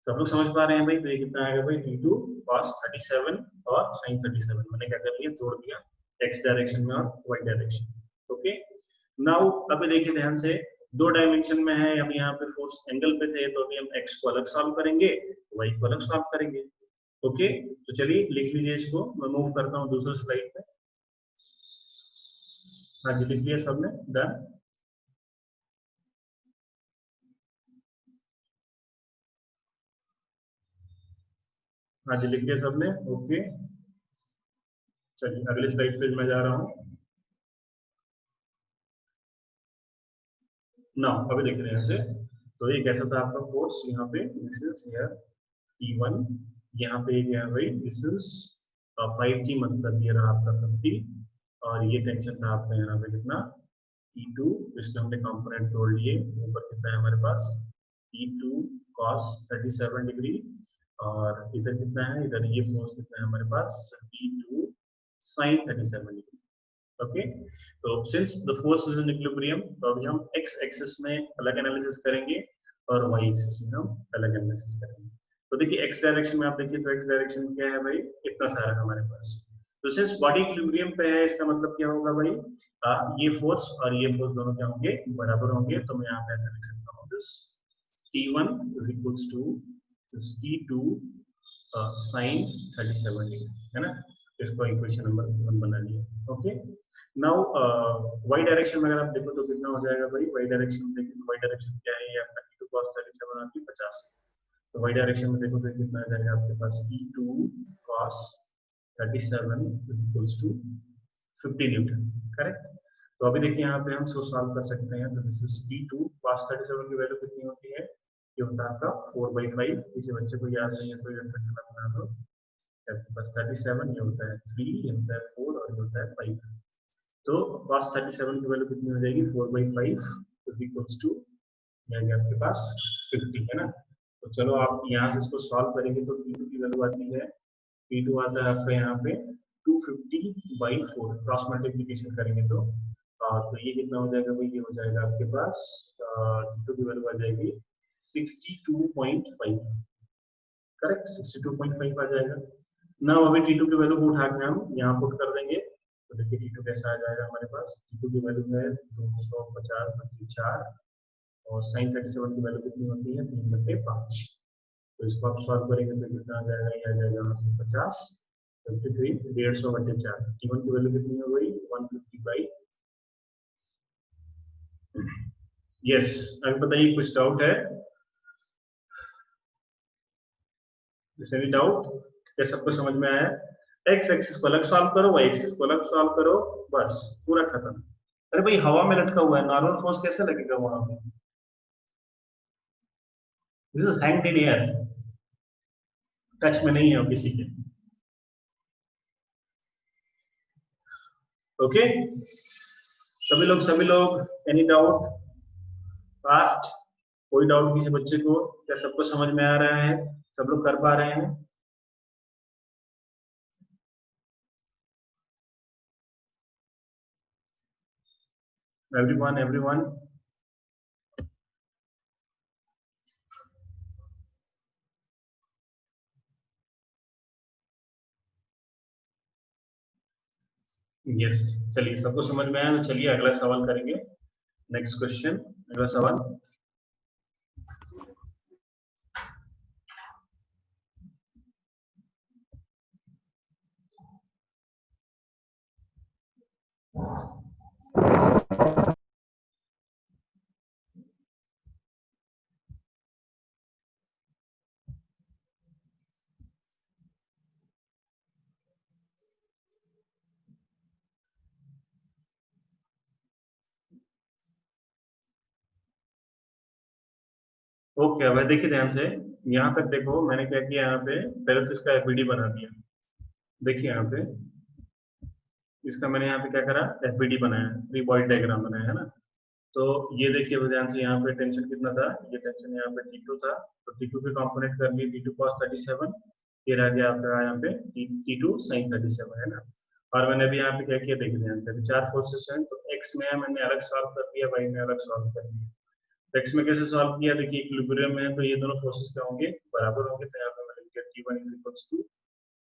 सब लोग समझ पा रहे हैं भाई? तो ये कितना आएगा भाई? T2 cos 37 और sin 37 मैंने क्या कर लिया? तोड़ दिया x डायरेक्शन में और y डायरेक्शन। ओके, नाउ अभी देखिए ध्यान से, दो डायमेंशन में है, अभी यहाँ पे फोर्स एंगल पे थे, तो अभी हम x को अलग सॉल्व करेंगे, y को अलग सॉल्व करेंगे। ओके, तो चलिए लिख लीजिए इसको, मैं मूव करता हूँ दूसरे स्लाइड पे। हाँ जी, लिख लिया सबने? डन। हाँ जी, लिख लिया सबने? ओके, चलिए अगले स्लाइड पे मैं जा रहा हूँ। ना अभी देख रहे हैं से, तो ये कैसा था आपका फोर्स? यहाँ पे दिस इज हियर T1, यहाँ पे क्या है भाई? दिस इज 5G, मतलब ये रहा आपका 50, और ये टेंशन था आपका यहाँ पे कितना? T2, इसके हमने कंपोनेंट तोड़ लिए, ऊपर कितना है हमारे पास? T2 cos 37 डिग्री, और इधर कितना है? इधर ये फोर्स कितना है हमारे पास? T2 sin 37 degree. ओके, तो since the force is in equilibrium, तो अभी हम x एक्सिस में अलग एनालिसिस करेंगे और y एक्सिस में हम अलग एनालिसिस करेंगे। तो देखिए x डायरेक्शन में आप देखिए, तो x डायरेक्शन क्या है भाई? इतना सारा हमारे पास। तो सिंस बॉडी इक्विलिब्रियम पे है, इसका मतलब क्या होगा भाई? ये फोर्स और ये फोर्स दोनों क्या होंगे? बराबर होंगे। तो मैं यहाँ पे ऐसे लिख सकता हूँ, this T1 is equals to this T2 sin 37 degree, है ना। इसको इक्वेशन नंबर 1 बना लिया। ओके, नाउ y डायरेक्शन में अगर आप देखो तो कितना हो जाएगा भाई? y डायरेक्शन देखिए, तो y डायरेक्शन क्या है? ये आपका T2 cos 37 आती है 50। तो y डायरेक्शन में देखो तो कितना आ जाएगा आपके पास? T2 cos 37 is equals to 50 Newton, correct. तो अभी देखिए यहाँ पे हम इसको सॉल्व कर सकते हैं। तो दिस इज T2 cos 37 की वैल्यू कितनी होती है? ये होता है आपका 4/5। किसी बच्चे को याद नहीं है तो ये बना दो। आपके पास 37, ये होता है 3, ये होता है 4, और ये होता है 5। तो cos 37 की वैल्यू कितनी हो जाएगी? 4/5 इज इक्वल्स टू, ये आ गया आपके पास 50, है ना। तो चलो आप यहाँ से इसको सॉल्व करेंगे तो T2 की वैल्यू आती है, T2 आता है आपका यहाँ पे 250/4, क्रॉस मल्टीप्लिकेशन करेंगे तो ये कितना हो जाएगा भाई? ये हो जाएगा आपके पास T2 की वैल्यू आ जाएगी 62.5, करेक्ट। 62.5 आ जाएगा ना। अभी T2 की वैल्यू को उठा के हम यहाँ पुट कर देंगे, तो देखिए T2 कैसा आ जाएगा हमारे पास? T2 की वैल्यू है 250/4, और sin 37 की वैल्यू कितनी होती है? 3/5। तो इसको आप सॉल्व करेंगे तो कितना आ जाएगा, ये आ जाएगा यहाँ से 50, 53, 150 बटे 4, टी1 की वैल्यू कितनी हो गई 150/। यस, अभी बताइए कुछ डाउट है? Any doubt? क्या सबको समझ में आया? एक्स एक्सिस को अलग सॉल्व करो, वाई एक्सिस को अलग सॉल्व करो, बस पूरा खत्म। अरे भाई हवा में लटका हुआ है, नॉर्मल फोर्स कैसे लगेगा वहां पे? This is hanged in air, touch में नहीं है किसी के। ओके, सभी लोग एनी डाउट? फास्ट, कोई डाउट किसी बच्चे को? क्या सबको समझ में आ रहा है? सब लोग कर पा रहे हैं? Everyone everyone? यस, चलिए सबको समझ में आया तो चलिए अगला सवाल करेंगे। नेक्स्ट क्वेश्चन, अगला सवाल। ओके, अब देखिए ध्यान से, यहाँ तक देखो मैंने क्या किया यहाँ पे, पहले तो इसका एफबीडी बना दिया। देखिए यहाँ पे इसका मैंने यहाँ पे क्या करा, एफबीडी बनाया, फ्री बॉडी डायग्राम बनाया है ना। तो ये देखिए अब ध्यान से, यहाँ पे टेंशन कितना था, ये टेंशन यहाँ पे T2 था, तो T2 के कंपोनेंट कर लिए, T2 cos 37, ये रह गया आपका यहाँ पे T2 sin 37 है ना। और मैंने अभी यहाँ पे क्या किया, देखिए ध्यान से, अभी चार फोर्सेस हैं, तो x में मैंने अलग सॉल्व कर दिया, y में अलग सॉल्व कर दिया। x में कैसे सॉल्व किया, देखिए इक्विलिब्रियम में है, तो ये दोनों फोर्सेस क्या होंगे, बराबर होंगे, तो यहाँ पे मैंने लिख दिया T1 is equals to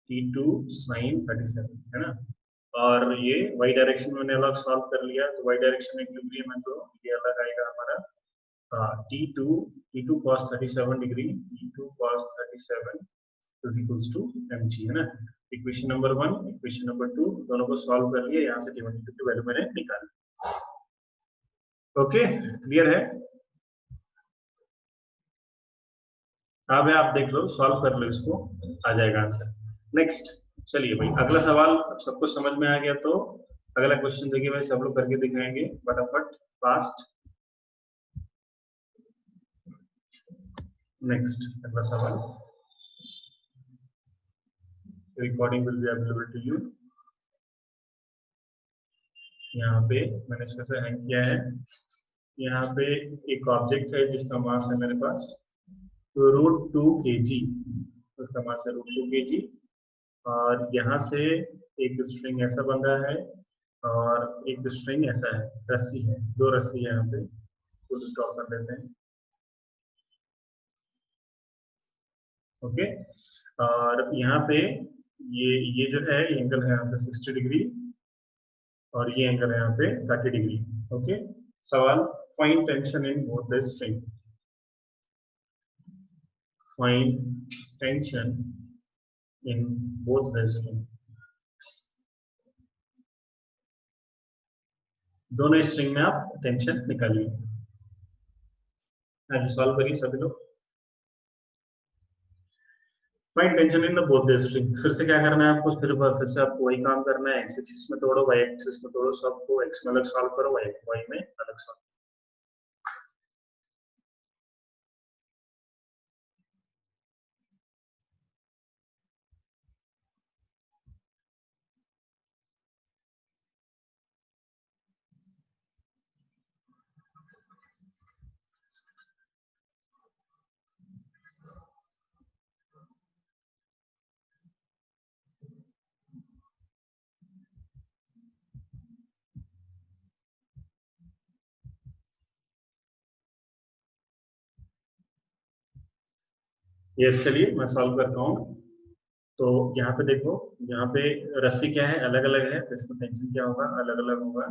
T2 sin 37 है ना। और ये y डायरेक्शन में मैंने अलग सॉल्व कर लिया, तो y डायरेक्शन में इक्विलिब्रियम है, तो ये अलग आएगा हमारा T2 cos 37 degree, T2 cos 37 is equals to mg है ना। इक्वेशन नंबर 1, इक्वेशन नंबर 2 दोनों को सॉल्व कर लिया, यहाँ से T1 की वैल्यू मैंने निकाली। ओके, क्लियर है? अब आप देख लो, सॉल्व कर लो इसको, आ जाएगा आंसर। नेक्स्ट, चलिए भाई अगला सवाल सबको समझ में आ गया, तो अगला क्वेश्चन देखिए भाई, सब लोग करके दिखाएंगे फटाफट, फास्ट। नेक्स्ट अगला सवाल, recording will be available to you. यहाँ पे मैंने इसमें से हैंग किया है, यहाँ पे एक ऑब्जेक्ट है जिसका मास है मेरे पास √2 kg, उसका मास है √2 kg, और यहाँ से एक स्ट्रिंग ऐसा बन रहा है और एक स्ट्रिंग ऐसा है, रस्सी है, दो रस्सी है यहाँ पे, फुल स्टॉप कर देते हैं। ओके, और यहाँ पे ये जो है, ये एंगल है यहाँ पे 60 डिग्री, और ये एंगल है यहाँ पे 30 डिग्री। ओके, सवाल, find tension in both the string. Find tension in both the string. दोनों स्ट्रिंग में आप टेंशन निकालिए। हाँ जी, सॉल्व करिए सभी लोग। Find tension in the both the string, फिर से क्या करना है आपको, फिर से आपको वही काम करना है, एक्स एक्सिस में तोड़ो, वाई एक्सिस में तोड़ो, सबको एक्स में अलग सॉल्व करो, वाई में अलग सॉल्व। यस, चलिए मैं सॉल्व करता हूँ। तो यहाँ पे देखो, यहाँ पे रस्सी क्या है, अलग अलग है, तो इसमें टेंशन क्या होगा, अलग अलग होगा।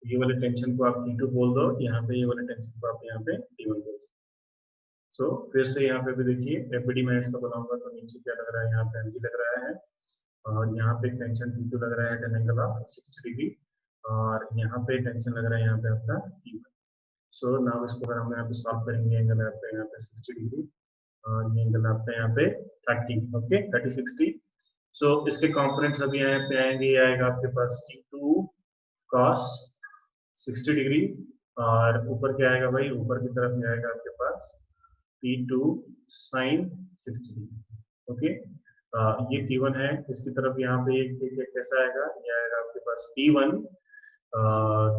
ये वाले टेंशन को आप T2 बोल दो, यहाँ पे ये वाले टेंशन को आप यहाँ पे T1 बोल दो। सो फिर से यहाँ पे भी देखिए एफबीडी में इसका बनाऊंगा तो नीचे क्या लग रहा है, यहाँ पे एमजी लग रहा है और यहाँ पे टेंशन T2 लग रहा है tan एंगल ऑफ 60 डिग्री और यहाँ पे टेंशन लग रहा है यहाँ पे आपका T1। सो नाउ इसको अगर हम यहाँ पे सॉल्व करेंगे एंगल आपका यहाँ पे 60 डिग्री और ये एंगल आपका यहाँ पे 30 ओके 30 60। सो इसके कंपोनेंट्स अभी यहाँ पे आएंगे, ये आएगा आपके पास T2 cos 60 डिग्री और ऊपर क्या आएगा भाई, ऊपर की तरफ में आएगा आपके पास T2 sin 60 डिग्री ओके। ये T1 है, इसकी तरफ यहाँ पे एक कैसा आएगा, ये आएगा आपके पास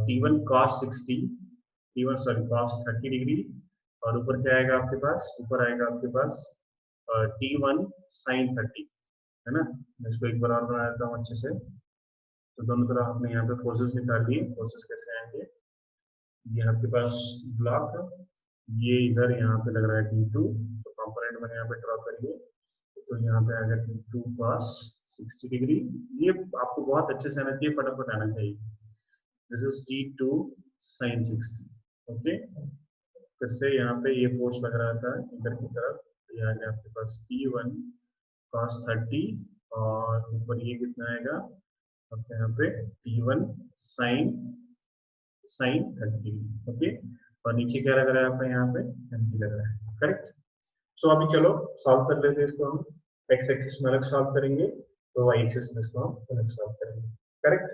T1 cos 60 cos 30 डिग्री और ऊपर क्या आएगा आपके पास, ऊपर आएगा आपके पास T1 sin 30 है ना। मैं इसको एक बार और बना देता हूँ अच्छे से। तो दोनों तरफ आपने यहाँ पे फोर्सेस निकाल लिए, फोर्सेस कैसे आएंगे, ये आपके पास ब्लॉक, ये इधर यहाँ पे लग रहा है T2 तो कंपोनेंट मैंने यहाँ पे ड्रॉ करिए तो यहाँ पे आएगा T2 cos 60 डिग्री, ये आपको बहुत अच्छे से आना चाहिए, फटाफट आना चाहिए। This is T2 sin 60 okay. फिर से यहाँ पे ये फोर्स लग रहा था इधर की तरफ, तो ये आ गया आपके पास T1 cos 30 और ऊपर ये कितना आएगा आपके यहाँ पे T1 sin 30 डिग्री ओके और नीचे क्या लग रहा है आपका यहाँ पे एमजी लग रहा है, करेक्ट। सो अभी चलो सॉल्व कर लेते हैं इसको, हम एक्स एक्सिस में अलग सॉल्व करेंगे तो वाई एक्सिस में इसको हम अलग सॉल्व करेंगे, करेक्ट।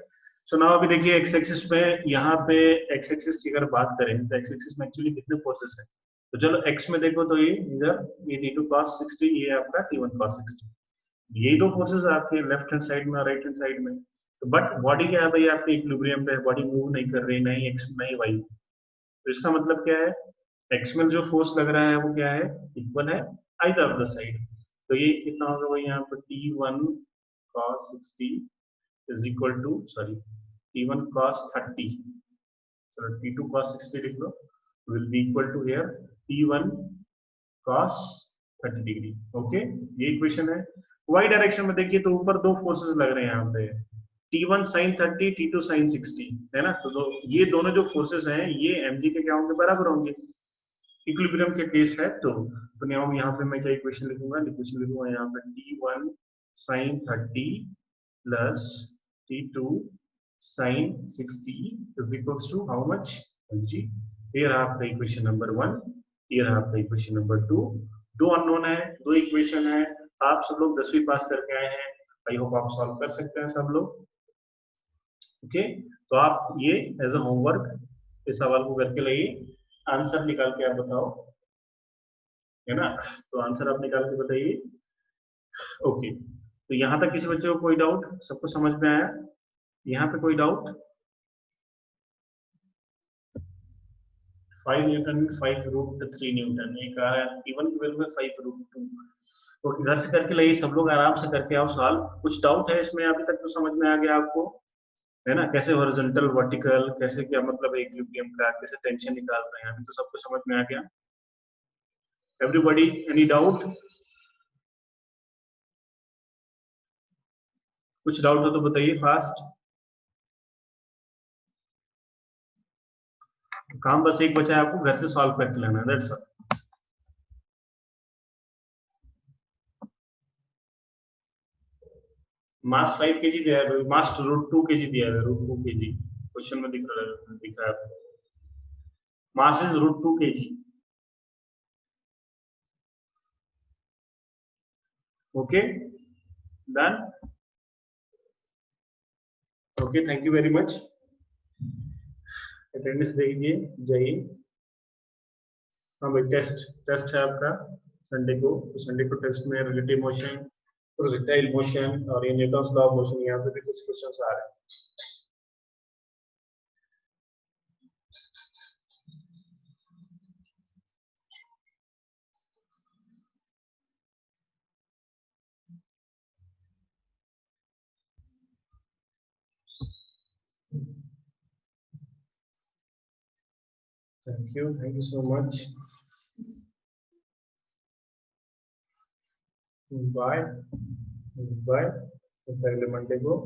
सो नाउ अभी देखिए एक्स एक्सिस में, यहाँ पे एक्स एक्सिस की अगर बात करें तो एक्स एक्सिस में एक्चुअली कितने फोर्सेस हैं, तो चलो एक्स में देखो तो ये इधर ये T2 cos 60, ये आपका T1 cos 60, यही दो फोर्सेस आपके लेफ्ट हैंड साइड में और राइट हैंड साइड में। तो बट बॉडी क्या है भाई आपके इक्विलिब्रियम पे है, बॉडी मूव नहीं कर रही, नहीं एक्स नहीं वाई, तो इसका मतलब क्या है, एक्स में जो फोर्स लग रहा है वो क्या है, इक्वल है आइदर ऑफ द साइड। तो ये कितना होगा भाई यहाँ पर T1 cos 60 is equal to T1 cos 30, चलो T2 cos 60 लिख लो, will be equal to here T1 cos 30 degree okay. ये इक्वेशन है। वाई डायरेक्शन में देखिए तो ऊपर दो फोर्सेस लग रहे हैं यहाँ पे, T1 sin 30 T2 sin 60 है ना, तो ये दोनों जो फोर्सेस हैं ये mg के क्या होंगे, बराबर होंगे, इक्विलिब्रियम के केस है। तो यहाँ पे मैं क्या इक्वेशन लिखूंगा, इक्वेशन लिखूंगा यहाँ पे T1 sin 30 plus T2 sin 60 is equals to how much, mg। ये रहा आपका इक्वेशन नंबर 1, ये रहा आपका इक्वेशन नंबर 2। दो अननोन है, दो इक्वेशन है, आप सब लोग 10वीं पास करके आए हैं, आई होप आप सॉल्व कर सकते हैं सब लोग ओके। तो आप ये एज अ होमवर्क इस सवाल को करके लाइए, आंसर निकाल के आप बताओ, है ना। तो आंसर आप निकाल के बताइए ओके। तो यहाँ तक किसी बच्चे को कोई डाउट, सबको समझ में आया, यहाँ पे कोई डाउट? 5 न्यूटन 5√3 न्यूटन, ये कहा है T1 की वैल्यू है 5√2। तो इधर से करके लाइए, सब लोग आराम से करके आओ सॉल्व। कुछ डाउट है इसमें अभी तक तो समझ में आ गया आपको, है ना, कैसे हॉरिजॉन्टल वर्टिकल, कैसे क्या मतलब है इक्विलिब्रियम का, कैसे टेंशन निकाल रहे हैं, अभी तो सबको समझ में आ गया। Everybody any doubt? कुछ डाउट हो तो बताइए फास्ट। काम बस एक बचा है, आपको घर से सॉल्व करके लेना है, दैट्स ऑल। मास 5 kg दिया है, मास √2 kg दिया है, √2 kg क्वेश्चन में दिख रहा है, mass is √2 kg okay done okay. Thank you very much, attendance देखिए जाइए। हाँ भाई टेस्ट है आपका संडे को, तो संडे को टेस्ट में रिलेटिव मोशन, प्रोजेक्टाइल मोशन और ये न्यूटन्स लॉ ऑफ मोशन, यहाँ से भी कुछ क्वेश्चंस आ रहे हैं। Thank you so much. Bye. Bye. पहले मंडे को